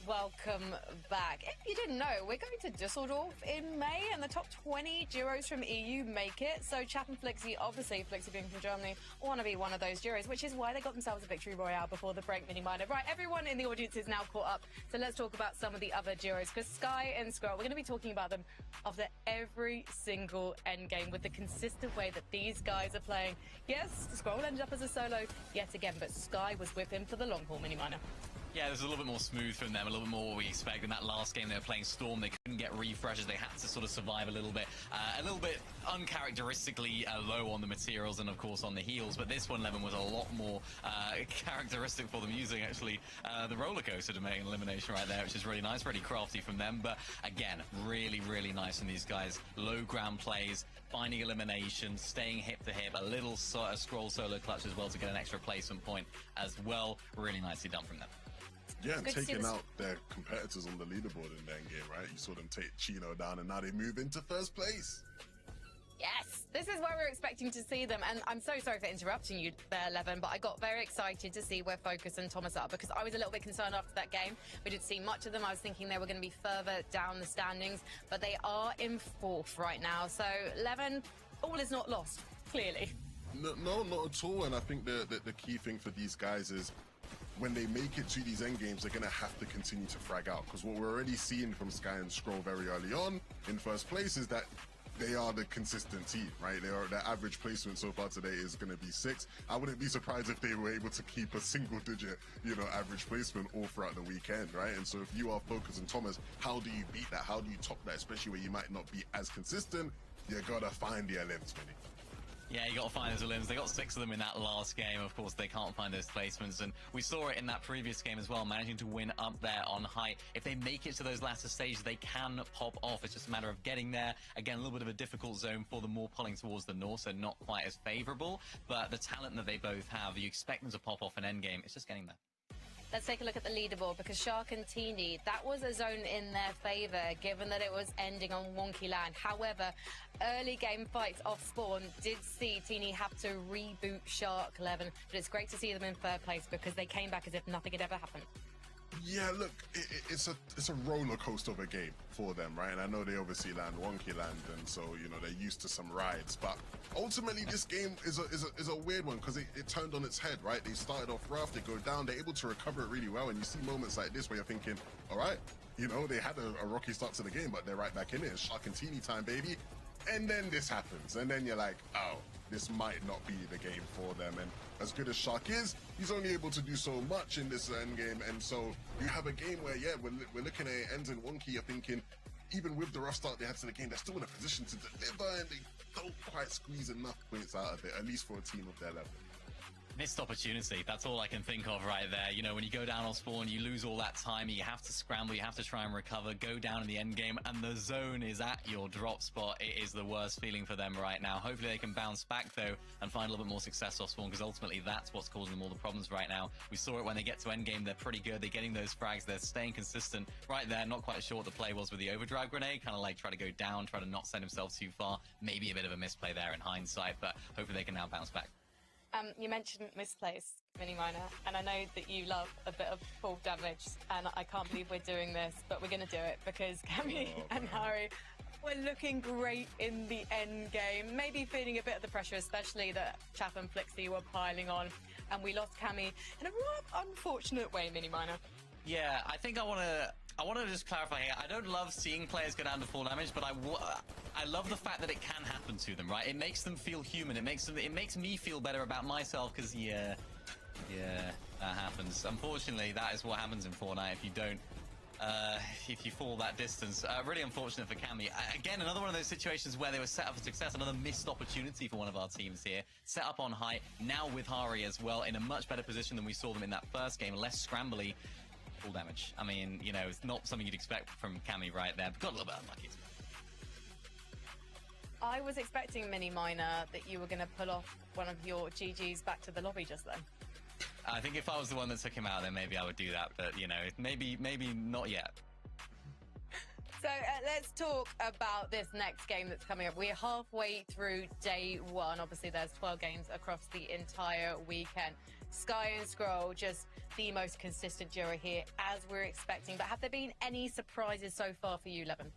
Welcome back. If you didn't know, we're going to Dusseldorf in May, and the top 20 duos from EU make it. So Chap and Flixie, obviously Flixie being from Germany, want to be one of those duos, which is why they got themselves a victory royale before the break, Mini Minor. Right, everyone in the audience is now caught up, so let's talk about some of the other duos, because Sky and Scroll, we're going to be talking about them after every single endgame with the consistent way that these guys are playing. Yes, Scroll ended up as a solo yet again, but Sky was with him for the long haul, Mini Minor. Yeah, there's a little bit more smooth from them, a little bit more what we expect. In that last game, they were playing Storm. They couldn't get refreshes. They had to sort of survive a little bit uncharacteristically low on the materials and, of course, on the heals. But this one, Levin, was a lot more characteristic for them, using, actually, the roller coaster to make an elimination right there, which is really nice, really crafty from them. But, again, really, really nice from these guys. Low ground plays, finding elimination, staying hip to hip, a little Scroll solo clutch as well to get an extra placement point as well. Really nicely done from them. Yeah, and taking out their competitors on the leaderboard in the end game, right? You saw them take Chino down, and now they move into first place. Yes, this is where we're expecting to see them. And I'm so sorry for interrupting you there, Levin, but I got very excited to see where Focus and Thomas are because I was a little bit concerned after that game. We didn't see much of them. I was thinking they were going to be further down the standings, but they are in 4th right now. So, Levin, all is not lost, clearly. No, not at all. And I think the key thing for these guys is when they make it to these end games, they're going to have to continue to frag out. Because what we're already seeing from Sky and Scroll very early on in first place is that they are the consistent team, right? Their average placement so far today is going to be 6. I wouldn't be surprised if they were able to keep a single-digit, average placement all throughout the weekend, right? And so if you are Focus and Thomas, how do you beat that? How do you top that? Especially where you might not be as consistent, you gotta find the LMs, Vinny. Yeah, you got to find those limbs. They got 6 of them in that last game. Of course, they can't find those placements. And we saw it in that previous game as well, managing to win up there on height. If they make it to those latter stages, they can pop off. It's just a matter of getting there. Again, a little bit of a difficult zone for them, more pulling towards the north, so not quite as favorable. But the talent that they both have, you expect them to pop off an endgame. It's just getting there. Let's take a look at the leaderboard because Shark and Teeny, that was a zone in their favour given that it was ending on wonky land. However, early game fights off spawn did see Teeny have to reboot Shark 11, but it's great to see them in 3rd place because they came back as if nothing had ever happened. Yeah, look, it's a roller coaster of a game for them, right? And I know they obviously land wonky land, and so they're used to some rides. But ultimately, this game is a weird one because it turned on its head, right? They started off rough, they go down, they're able to recover it really well, and you see moments like this where you're thinking, all right, they had a rocky start to the game, but they're right back in it. It's Shark and Teeny time, baby. And then this happens, and then you're like, oh, this might not be the game for them. And as good as Shark is, he's only able to do so much in this end game. And so you have a game where, yeah, we're looking at it ends in wonky. You're thinking, even with the rough start they had to the game, they're still in a position to deliver, and they don't quite squeeze enough points out of it, at least for a team of their level. Missed opportunity. That's all I can think of right there. When you go down on spawn, you lose all that time. You have to scramble. You have to try and recover. Go down in the end game, and the zone is at your drop spot. It is the worst feeling for them right now. Hopefully, they can bounce back though and find a little bit more success off spawn, because ultimately that's what's causing them all the problems right now. We saw it when they get to end game. They're pretty good. They're getting those frags. They're staying consistent right there. Not quite sure what the play was with the overdrive grenade. Kind of like try to go down, try to not send himself too far. Maybe a bit of a misplay there in hindsight, but hopefully they can now bounce back. You mentioned misplace, Mini Miner, and I know that you love a bit of full damage, and I can't believe we're doing this, but we're going to do it because Cammy and Harry were looking great in the end game, maybe feeling a bit of the pressure, especially that Chap and Flixie were piling on, and we lost Cammy in a rather unfortunate way, Mini Miner. Yeah, I think I want to just clarify here. I don't love seeing players go down to full damage, but I love the fact that it can happen to them, right? It makes them feel human. It makes me feel better about myself because yeah, that happens. Unfortunately, that is what happens in Fortnite if you don't. If you fall that distance. Really unfortunate for Cammy. Again, another one of those situations where they were set up for success, another missed opportunity for one of our teams here. Set up on height, now with Hari as well, in a much better position than we saw them in that first game, less scrambly. Full damage. I mean, it's not something you'd expect from Cammy right there, but got a little bit unlucky. I was expecting, Mini Miner, that you were going to pull off one of your GGs back to the lobby just then. I think if I was the one that took him out, then maybe I would do that, but, maybe not yet. So let's talk about this next game that's coming up. We're halfway through day 1. Obviously, there's 12 games across the entire weekend. Sky and Scroll, just the most consistent duo here, as we're expecting. But have there been any surprises so far for you, Levin?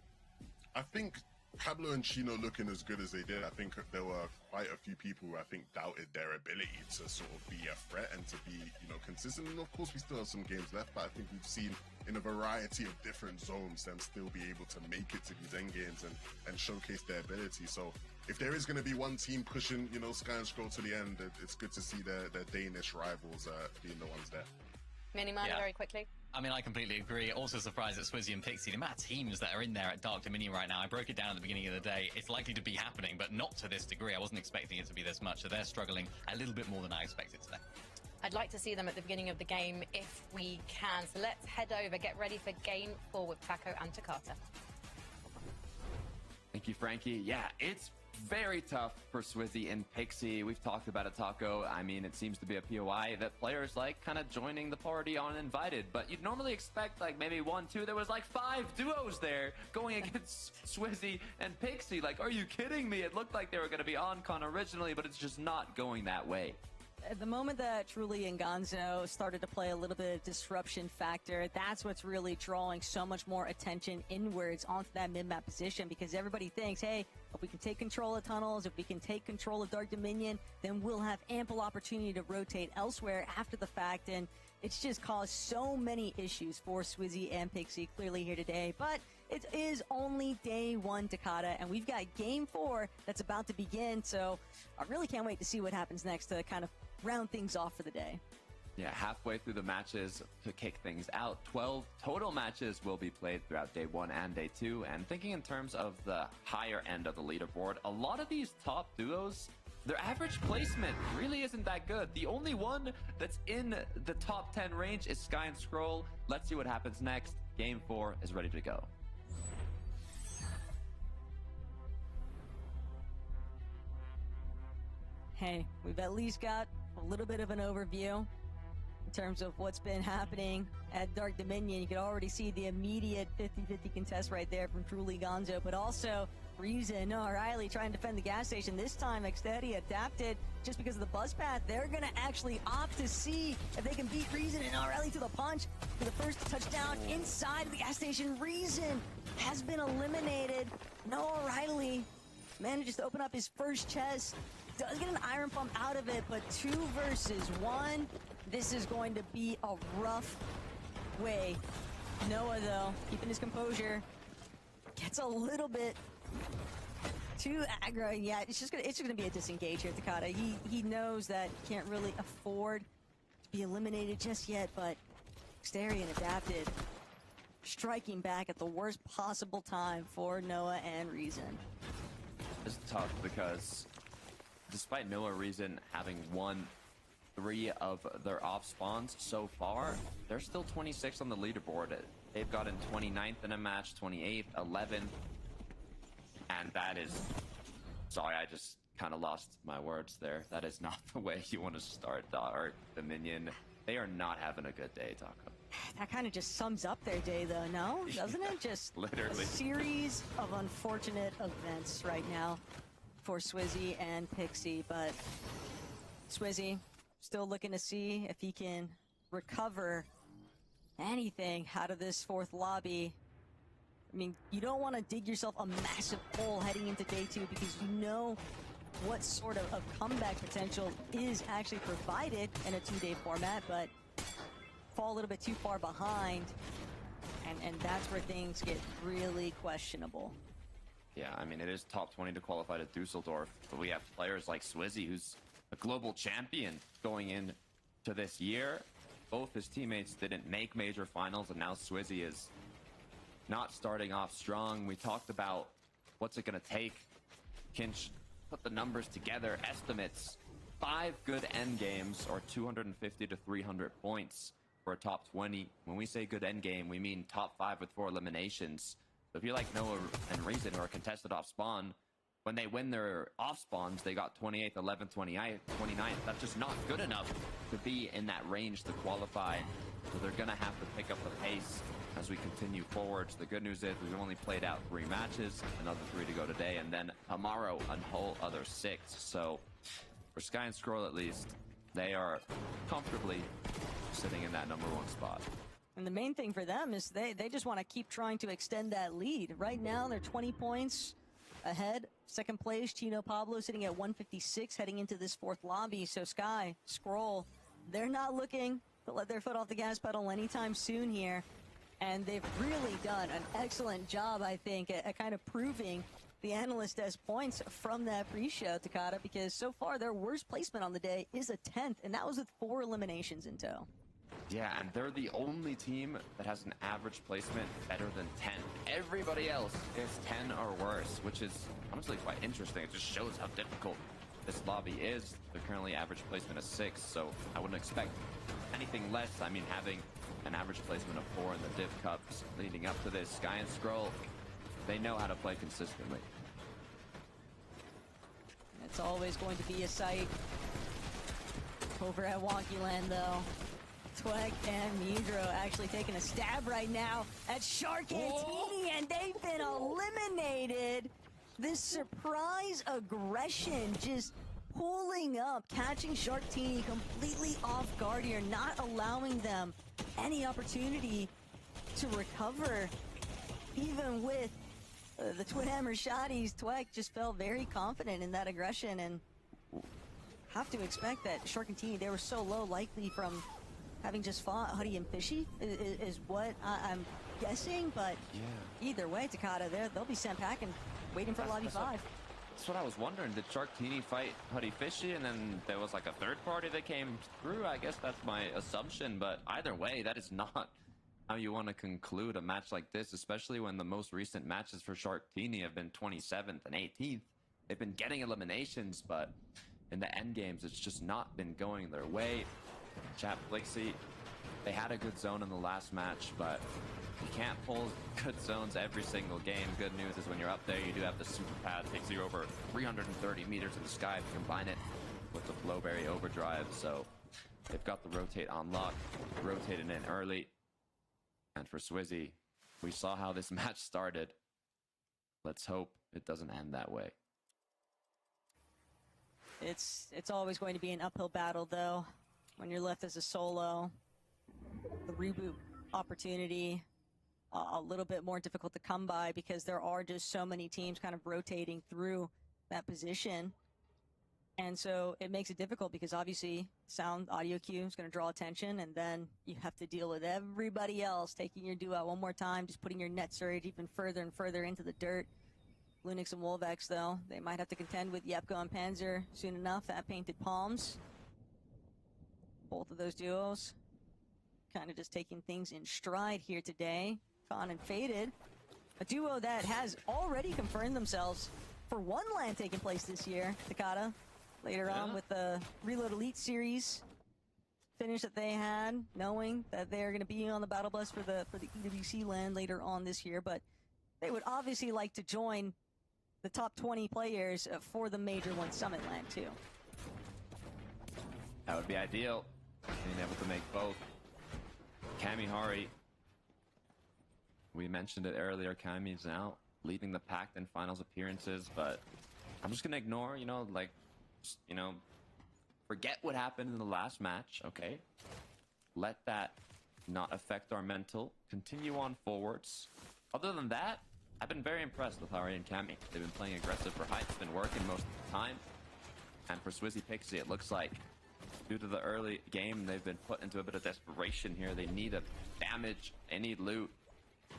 I think Pablo and Chino looking as good as they did. I think there were quite a few people who I think doubted their ability to sort of be a threat and to be, consistent. And of course, we still have some games left, but I think we've seen in a variety of different zones them still be able to make it to these end games and showcase their ability. So if there is going to be one team pushing, Sky and Scroll to the end, it's good to see their Danish rivals being the ones there. Mini Miner, very quickly. I mean, I completely agree. Also surprised at Swizzy and Pixie. The amount of teams that are in there at Dark Dominion right now, I broke it down at the beginning of the day. It's likely to be happening, but not to this degree. I wasn't expecting it to be this much, so they're struggling a little bit more than I expected today. I'd like to see them at the beginning of the game if we can. So let's head over, get ready for game 4 with Taco and Takata. Thank you, Frankie. Yeah, it's very tough for Swizzy and Pixie. We've talked about it, Taco. I mean, it seems to be a POI that players like kind of joining the party uninvited, but you'd normally expect like maybe 1, 2. There was like 5 duos there going against Swizzy and Pixie. Like, are you kidding me? It looked like they were going to be on Con originally, but it's just not going that way. At the moment that Truly and Gonzo started to play a little bit of disruption factor, that's what's really drawing so much more attention inwards onto that mid-map position, because everybody thinks, hey, if we can take control of tunnels, if we can take control of Dark Dominion, then we'll have ample opportunity to rotate elsewhere after the fact, and it's just caused so many issues for Swizzy and Pixie clearly here today. But it is only day 1, Takata, and we've got game 4 that's about to begin, so I really can't wait to see what happens next to kind of round things off for the day. Yeah, halfway through the matches to kick things out. 12 total matches will be played throughout day 1 and day 2. And thinking in terms of the higher end of the leaderboard, a lot of these top duos, their average placement really isn't that good. The only one that's in the top 10 range is Sky and Scroll. Let's see what happens next. Game 4 is ready to go. Hey, we've at least got a little bit of an overview in terms of what's been happening at Dark Dominion. You can already see the immediate 50-50 contest right there from Truly Gonzo, but also Reason, O'Reilly trying to defend the gas station. This time, Xteri adapted just because of the bus path. They're going to actually opt to see if they can beat Reason and O'Reilly to the punch for the first touchdown inside the gas station. Reason has been eliminated. Noah O'Reilly manages to open up his first chest. Does get an iron pump out of it, but 2 versus 1. This is going to be a rough way. Noah, though, keeping his composure, gets a little bit too aggro. Yeah, it's just gonna be a disengage here, Takata. He knows that he can't really afford to be eliminated just yet, but Xteri adapted, striking back at the worst possible time for Noah and Reason. It's tough because despite Noah Reason having won 3 of their off spawns so far, they're still 26 on the leaderboard. They've gotten 29th in a match, 28th, 11th, and that is... Sorry, I just kind of lost my words there. That is not the way you want to start Dark Dominion. They are not having a good day, Taco. That kind of just sums up their day, though, no? Doesn't it? Just literally a series of unfortunate events right now for Swizzy and Pixie, but Swizzy still looking to see if he can recover anything out of this 4th lobby. I mean, you don't want to dig yourself a massive hole heading into day 2 because you know what sort of comeback potential is actually provided in a 2-day format, but fall a little bit too far behind, and that's where things get really questionable. Yeah, I mean, it is top 20 to qualify to Dusseldorf, but we have players like Swizzy, who's a global champion going into this year. Both his teammates didn't make major finals, and now Swizzy is not starting off strong. We talked about what's it going to take. Kinch put the numbers together, estimates 5 good end games, or 250 to 300 points for a top 20. When we say good end game, we mean top 5 with 4 eliminations. So if you like Noah and Reason, who are contested off spawn, when they win their off spawns, they got 28th, 11th, 29th. That's just not good enough to be in that range to qualify. So they're going to have to pick up the pace as we continue forwards. The good news is we've only played out 3 matches, another 3 to go today, and then tomorrow a whole other 6. So for Sky and Scroll, at least, they are comfortably sitting in that #1 spot. And the main thing for them is they just want to keep trying to extend that lead. Right now, they're 20 points ahead. Second place, Chino Pablo sitting at 156 heading into this 4th lobby. So Sky, Scroll, they're not looking to let their foot off the gas pedal anytime soon here. And they've really done an excellent job, I think, at kind of proving the analyst as points from that pre-show, Takata, because so far their worst placement on the day is a 10th, and that was with 4 eliminations in tow. Yeah, and they're the only team that has an average placement better than 10. Everybody else is 10 or worse, which is honestly quite interesting. It just shows how difficult this lobby is. They're currently average placement of 6, so I wouldn't expect anything less. I mean, having an average placement of 4 in the Div Cups leading up to this, Sky and Scroll, they know how to play consistently. It's always going to be a sight. Over at Wonky Land, though, Twek and Midro actually taking a stab right now at Sharkantini, and they've been eliminated. This surprise aggression just pulling up, catching Sharkantini completely off guard here, not allowing them any opportunity to recover. Even with the Twin Hammer shotties, Twek just felt very confident in that aggression, and have to expect that Sharkantini, they were so low, likely from having just fought Huddy and Fishy, is what I'm guessing. But yeah, either way, Takata, they'll be sent packing, waiting for Lobby 5. That's what I was wondering. Did Sharkantini fight Huddy Fishy, and then there was like a third party that came through? I guess that's my assumption, but either way, that is not how you want to conclude a match like this, especially when the most recent matches for Sharkantini have been 27th and 18th. They've been getting eliminations, but in the end games, it's just not been going their way. Chap Flixie, they had a good zone in the last match, but you can't pull good zones every single game. Good news is when you're up there, you do have the super pad. Takes you over 330 meters in the sky to combine it with the Flowberry Overdrive. So they've got the rotate on lock, rotated in early. And for Swizzy, we saw how this match started. Let's hope it doesn't end that way. It's always going to be an uphill battle, though, when you're left as a solo. The reboot opportunity, a little bit more difficult to come by because there are just so many teams kind of rotating through that position. And so it makes it difficult because obviously sound audio cue is going to draw attention, and then you have to deal with everybody else taking your duo out one more time, just putting your net surge even further and further into the dirt. Lunix and Wolvex, though, they might have to contend with Yepko and Panzer soon enough at Painted Palms. Both of those duos kind of just taking things in stride here today. Khan and Faded, a duo that has already confirmed themselves for one LAN taking place this year, Takata. Later on with the Reload Elite Series finish that they had, knowing that they're going to be on the Battle Bus for the EWC LAN later on this year, but they would obviously like to join the top 20 players for the Major One Summit LAN too. That would be ideal, being able to make both. Kamihari, we mentioned it earlier, Kami's now leaving the pact in finals appearances, but I'm just gonna ignore, forget what happened in the last match, okay? Let that not affect our mental. Continue on forwards. Other than that, I've been very impressed with Hari and Kami. They've been playing aggressive for height. It's been working most of the time. And for Swizzy Pixie, it looks like due to the early game, they've been put into a bit of desperation here. They need a damage, they need loot.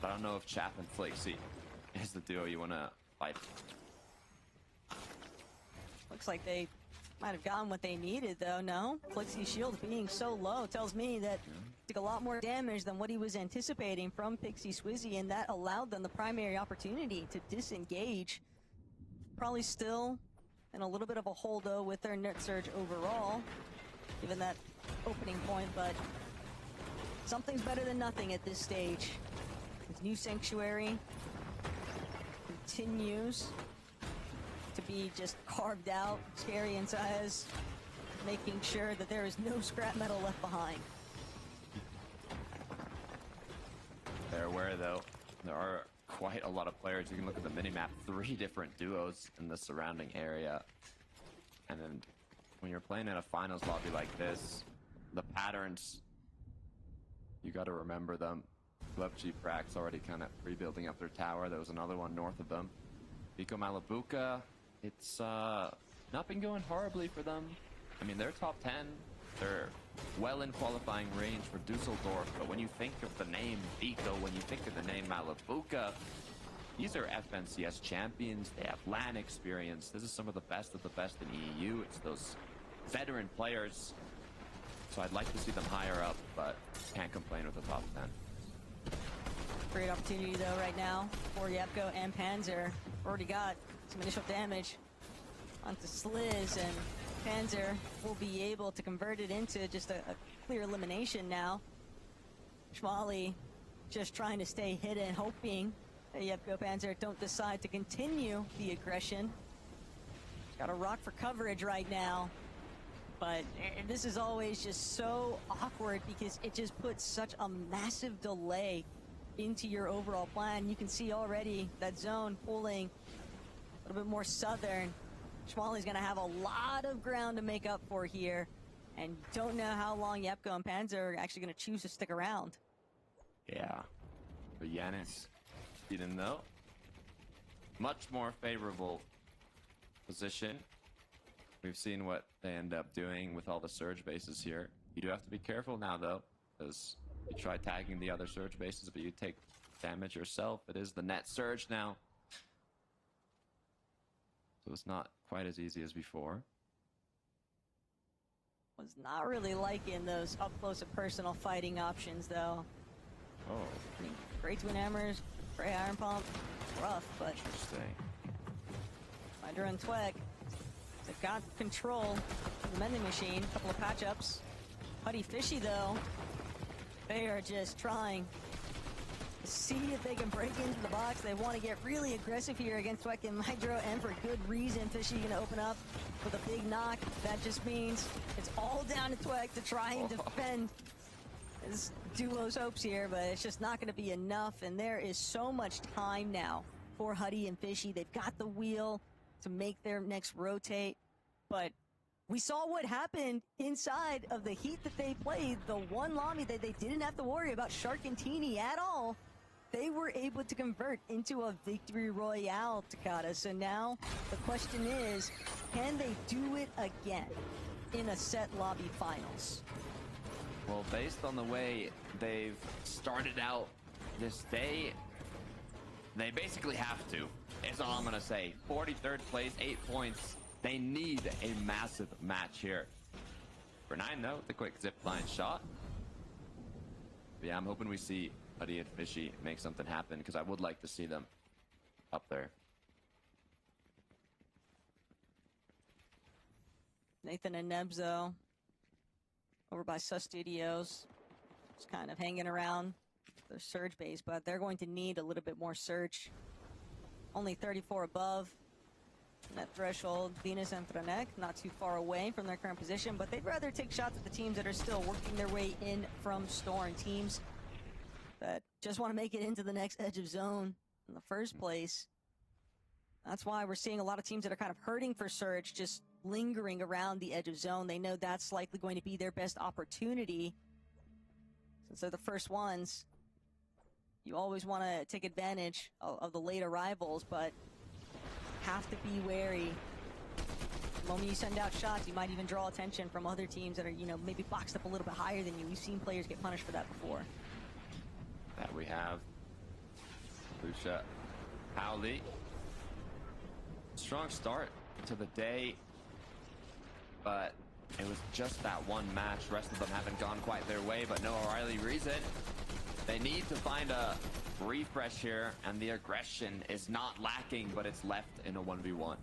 But I don't know if Chap and Flakesy is the duo you want to fight. Looks like they might have gotten what they needed, though, no? Flixie's shield being so low tells me that took a lot more damage than what he was anticipating from Pixie Swizzy, and that allowed them the primary opportunity to disengage. Probably still in a little bit of a hole, though, with their net surge overall, given that opening point, but something's better than nothing at this stage. This new Sanctuary continues to be just carved out, scary in size, making sure that there is no scrap metal left behind. They're aware, though, there are quite a lot of players. You can look at the minimap, 3 different duos in the surrounding area. And then when you're playing in a finals lobby like this, the patterns, you got to remember them. Glove G Prax already kind of rebuilding up their tower. There was another one north of them. Pico Malibuca, it's not been going horribly for them. I mean, they're top 10. They're well in qualifying range for Dusseldorf, but when you think of the name Pico, when you think of the name Malibuca, these are FNCS champions. They have LAN experience. This is some of the best in EU. It's those veteran players. So I'd like to see them higher up, but can't complain with the top 10. Great opportunity, though, right now for Yepko and Panzer. Already got some initial damage onto Sliz, and Panzer will be able to convert it into just a clear elimination now. Schmally just trying to stay hidden, hoping that Yepko Panzer don't decide to continue the aggression. Got a rock for coverage right now. But this is always just so awkward because it just puts such a massive delay into your overall plan. You can see already that zone pulling a little bit more southern. Schmali's going to have a lot of ground to make up for here. And don't know how long Yepko and Panzer are actually going to choose to stick around. Yeah. But Yanis, even though, much more favorable position. We've seen what they end up doing with all the surge bases here. You do have to be careful now, though, because you try tagging the other surge bases, but you take damage yourself. It is the net surge now. So it's not quite as easy as before. Was not really liking those up-close and personal fighting options, though. Oh. I mean, great twin hammers, great iron pump, rough, but... Interesting. Hydra and Twek. They've got control of the vending machine. A couple of patch-ups. Putty Fishy, though, they are just trying to see if they can break into the box. They want to get really aggressive here against Twek and Hydro, and for good reason. Fishy going to open up with a big knock. That just means it's all down to Twek to try and defend his duo's hopes here, but it's just not going to be enough, and there is so much time now for Huddy and Fishy. They've got the wheel to make their next rotate, but we saw what happened inside of the heat that they played. The one lobby that they didn't have to worry about Shark and Teeny at all, they were able to convert into a victory royale, Takata. So now the question is, can they do it again in a set lobby finals? Well, based on the way they've started out this day, they basically have to. Is all I'm going to say. 43rd place, 8 points. They need a massive match here. For 9, though, the quick zip line shot. But yeah, I'm hoping we see Huddy and Fishy make something happen, because I would like to see them up there. Nathan and Nebzo over by Sus Studios, just kind of hanging around their surge base, but they're going to need a little bit more surge. Only 34 above net threshold. Venus and Franek not too far away from their current position, but they'd rather take shots at the teams that are still working their way in from Storm, teams that just want to make it into the next edge of zone in the first place. That's why we're seeing a lot of teams that are kind of hurting for surge, just lingering around the edge of zone. They know that's likely going to be their best opportunity since they're the first ones. You always want to take advantage of the late arrivals, but have to be wary. The moment you send out shots, you might even draw attention from other teams that are, you know, maybe boxed up a little bit higher than you. We've seen players get punished for that before. That we have. Lucia Howley. Strong start to the day, but it was just that one match. The rest of them haven't gone quite their way, but no O'Reilly reason. They need to find a refresh here, and the aggression is not lacking, but it's left in a 1v1.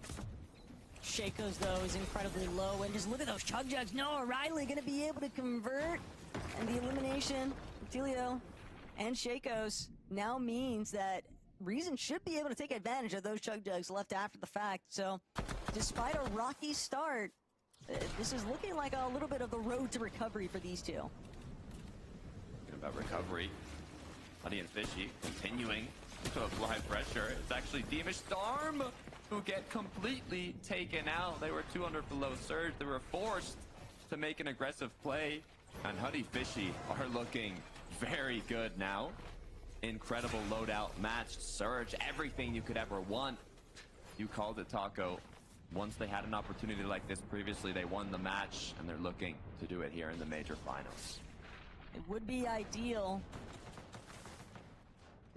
Shaco's, though, is incredibly low, and just look at those chug jugs. No, O'Reilly going to be able to convert, and the elimination of Telio and Shaco's now means that Reason should be able to take advantage of those chug jugs left after the fact. So, despite a rocky start, this is looking like a little bit of the road to recovery for these two. Talking about recovery, Huddy and Fishy continuing to apply pressure. It's actually Deemish Storm who get completely taken out. They were 200 below surge. They were forced to make an aggressive play. And Huddy Fishy are looking very good now. Incredible loadout, matched surge, everything you could ever want. You called it, Taco. Once they had an opportunity like this previously, they won the match, and they're looking to do it here in the major finals. It would be ideal.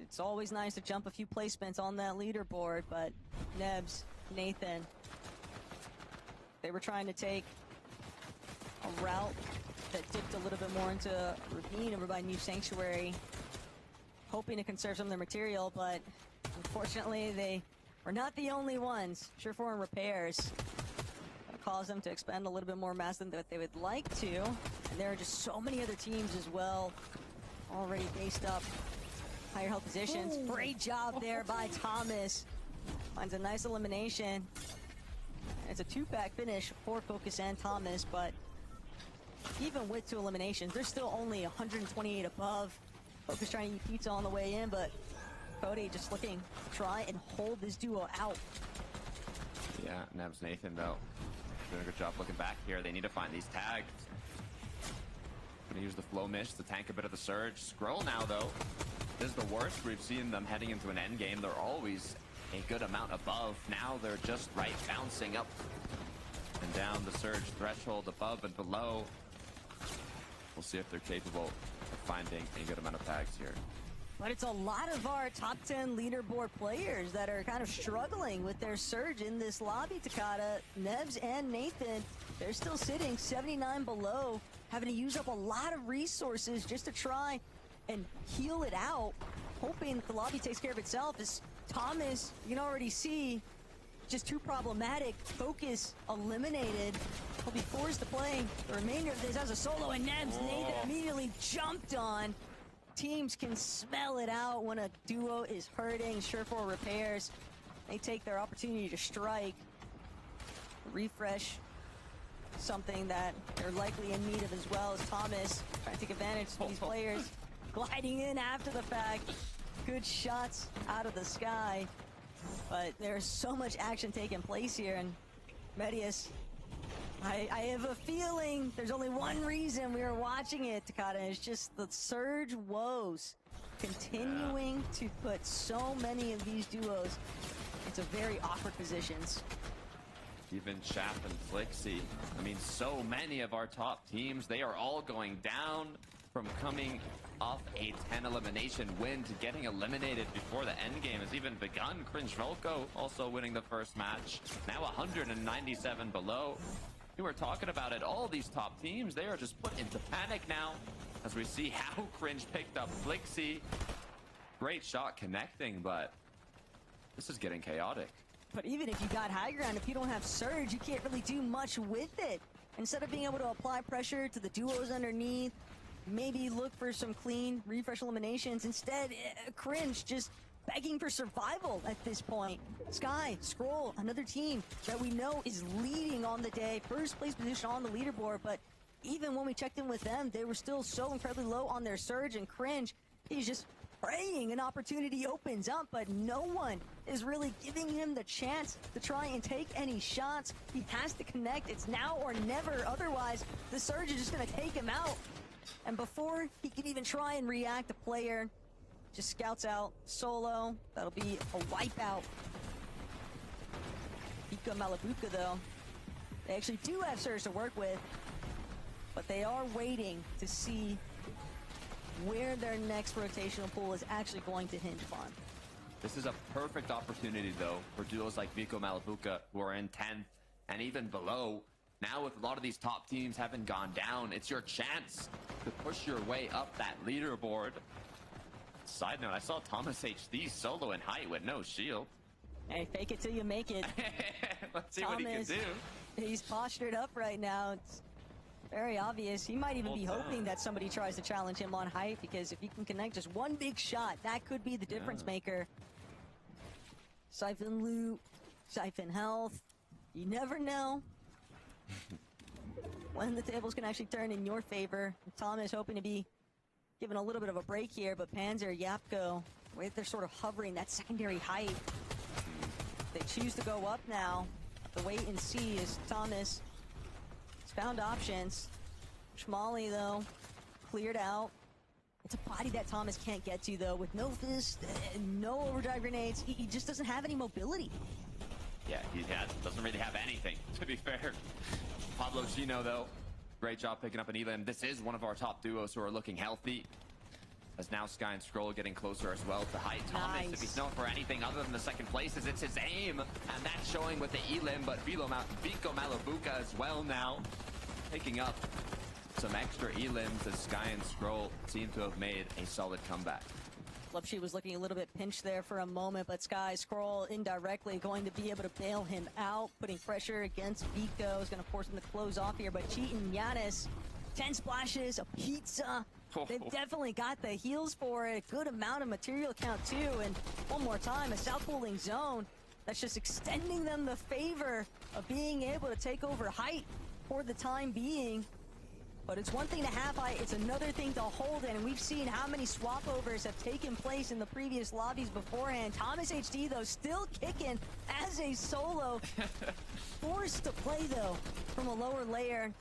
It's always nice to jump a few placements on that leaderboard, but Nebs, Nathan, they were trying to take a route that dipped a little bit more into Ravine over by New Sanctuary, hoping to conserve some of their material, but unfortunately they were not the only ones. Surefour and Repairs gonna cause them to expend a little bit more mass than they would like to, and there are just so many other teams as well already based up higher health positions. Great job there by Thomas. Finds a nice elimination. It's a 2-pack finish for Focus and Thomas, but even with 2 eliminations, they're still only 128 above. Focus trying to eat pizza on the way in, but Cody just looking to try and hold this duo out. Yeah, Nev's Nathan, though, doing a good job looking back here. They need to find these tags. Gonna use the flow mish to tank a bit of the surge. Scroll now, though. This is the worst we've seen them heading into an end game. They're always a good amount above. Now they're just right, bouncing up and down the surge threshold above and below. We'll see if they're capable of finding a good amount of tags here. But it's a lot of our top 10 leaderboard players that are kind of struggling with their surge in this lobby, Takata. Nevs and Nathan, they're still sitting 79 below, having to use up a lot of resources just to try and heal it out, hoping that the lobby takes care of itself. As Thomas, you can already see, just too problematic. Focus eliminated. He'll be forced to play the remainder of this as a solo, and Nevs Nathan immediately jumped on. Teams can smell it out when a duo is hurting. Surefour repairs. They take their opportunity to strike. Refresh, something that they're likely in need of as well, as Thomas trying to take advantage of these players gliding in after the fact. Good shots out of the sky, but there's so much action taking place here, and Medius, I have a feeling there's only one reason we are watching it, Takata, and it's just the surge woes continuing to put so many of these duos into very awkward positions. Even Chaff and Flixie. I mean, so many of our top teams, they are all going down from coming off a 10 elimination win to getting eliminated before the end game has even begun. Cringe Volko also winning the first match. Now 197 below. We were talking about it. All these top teams, they are just put into panic now as we see how Cringe picked up Flixie. Great shot connecting, but this is getting chaotic. But even if you got high ground, if you don't have surge, you can't really do much with it. Instead of being able to apply pressure to the duos underneath, maybe look for some clean refresh eliminations, instead, Cringe just begging for survival at this point. Sky, Scroll, another team that we know is leading on the day, first place position on the leaderboard, but even when we checked in with them, they were still so incredibly low on their surge, and Cringe is just praying an opportunity opens up, but no one is really giving him the chance to try and take any shots. He has to connect. It's now or never. Otherwise, the surge is just going to take him out. And before he can even try and react, the player just scouts out solo. That'll be a wipeout. Pico Malabuca, though, they actually do have surge to work with, but they are waiting to see where their next rotational pool is actually going to hinge upon. This is a perfect opportunity, though, for duos like Vico Malabuca, who are in 10th and even below. Now, with a lot of these top teams having gone down, it's your chance to push your way up that leaderboard. Side note, I saw Thomas HD solo in height with no shield. Hey, fake it till you make it. Let's see Thomas, what he can do. He's postured up right now. It's very obvious. He might even be hoping that somebody tries to challenge him on height, because if he can connect just one big shot, that could be the difference maker. Siphon loot, siphon health. You never know when the tables can actually turn in your favor. Thomas hoping to be given a little bit of a break here, but Panzer, Yapko, the way they're sort of hovering that secondary height, they choose to go up now. The wait and see as Thomas has found options. Schmally, though, cleared out. It's a body that Thomas can't get to, though, with no fist, no overdrive grenades. He just doesn't have any mobility. Yeah, he doesn't really have anything, to be fair. Pablo Chino, though, great job picking up an Elim. This is one of our top duos who are looking healthy. As now Sky and Scroll getting closer as well to height. Thomas, if he's known for anything other than the second places, it's his aim. And that's showing with the Elim, but Vico Malabuca as well now. Picking up some extra Elims as Sky and Scroll seem to have made a solid comeback. Lupshi was looking a little bit pinched there for a moment, but Sky Scroll indirectly going to be able to bail him out, putting pressure against Vico. Is going to force him to close off here, but Cheatin' Giannis, 10 splashes, a pizza. They've definitely got the heals for it. A good amount of material count, too. And one more time, a south pulling zone. that's just extending them the favor of being able to take over height for the time being. But it's one thing to have height, it's another thing to hold it, and we've seen how many swap overs have taken place in the previous lobbies beforehand. Thomas HD, though, still kicking as a solo. Forced to play, though, from a lower layer.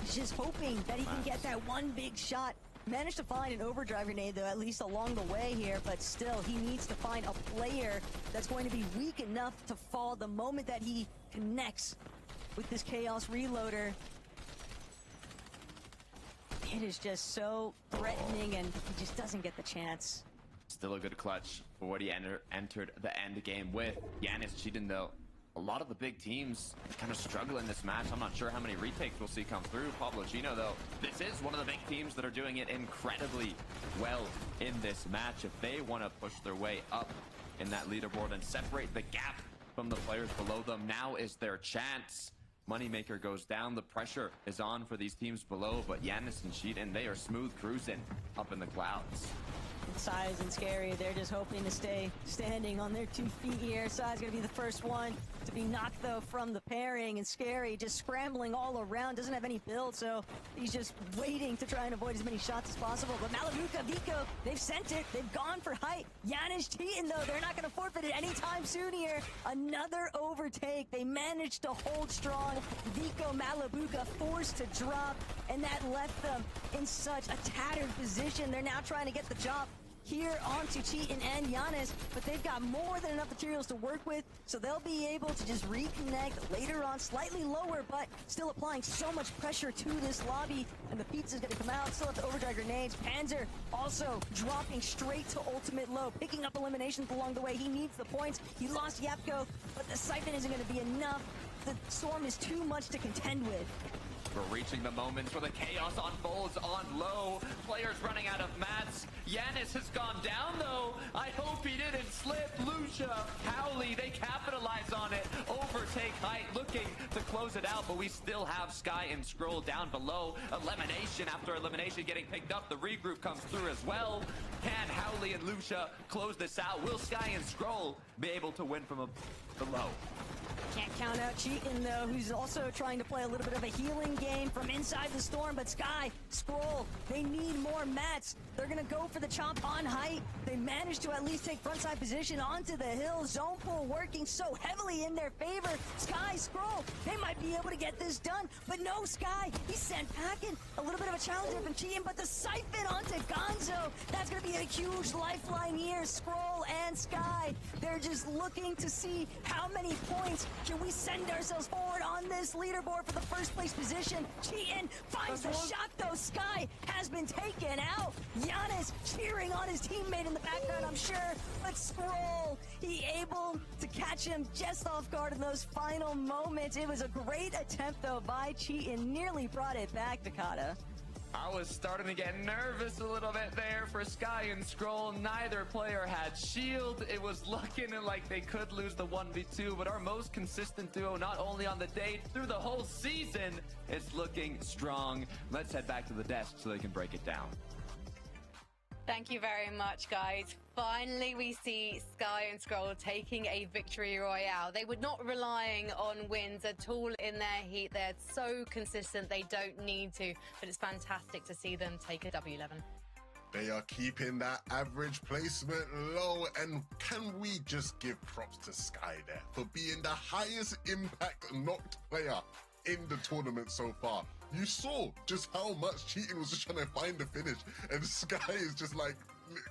He's just hoping that he can get that one big shot. Managed to find an overdrive grenade, though, at least along the way here, but still, he needs to find a player that's going to be weak enough to fall the moment that he connects with this Chaos Reloader. It is just so threatening, and he just doesn't get the chance. Still a good clutch for what he entered the end game with. Giannis cheating, though. A lot of the big teams kind of struggle in this match. I'm not sure how many retakes we'll see come through. Pablo Chino, though, this is one of the big teams that are doing it incredibly well in this match. If they want to push their way up in that leaderboard and separate the gap from the players below them, now is their chance. Moneymaker goes down, the pressure is on for these teams below, but Giannis and Cheatin, they are smooth cruising up in the clouds. Size and Scary, they're just hoping to stay standing on their 2 feet here. Size gonna be the first one to be knocked, though, from the pairing, and Scary just scrambling all around, doesn't have any build, so he's just waiting to try and avoid as many shots as possible. But Malabuka, Vico, they've sent it, they've gone for height. Giannis cheating, though, they're not gonna forfeit it anytime soon here. Another overtake, they managed to hold strong. Vico, Malabuka forced to drop, and that left them in such a tattered position. They're now trying to get the job here onto Cheatin and Giannis, but they've got more than enough materials to work with, so they'll be able to just reconnect later on, slightly lower, but still applying so much pressure to this lobby, and the pizza's gonna come out, still have the overdrive grenades. Panzer also dropping straight to ultimate low, picking up eliminations along the way. He needs the points. He lost Yapko, but the siphon isn't gonna be enough. The storm is too much to contend with. We're reaching the moments where the chaos unfolds on low. Players running out of mats. Giannis has gone down, though. I hope he didn't slip. Lucia, Howley, they capitalize on it. Overtake height, looking to close it out, but we still have Sky and Scroll down below. Elimination after elimination getting picked up. The regroup comes through as well. Can Howley and Lucia close this out? Will Sky and Scroll be able to win from below? Can't count out Cheatin, though, who's also trying to play a little bit of a healing game from inside the storm. But Sky, Scroll, they need more mats. They're going to go for the chomp on height. They managed to at least take frontside position onto the hill. Zone pull working so heavily in their favor. Sky, Scroll, they might be able to get this done. But no, Sky, he's sent packing. A little bit of a challenge there from Cheatin, but the siphon onto Gonzo. That's going to be a huge lifeline here. Scroll and Sky, they're just looking to see how many points can we send ourselves forward on this leaderboard for the first place position. Cheatin finds the shot, though. Sky has been taken out. Giannis cheering on his teammate in the background, I'm sure. But Scroll, he able to catch him just off guard in those final moments. It was a great attempt, though, by Cheatin. Nearly brought it back, Dakota. I was starting to get nervous a little bit there for Sky and Scroll. Neither player had shield. It was looking like they could lose the 1v2, but our most consistent duo, not only on the day, through the whole season, is looking strong. Let's head back to the desk so they can break it down. Thank you very much, guys. Finally, we see Sky and Scroll taking a victory royale. They were not relying on wins at all in their heat. They're so consistent, they don't need to, but it's fantastic to see them take a W11. They are keeping that average placement low, and can we just give props to Sky there for being the highest impact knocked player in the tournament so far. You saw just how much Cheatin was just trying to find the finish, and Sky is just like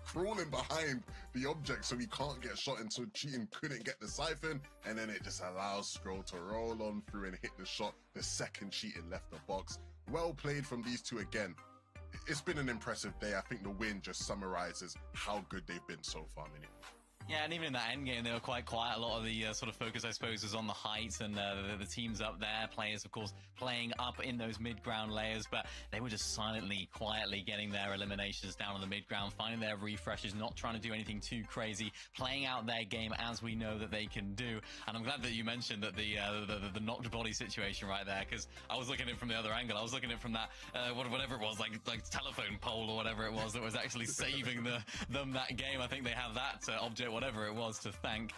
crawling behind the object so he can't get shot, and so Cheatin couldn't get the siphon, and then it just allows Scroll to roll on through and hit the shot the second Cheatin left the box. Well played from these two again. It's been an impressive day. I think the win just summarizes how good they've been so far, Minnie. Yeah, and even in that end game, they were quite quiet. A lot of the sort of focus, I suppose, is on the heights and the teams up there. Players, of course, playing up in those mid-ground layers, but they were just silently, quietly getting their eliminations down on the mid-ground, finding their refreshes, not trying to do anything too crazy, playing out their game as we know that they can do. And I'm glad that you mentioned that the knocked body situation right there, because I was looking at it from the other angle. I was looking at it from that, whatever it was, like telephone pole or whatever it was that was actually saving them that game. I think they have that object, whatever it was to thank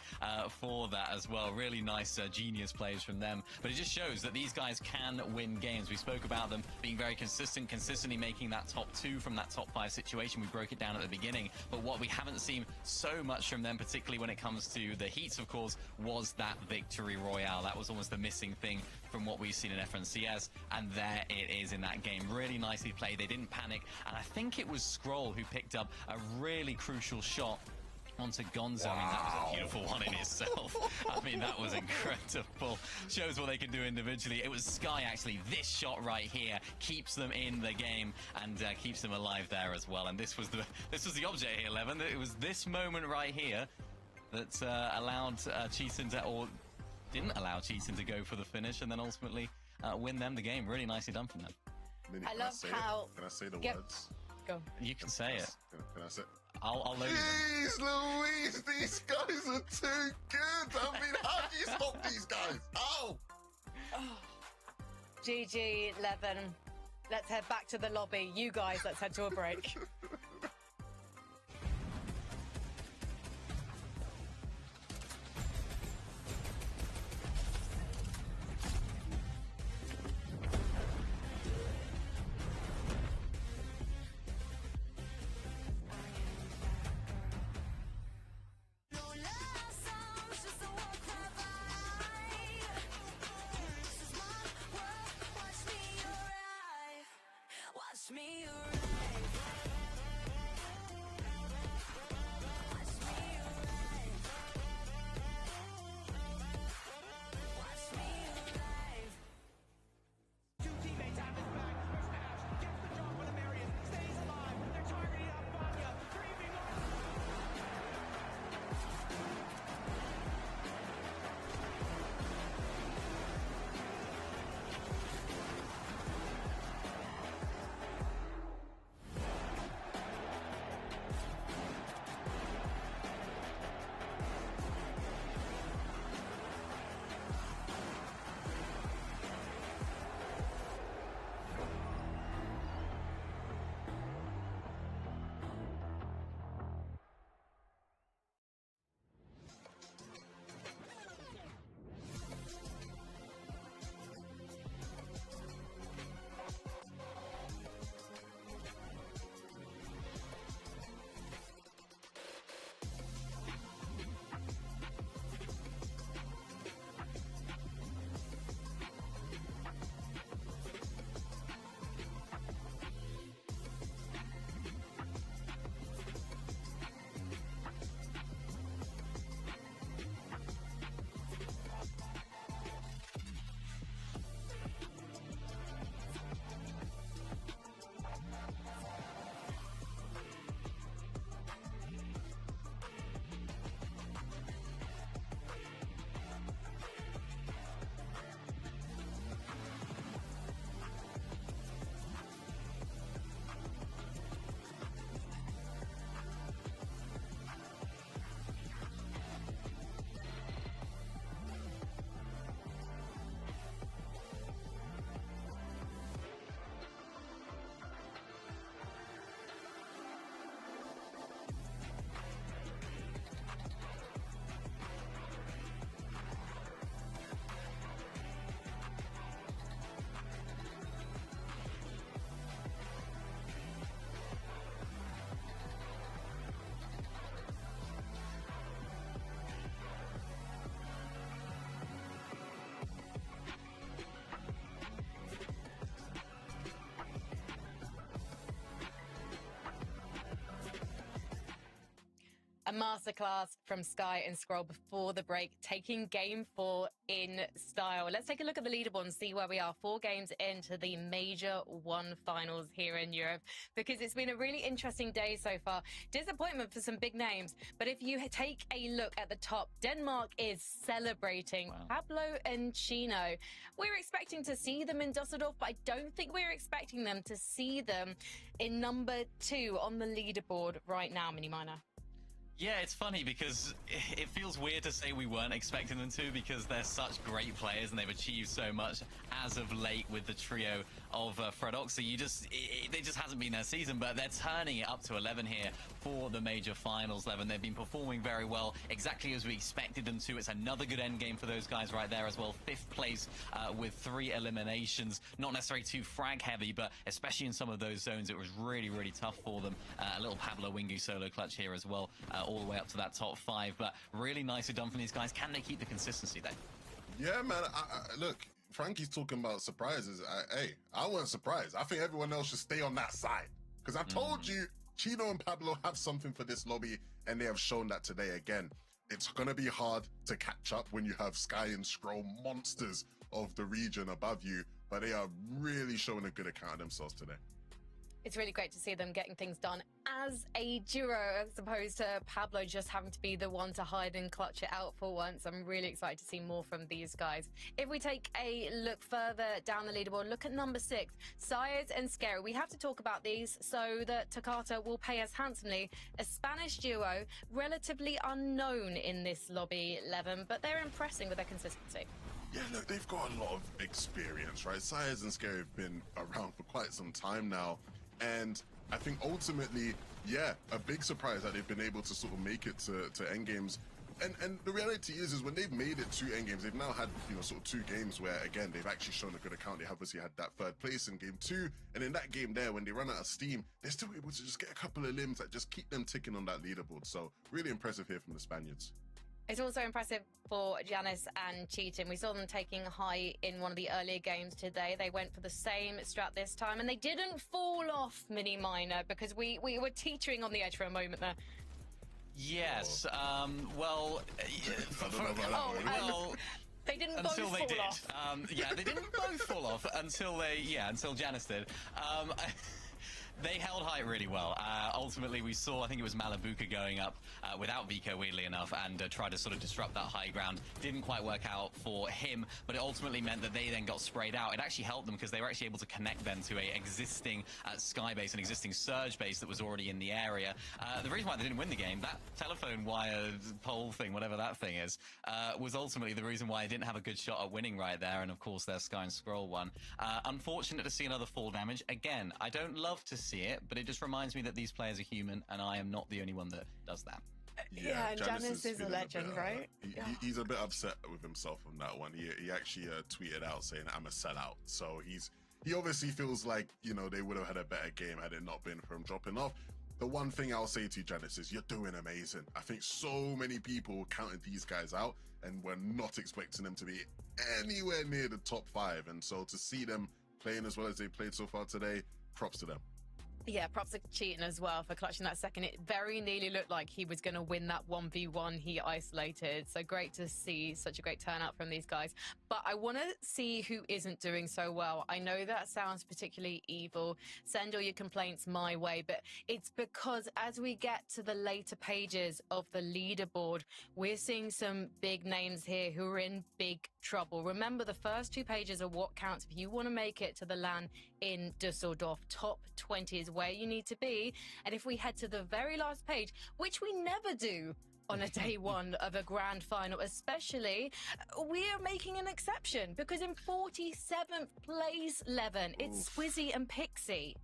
for that as well. Really nice genius plays from them. But it just shows that these guys can win games. We spoke about them being very consistent, consistently making that top 2 from that top 5 situation. We broke it down at the beginning. But what we haven't seen so much from them, particularly when it comes to the Heats, of course, was that victory royale. That was almost the missing thing from what we've seen in FNCS. And there it is in that game. Really nicely played. They didn't panic. And I think it was Scroll who picked up a really crucial shot onto Gonzo. Wow. I mean, that was a beautiful one in itself. I mean, that was incredible. Shows what they can do individually. It was Sky, actually. This shot right here keeps them in the game and keeps them alive there as well. And this was the object here, Levin. It was this moment right here that allowed Cheaton to, or didn't allow Cheaton to go for the finish and then ultimately win them the game. Really nicely done from them. Minnie, I love how... Can I say the Yep. words? Go. You can say it. Can I say? I'll load it. Jeez Louise, these guys are too good. I mean, how do you stop these guys? How? GG, Levin. Let's head back to the lobby. You guys, let's head to a break. A masterclass from Sky and Scroll before the break, taking game 4 in style. Let's take a look at the leaderboard and see where we are 4 games into the Major 1 finals here in Europe, because it's been a really interesting day so far. Disappointment for some big names, but if you take a look at the top, Denmark is celebrating. Wow. Pablo and Chino. We're expecting to see them in Dusseldorf, but I don't think we're expecting them to see them in number 2 on the leaderboard right now, Mini Miner. Yeah, it's funny because it feels weird to say we weren't expecting them to, because they're such great players and they've achieved so much as of late with the trio of Fredoxy. It just hasn't been their season, but they're turning it up to 11 here for the major finals. 11. They've been performing very well, exactly as we expected them to. It's another good end game for those guys right there as well. 5th place with 3 eliminations. Not necessarily too frag heavy, but especially in some of those zones, it was really, really tough for them. A little Pablo Wingu solo clutch here as well, all the way up to that top 5. But really nicely done from these guys. Can they keep the consistency there? Yeah, man. Look, Frankie's talking about surprises. Hey, I wasn't surprised. I think everyone else should stay on that side. Because I've told you, Chino and Pablo have something for this lobby, and they have shown that today again. It's going to be hard to catch up when you have Sky and Scroll, monsters of the region above you, but they are really showing a good account of themselves today. It's really great to see them getting things done as a duo, as opposed to Pablo just having to be the one to hide and clutch it out for once. I'm really excited to see more from these guys. If we take a look further down the leaderboard, look at number 6, Sayers and Scary. We have to talk about these so that Takata will pay us handsomely. A Spanish duo, relatively unknown in this lobby, 11, but they're impressing with their consistency. Yeah, look, they've got a lot of experience, right? Sayers and Scary have been around for quite some time now. And I think ultimately, yeah, a big surprise that they've been able to sort of make it to end games. And the reality is when they've made it to end games, they've now had, sort of 2 games where, again, they've actually shown a good account. They obviously had that 3rd place in game 2. And in that game there, when they run out of steam, they're still able to just get a couple of limbs that just keep them ticking on that leaderboard. So really impressive here from the Spaniards. It's also impressive for Janice and Cheating. We saw them taking high in one of the earlier games today. They went for the same strat this time, and they didn't fall off Mini Miner because we were teetering on the edge for a moment there. Yes. Well, they didn't until both they fall did. off. Yeah, they didn't both fall off until Janice did. They held height really well. Ultimately, we saw, I think it was Malabuka going up without Vico, weirdly enough, and tried to sort of disrupt that high ground. Didn't quite work out for him, but it ultimately meant that they then got sprayed out. It actually helped them because they were actually able to connect then to a existing Sky base, an existing Surge base that was already in the area. The reason why they didn't win the game, that telephone wire pole thing, whatever that thing is, was ultimately the reason why they didn't have a good shot at winning right there, and of course their Sky and Scroll won. Unfortunate to see another fall damage. Again, I don't love to see it, but it just reminds me that these players are human, and I am not the only one that does that. Yeah, and Janice is a legend, right? He's a bit upset with himself on that one. He actually tweeted out saying, "I'm a sellout." So he obviously feels like, they would have had a better game had it not been for him dropping off. The one thing I'll say to you, Janice, is you're doing amazing. I think so many people counted these guys out and were not expecting them to be anywhere near the top 5. And so to see them playing as well as they played so far today, props to them. Yeah, props to Cheating as well for clutching that second. It very nearly looked like he was going to win that 1v1 he isolated. So great to see such a great turnout from these guys. But I want to see who isn't doing so well. I know that sounds particularly evil. Send all your complaints my way, but it's because as we get to the later pages of the leaderboard, we're seeing some big names here who are in big trouble. Remember, the first 2 pages are what counts. If you want to make it to the LAN in Dusseldorf, top 20 is where you need to be. And if we head to the very last page, which we never do on a day 1 of a grand final especially, we are making an exception because in 47th place, Levin, it's Swizzy and Pixie.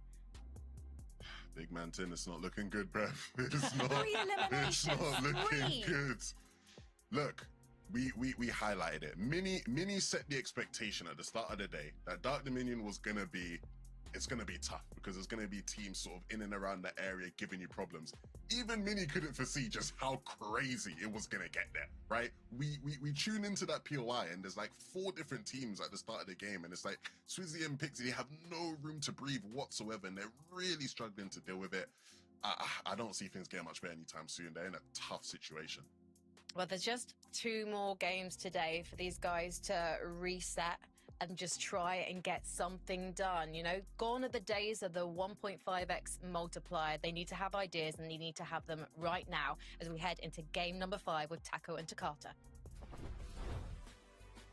Big man Tin, it's not looking good, bruv. It's not, 3 eliminations, it's not looking 3. good. Look, we highlighted it. Mini set the expectation at the start of the day that Dark Dominion was going to be, it's going to be tough because there's going to be teams sort of in and around the area giving you problems. Even Mini couldn't foresee just how crazy it was going to get there, right? We tune into that POI and there's like 4 different teams at the start of the game, and it's like Swizzy and Pixie, they have no room to breathe whatsoever, and they're really struggling to deal with it. I don't see things getting much better anytime soon. They're in a tough situation. Well, there's just 2 more games today for these guys to reset and just try and get something done. Gone are the days of the 1.5x multiplier. They need to have ideas and they need to have them right now as we head into game number 5 with Taco and Takata.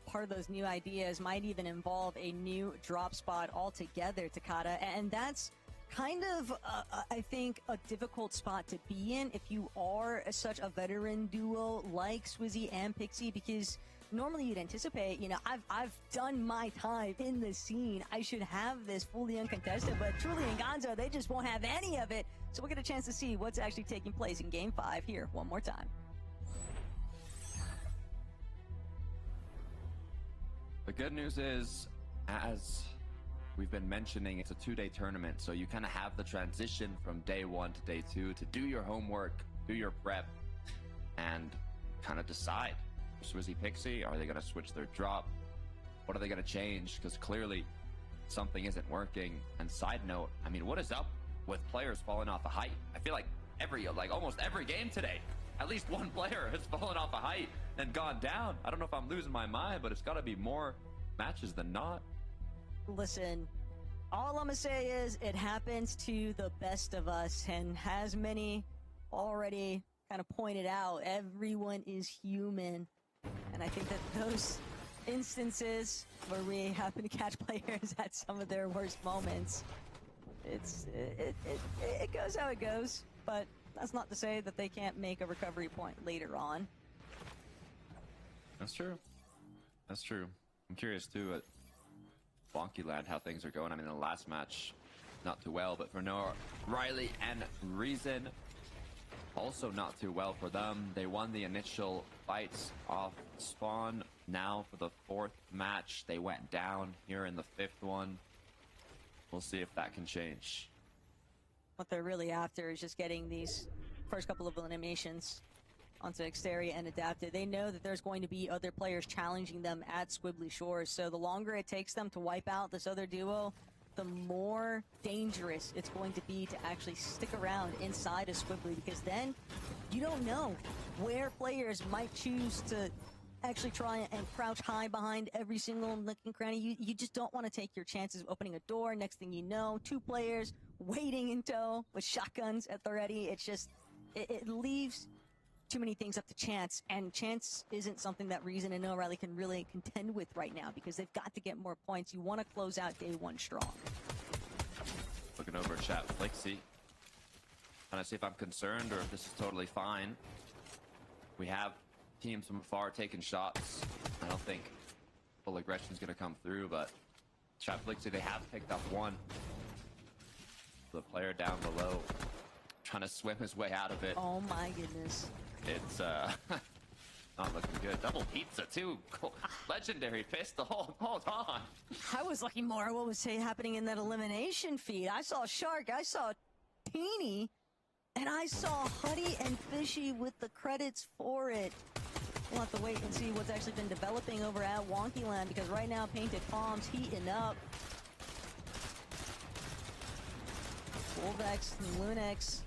Part of those new ideas might even involve a new drop spot altogether, Takata, and that's kind of, I think, a difficult spot to be in if you are such a veteran duo like Swizzy and Pixie, because normally you'd anticipate, you know, I've done my time in the scene. I should have this fully uncontested, but Truly and Gonzo, they just won't have any of it. So we'll get a chance to see what's actually taking place in Game 5 here one more time. The good news is, as we've been mentioning, it's a 2-day tournament, so you kind of have the transition from day 1 to day 2 to do your homework, do your prep, and kind of decide. Swizzy Pixie, are they going to switch their drop? What are they going to change? Because clearly something isn't working. And side note, I mean, what is up with players falling off a height? I feel like almost every game today, at least one player has fallen off a height and gone down. I don't know if I'm losing my mind, but it's got to be more matches than not. Listen, all I'm gonna say is it happens to the best of us, and as many already kind of pointed out, everyone is human. And I think that those instances where we happen to catch players at some of their worst moments, it goes how it goes, but that's not to say that they can't make a recovery point later on. That's true. That's true. I'm curious too at Wonky Land how things are going. I mean, the last match, not too well, but for Noah, Riley, and Reason, also not too well for them. They won the initial fights off spawn. Now for the 4th match, they went down here in the 5th one. We'll see if that can change. What they're really after is just getting these first couple of eliminations onto Exteria and Adapted. They know that there's going to be other players challenging them at Squibbly Shores, so the longer it takes them to wipe out this other duo, the more dangerous it's going to be to actually stick around inside of Squibbly, because then you don't know where players might choose to actually try and crouch high behind every single nook and cranny. You just don't want to take your chances of opening a door. Next thing you know, 2 players waiting in tow with shotguns at the ready. It's just, it leaves too many things up to chance, and chance isn't something that Reason and O'Reilly can really contend with right now, because they've got to get more points. You want to close out day 1 strong. Looking over chat, Flixie. Trying to see if I'm concerned or if this is totally fine. We have teams from afar taking shots. I don't think full aggression is going to come through, but chat, Flixie, they have picked up one. The player down below trying to swim his way out of it. Oh my goodness. It's not looking good. Double pizza too. Legendary pistol. Hold on. I was looking more at what was happening in that elimination feed. I saw Shark, I saw Teeny, and I saw Huddy and Fishy with the credits for it. We'll have to wait and see what's actually been developing over at Wonky Land, because right now Painted Palms heating up. Wolvex and Lunex,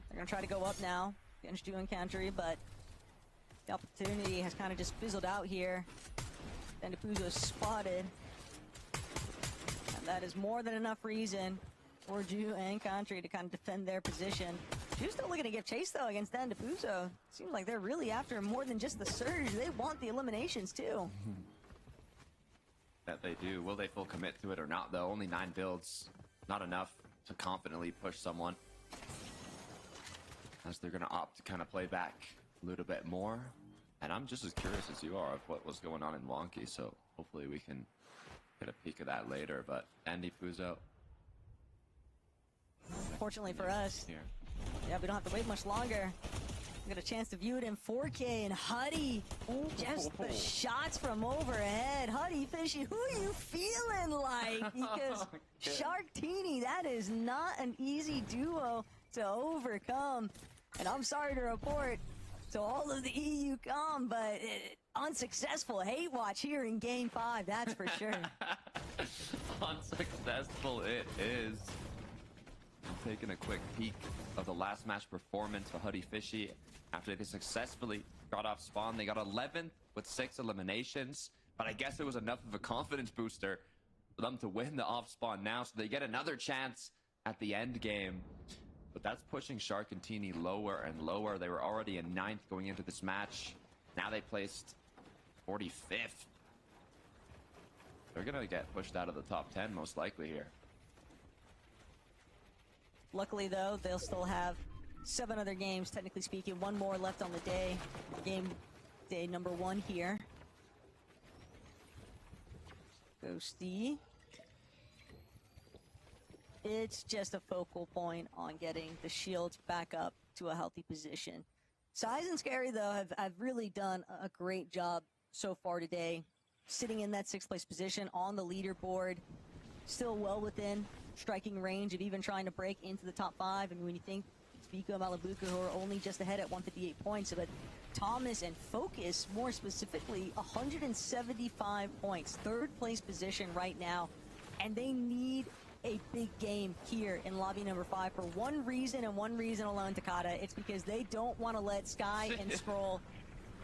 they're going to try to go up now against Juin Country, but the opportunity has kind of just fizzled out here. Then Depuzo spotted, and that is more than enough reason for Ju and Country to kind of defend their position. Ju's still looking to give chase though against Dan Depuzo. Seems like they're really after more than just the surge. They want the eliminations too. That they do. Will they full commit to it or not though? Only 9 builds. Not enough to confidently push someone, as they're going to opt to kind of play back a little bit more. And I'm just as curious as you are of what was going on in Wonky, so hopefully we can get a peek of that later. But Andy Puzo, fortunately for us, here. Yeah, we don't have to wait much longer. We got a chance to view it in 4K, and Huddy, just the shots from overhead. Huddy, Fishy, who are you feeling like? Because Shark Teeny, that is not an easy duo to overcome. And I'm sorry to report to all of the EU com, but unsuccessful hate watch here in Game 5, that's for sure. Unsuccessful it is. I'm taking a quick peek of the last match performance for Huddy Fishy. After they successfully got off spawn, they got 11th with 6 eliminations, but I guess it was enough of a confidence booster for them to win the off spawn now, so they get another chance at the end game. But that's pushing Shark and Teeny lower and lower. They were already in 9th going into this match. Now they placed 45th. They're gonna get pushed out of the top 10 most likely here. Luckily though, they'll still have 7 other games, technically speaking, 1 more left on the day. Game day number 1 here. Ghosty. It's just a focal point on getting the shields back up to a healthy position. Size and Scary, though, have really done a great job so far today, sitting in that 6th place position on the leaderboard, still well within striking range of even trying to break into the top 5. And when you think Vico and Malabuka, who are only just ahead at 158 points, but Thomas and Focus, more specifically, 175 points, 3rd place position right now, and they need a big game here in lobby number 5 for one reason and one reason alone, Takata. It's because they don't want to let Sky and Scroll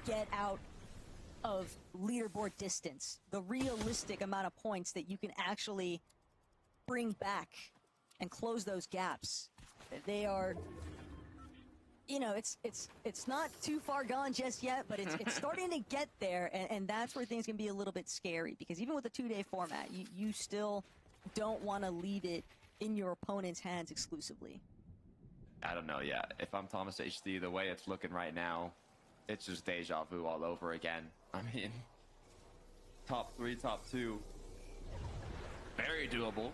get out of leaderboard distance, the realistic amount of points that you can actually bring back and close those gaps. They are, you know, it's not too far gone just yet, but it's starting to get there, and that's where things can be a little bit scary, because even with the 2-day format, you still don't want to leave it in your opponent's hands exclusively. I don't know, yeah. If I'm Thomas HD, the way it's looking right now, it's just deja vu all over again. I mean, top 3, top 2, very doable,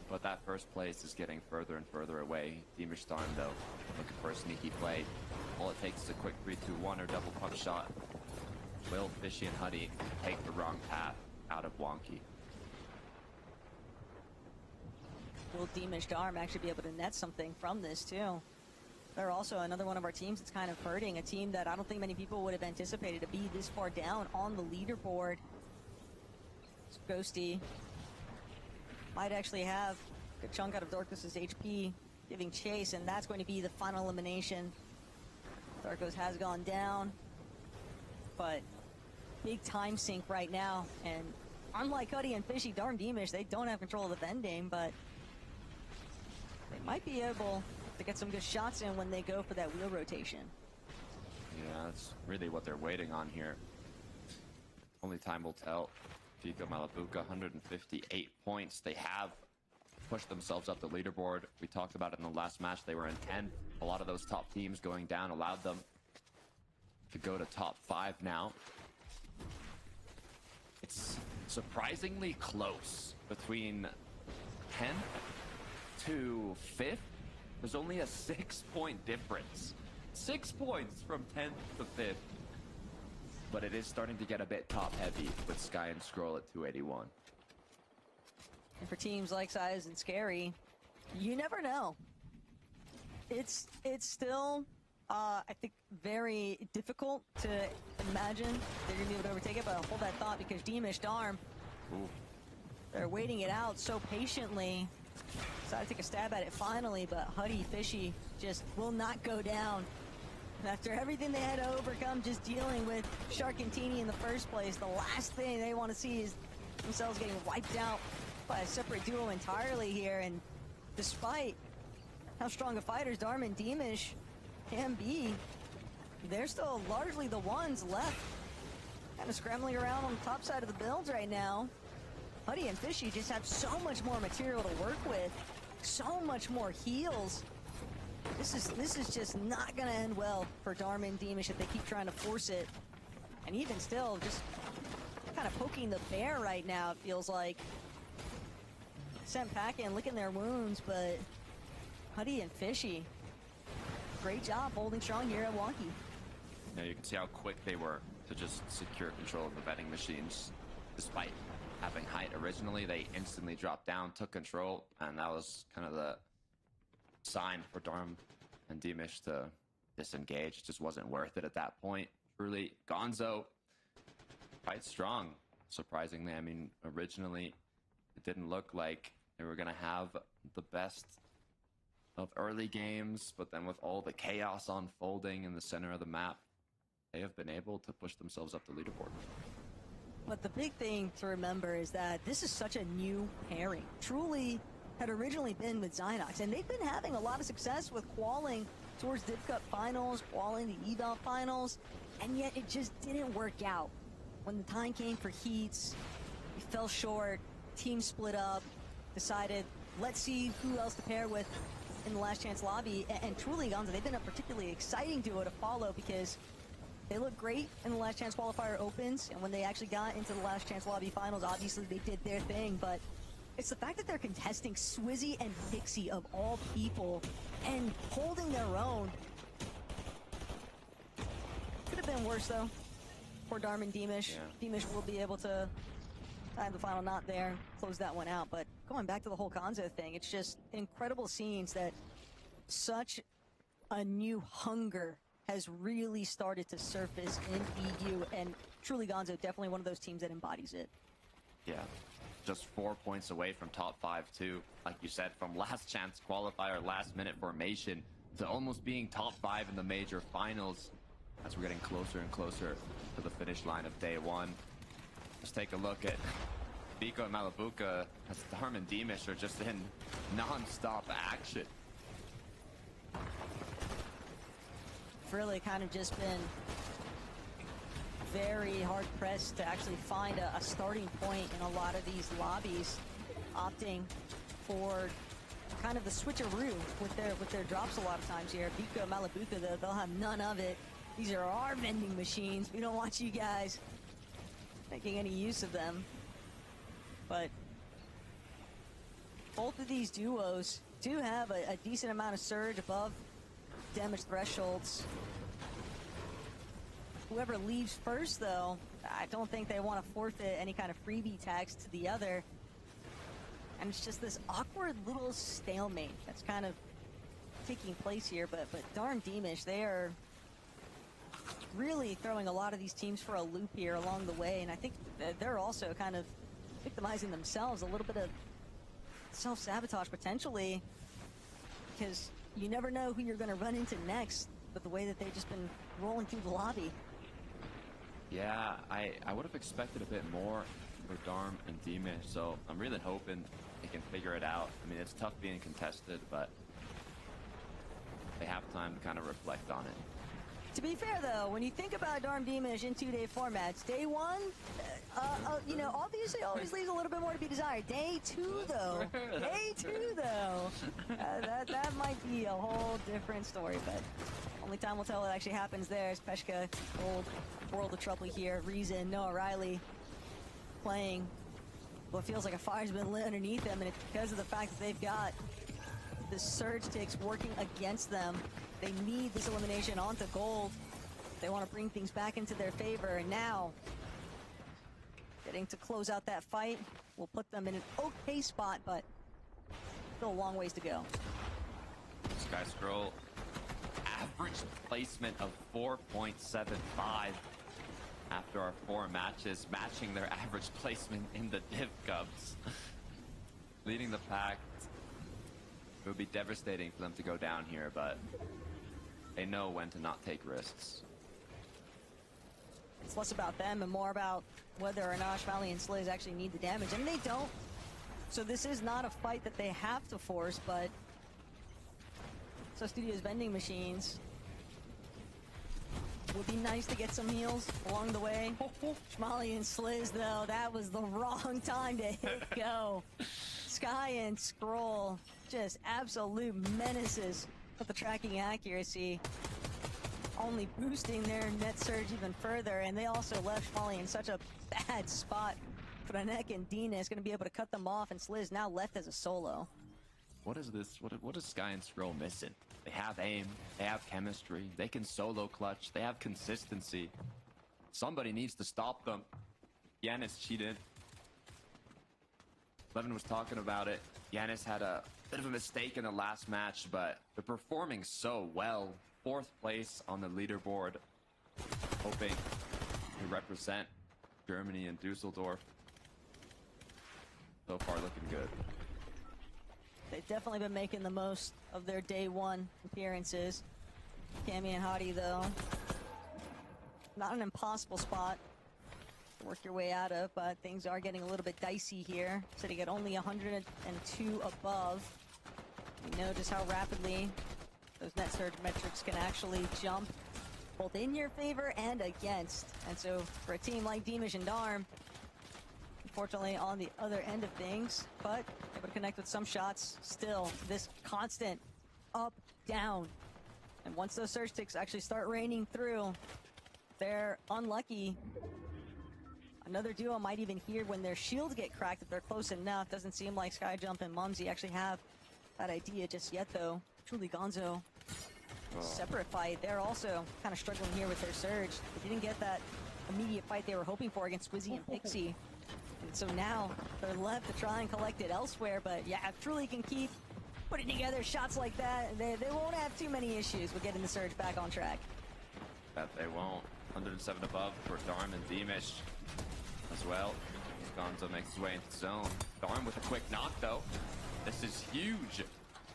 but that first place is getting further and further away. Deemish Storm, though, looking for a sneaky play. All it takes is a quick 3-2-1 or double pump shot. Will Fishy and Huddy take the wrong path out of Wonky? Will Deemish Darm actually be able to net something from this, too? They're also another one of our teams that's kind of hurting, a team that I don't think many people would have anticipated to be this far down on the leaderboard. It's Ghosty might actually have a good chunk out of Darkness's HP, giving chase, and that's going to be the final elimination. Darkness has gone down, but big time sink right now, and unlike Huddy and Fishy, Darm Deemish, they don't have control of the vending, but they might be able to get some good shots in when they go for that wheel rotation. Yeah, that's really what they're waiting on here. Only time will tell. Vico Malabuka, 158 points. They have pushed themselves up the leaderboard. We talked about it in the last match. They were in 10th. A lot of those top teams going down allowed them to go to top 5 now. It's surprisingly close between 10th to 5th. There's only a 6-point difference. 6 points from 10th to 5th. But it is starting to get a bit top-heavy with Sky and Scroll at 281. And for teams like Size and Scary, you never know. It's still, I think, very difficult to imagine they're going to be able to overtake it, but I'll hold that thought because Deemish Darm, they're waiting it out so patiently. Decided to take a stab at it finally, but Huddy Fishy just will not go down. And after everything they had to overcome just dealing with Sharkantini in the first place, the last thing they want to see is themselves getting wiped out by a separate duo entirely here. And despite how strong of fighters Darm and Deemish can be, they're still largely the ones left kind of scrambling around on the top side of the build right now. Huddy and Fishy just have so much more material to work with, so much more heals. This is just not gonna end well for Darm and Deemish if they keep trying to force it. And even still, just kind of poking the bear right now, it feels like. Sent packing, licking their wounds, but Huddy and Fishy, great job holding strong here at Wonky. Yeah, you can see how quick they were to just secure control of the vending machines. Despite having height originally, they instantly dropped down, took control, and that was kind of the sign for Darm and Deemish to disengage. It just wasn't worth it at that point. Truly, Gonzo, quite strong, surprisingly. I mean, originally, it didn't look like they were going to have the best of early games, but then with all the chaos unfolding in the center of the map, they have been able to push themselves up the leaderboard. But the big thing to remember is that this is such a new pairing. Truly had originally been with Zynox, and they've been having a lot of success with qualing towards Div Cup finals, qualing the eval finals, and yet it just didn't work out. When the time came for heats, we fell short, team split up, decided, let's see who else to pair with in the last chance lobby, and truly, Gonzo, they've been a particularly exciting duo to follow because They look great in the Last Chance Qualifier Opens, and when they actually got into the Last Chance Lobby Finals, obviously they did their thing, but it's the fact that they're contesting Swizzy and Pixie of all people and holding their own. Could have been worse though. Poor Darman Demish. Yeah. Demish will be able to tie the final knot there, close that one out. But going back to the whole Gonzo thing, it's just incredible scenes that such a new hunger has really started to surface in EU, and truly Gonzo, definitely one of those teams that embodies it. Yeah, just 4 points away from top 5 too. Like you said, from last chance qualifier, last minute formation to almost being top 5 in the major finals as we're getting closer and closer to the finish line of day 1. Let's take a look at Biko and Malabuka as Darman Demish are just in non-stop action. Really kind of just been very hard pressed to actually find a starting point in a lot of these lobbies, opting for kind of the switcheroo with their drops a lot of times here. Biko and Malabuka, they'll have none of it. These are our vending machines. We don't want you guys making any use of them. But both of these duos do have a decent amount of surge above damage thresholds. Whoever leaves first, though, I don't think they want to forfeit any kind of freebie tags to the other. And it's just this awkward little stalemate that's kind of taking place here. But darn Demish, they are really throwing a lot of these teams for a loop here along the way. And I think that they're also kind of victimizing themselves, a little bit of self-sabotage potentially, because you never know who you're going to run into next, but the way that they've just been rolling through the lobby. Yeah, I would have expected a bit more for Darm and Demish, so I'm really hoping they can figure it out. I mean, it's tough being contested, but they have time to kind of reflect on it. To be fair, though, when you think about Darm Demish in 2-day formats, day 1, you know, obviously always leaves a little bit more to be desired. Day 2, though, that might be a whole different story, but only time will tell what actually happens there. As Peshka, old world of trouble here. Reason, Noah Riley playing what feels like a fire's been lit underneath them, and it's because of the fact that they've got the Surge Ticks working against them. They need this elimination onto gold. They want to bring things back into their favor, and now getting to close out that fight will put them in an okay spot, but still a long ways to go. Sky Scroll, average placement of 4.75 after our 4 matches, matching their average placement in the Div Cups. Leading the pack. It would be devastating for them to go down here, but they know when to not take risks. It's less about them and more about whether or not Shmally and Sliz actually need the damage, and they don't. So this is not a fight that they have to force, but so Studio's vending machines would be nice to get some heals along the way. Shmally and Sliz, though, that was the wrong time to hit go. Sky and Scroll, just absolute menaces with the tracking accuracy, only boosting their net surge even further, and they also left Shmally in such a bad spot. Franek and Dina is going to be able to cut them off, and Sliz now left as a solo. What is this? What is Sky and Scroll missing? They have aim, they have chemistry, they can solo clutch, they have consistency. Somebody needs to stop them. Yanis cheated. Levin was talking about it. Yanis had a bit of a mistake in the last match, but they're performing so well. 4th place on the leaderboard, hoping to represent Germany and Dusseldorf. So far looking good. They've definitely been making the most of their day 1 appearances. Cammy and Hadi, though, not an impossible spot to work your way out of, but things are getting a little bit dicey here. Sitting at only 102 above. We know just how rapidly those net surge metrics can actually jump, both in your favor and against. And so for a team like Demish and Darm, unfortunately on the other end of things, but able to connect with some shots. Still, this constant up, down. And once those surge ticks actually start raining through, they're unlucky, another duo might even hear when their shields get cracked if they're close enough. Doesn't seem like Skyjump and Mumsy actually have that idea just yet, though. Truly Gonzo, separate fight. They're also kind of struggling here with their surge. They didn't get that immediate fight they were hoping for against Squizzy and Pixie. And so now they're left to try and collect it elsewhere. But yeah, if Truly can keep putting together shots like that, they won't have too many issues with getting the surge back on track. Bet they won't. 107 above for Darm and Demish as well. Gonzo makes his way into zone. Darm with a quick knock, though. This is huge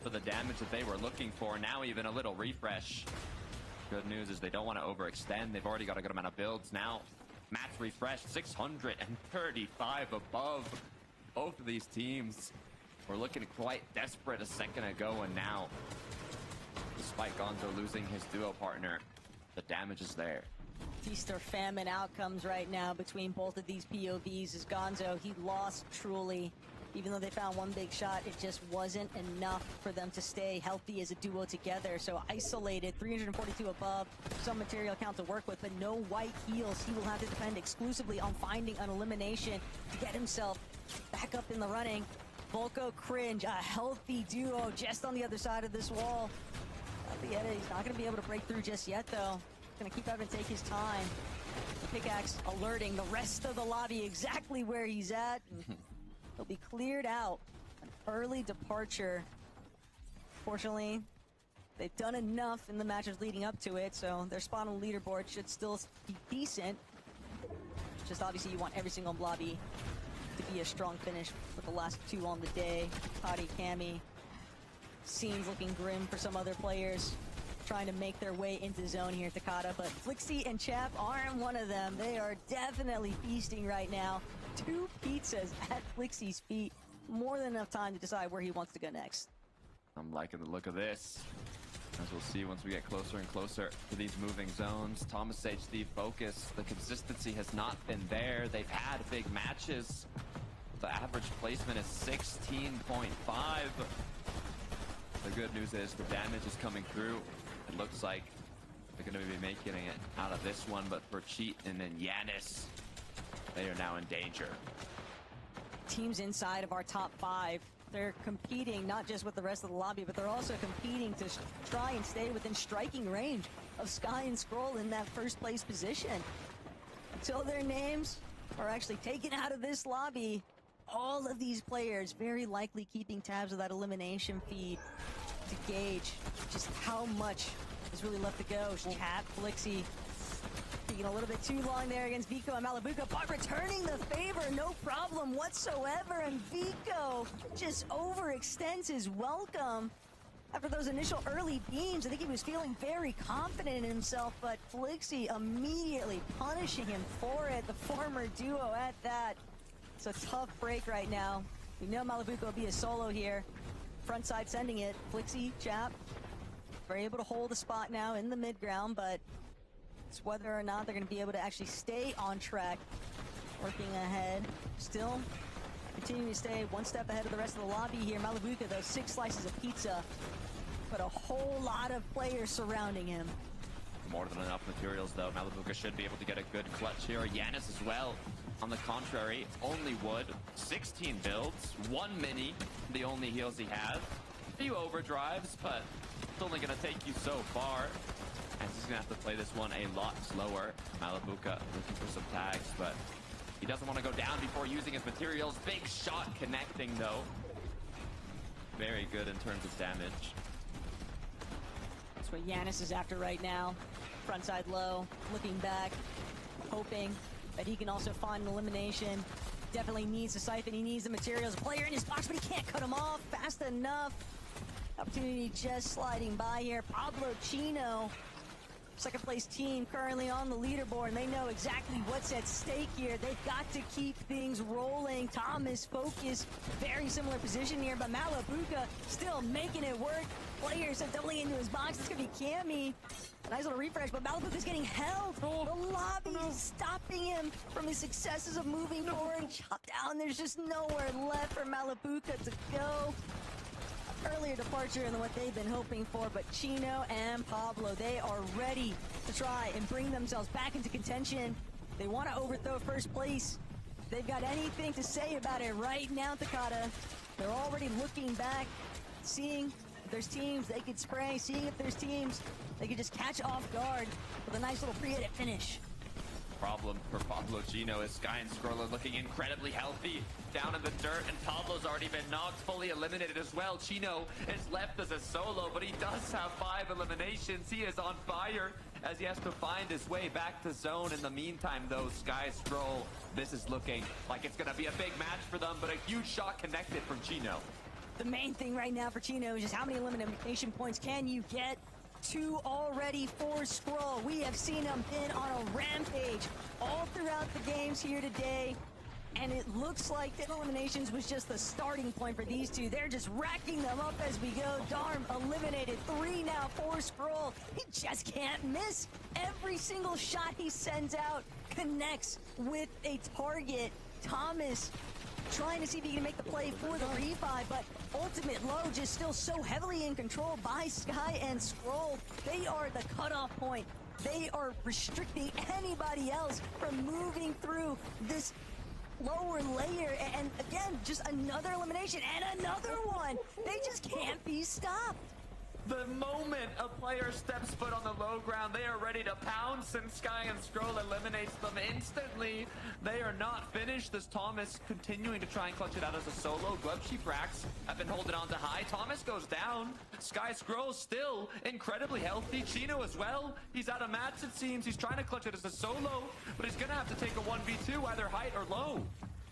for the damage that they were looking for. Now even a little refresh. Good news is they don't want to overextend. They've already got a good amount of builds now. Matt's refreshed, 635 above. Both of these teams were looking quite desperate a second ago, and now, despite Gonzo losing his duo partner, the damage is there. Feast or famine outcomes right now between both of these POVs. As Gonzo, he lost Truly. Even though they found one big shot, it just wasn't enough for them to stay healthy as a duo together. So isolated, 342 above, some material count to work with, but no white heals. He will have to depend exclusively on finding an elimination to get himself back up in the running. Volko Cringe, a healthy duo just on the other side of this wall. He's not going to be able to break through just yet, though. Going to keep having to take his time. The pickaxe alerting the rest of the lobby exactly where he's at. He'll be cleared out. An early departure. Fortunately, they've done enough in the matches leading up to it, so their spot on the leaderboard should still be decent. Just obviously you want every single lobby to be a strong finish with the last two on the day. Toddy, Cammy. Scenes looking grim for some other players trying to make their way into zone here at Takata, but Flixie and Chap aren't one of them. They are definitely feasting right now. 2 pizzas at Flixie's feet. More than enough time to decide where he wants to go next. I'm liking the look of this. As we'll see once we get closer and closer to these moving zones. Thomas Sage, Steve Focus. The consistency has not been there. They've had big matches. The average placement is 16.5. The good news is the damage is coming through. It looks like they're going to be making it out of this one, but for Cheat and then Yanis, they are now in danger. Teams inside of our top 5, they're competing not just with the rest of the lobby, but they're also competing to try and stay within striking range of Sky and Scroll in that first place position. Until their names are actually taken out of this lobby, all of these players very likely keeping tabs of that elimination feed to gauge just how much is really left to go. Chat, Flixie, taking a little bit too long there against Vico and Malabuka, but returning the favor, no problem whatsoever. And Vico just overextends his welcome. After those initial early beams, I think he was feeling very confident in himself, but Flixie immediately punishing him for it. The former duo at that. It's a tough break right now. We know Malabuka will be a solo here. Front side sending it. Flixie, Chap, are able to hold a spot now in the mid ground, but it's whether or not they're going to be able to actually stay on track. Working ahead. Still continuing to stay one step ahead of the rest of the lobby here. Malabuka, those 6 slices of pizza, but a whole lot of players surrounding him. More than enough materials, though. Malabuka should be able to get a good clutch here. Yanis as well. On the contrary, only wood, 16 builds, 1 mini, the only heals he has. A few overdrives, but it's only going to take you so far. And he's going to have to play this one a lot slower. Malabuka looking for some tags, but he doesn't want to go down before using his materials. Big shot connecting, though. Very good in terms of damage. That's what Yanis is after right now. Frontside low, looking back, hoping that he can also find an elimination. Definitely needs the siphon, he needs the materials. A player in his box, but he can't cut him off fast enough. Opportunity just sliding by here. Pablo Chino, second place team currently on the leaderboard, and they know exactly what's at stake here. They've got to keep things rolling. Thomas Focus, very similar position here, but Malabuka still making it work. Players are doubling into his box. It's going to be Cammy. Nice little refresh, but Malabuka's getting held. The lobby is stopping him from his successes of moving forward. Chopped down. There's just nowhere left for Malabuka to go. earlier departure than what they've been hoping for, but Chino and Pablo, they are ready to try and bring themselves back into contention. They want to overthrow first place. If they've got anything to say about it right now, Takata. They're already looking back, seeing if there's teams they could spray, seeing if there's teams they could just catch off guard with a nice little pre-edit finish. Problem for Pablo Gino is Sky and Skrull are looking incredibly healthy down in the dirt, and Pablo's already been knocked, fully eliminated as well. Chino is left as a solo, but he does have 5 eliminations. He is on fire as he has to find his way back to zone. In the meantime, though, Sky Skrull, this is looking like it's going to be a big match for them, but a huge shot connected from Chino. The main thing right now for Chino is just how many elimination points can you get? 2 already for Skrull. We have seen him been on a rampage all throughout the games here today. And it looks like the eliminations was just the starting point for these two. They're just racking them up as we go. Darm eliminated. 3 now for Skrull. He just can't miss. Every single shot he sends out connects with a target. Thomas trying to see if he can make the play for the refi, but ultimate low just still so heavily in control by Sky and Skrull. They are the cutoff point. They are restricting anybody else from moving through this lower layer, and again, just another elimination and another one. They just can't be stopped. The moment a player steps foot on the low ground, they are ready to pounce, and Sky and Skrull eliminates them instantly. They are not finished as Thomas continuing to try and clutch it out as a solo. Glubshy Frax have been holding on to high. Thomas goes down. Sky Skrull still incredibly healthy. Chino as well. He's out of mats, it seems. He's trying to clutch it as a solo, but he's going to have to take a 1v2, either height or low.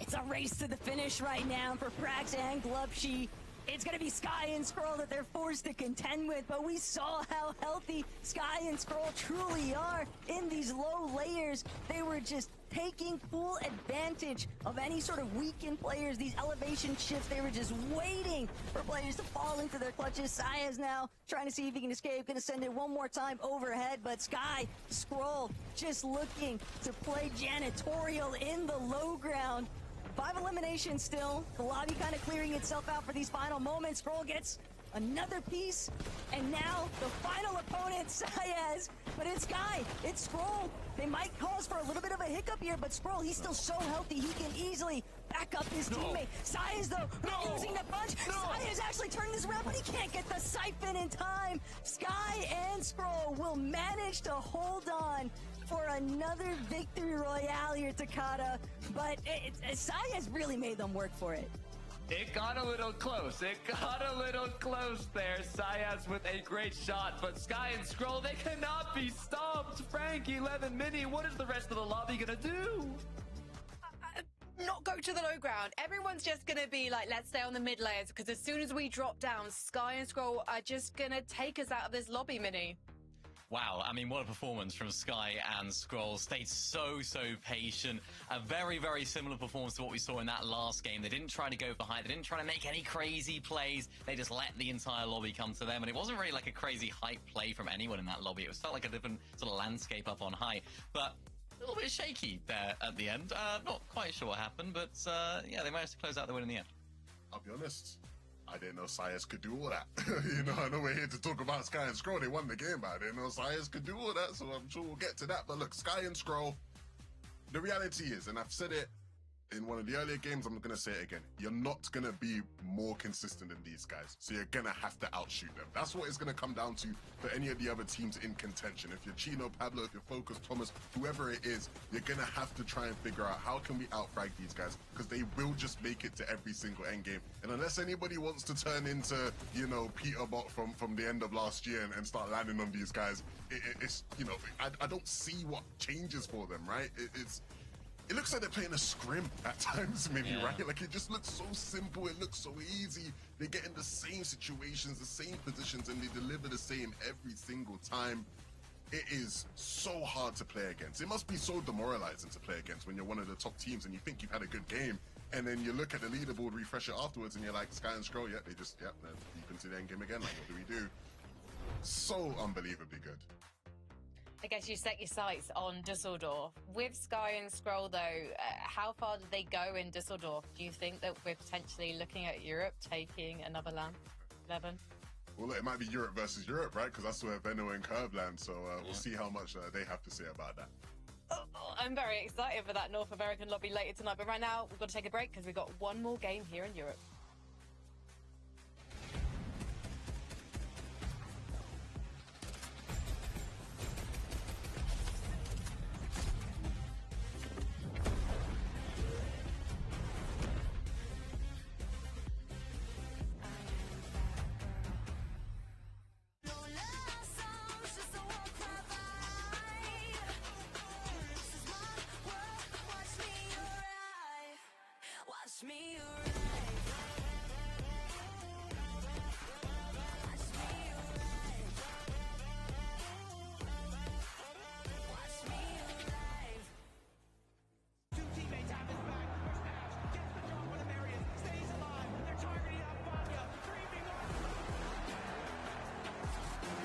It's a race to the finish right now for Frax and Glubshy. It's going to be Sky and Skrull that they're forced to contend with, but we saw how healthy Sky and Skrull truly are in these low layers. They were just taking full advantage of any sort of weakened players, these elevation shifts. They were just waiting for players to fall into their clutches. Saya's now trying to see if he can escape, going to send it one more time overhead, but Sky, Skrull just looking to play janitorial in the low ground. 5 eliminations still. The lobby kind of clearing itself out for these final moments. Skrull gets another piece, and now the final opponent, Sayaz. But it's Sky, it's Skrull. They might cause for a little bit of a hiccup here, but Skrull, he's still so healthy, he can easily back up his teammate. Sayaz, though, not using the punch. Sayaz actually turning this around, but he can't get the siphon in time. Sky and Skrull will manage to hold on for another victory royale here, Takata, but Sayaz really made them work for it. It got a little close. It got a little close there. Sayaz with a great shot, but Sky and Skrull, they cannot be stopped. Frank, 11 Mini, what is the rest of the lobby gonna do? Not go to the low ground. Everyone's just going to be like, let's stay on the mid layers, because as soon as we drop down, Sky and Skrull are just going to take us out of this lobby, Mini. Wow, I mean, what a performance from Sky and Skrull. Stayed so patient. A very, very similar performance to what we saw in that last game. They didn't try to go for height. They didn't try to make any crazy plays. They just let the entire lobby come to them. And it wasn't really like a crazy hype play from anyone in that lobby. It felt like a different sort of landscape up on high. But a little bit shaky there at the end. Not quite sure what happened, but yeah, they managed to close out the win in the end. I'll be honest, I didn't know Sayas could do all that. You know, I know we're here to talk about Sky and Skrull. They won the game, but I didn't know Sayas could do all that, so I'm sure we'll get to that. But look, Sky and Skrull, the reality is, and I've said it in one of the earlier games, I'm going to say it again, you're not going to be more consistent than these guys, so you're going to have to outshoot them. That's what it's going to come down to for any of the other teams in contention. If you're Chino, Pablo, if you're Focus, Thomas, whoever it is, you're going to have to try and figure out how can we outfrag these guys, because they will just make it to every single end game. And unless anybody wants to turn into, you know, Peter Bot from the end of last year and start landing on these guys, it's, you know, I don't see what changes for them, right? It looks like they're playing a scrim at times, maybe, right? Like, it just looks so simple. It looks so easy. They get in the same situations, the same positions, and they deliver the same every single time. It is so hard to play against. It must be so demoralizing to play against when you're one of the top teams and you think you've had a good game, and then you look at the leaderboard, refresh it afterwards, and you're like, Sky and Skrull, yeah, they just, yeah, they're deep into the end game again. Like, what do we do? So unbelievably good. I guess you set your sights on Dusseldorf. With Sky and Skrull, though, how far did they go in Dusseldorf? Do you think that we're potentially looking at Europe taking another land? Levin. Well, look, it might be Europe versus Europe, right? Because that's where Venno and Curve land. So we'll see how much they have to say about that. Oh, I'm very excited for that North American lobby later tonight. But right now, we've got to take a break because we've got one more game here in Europe.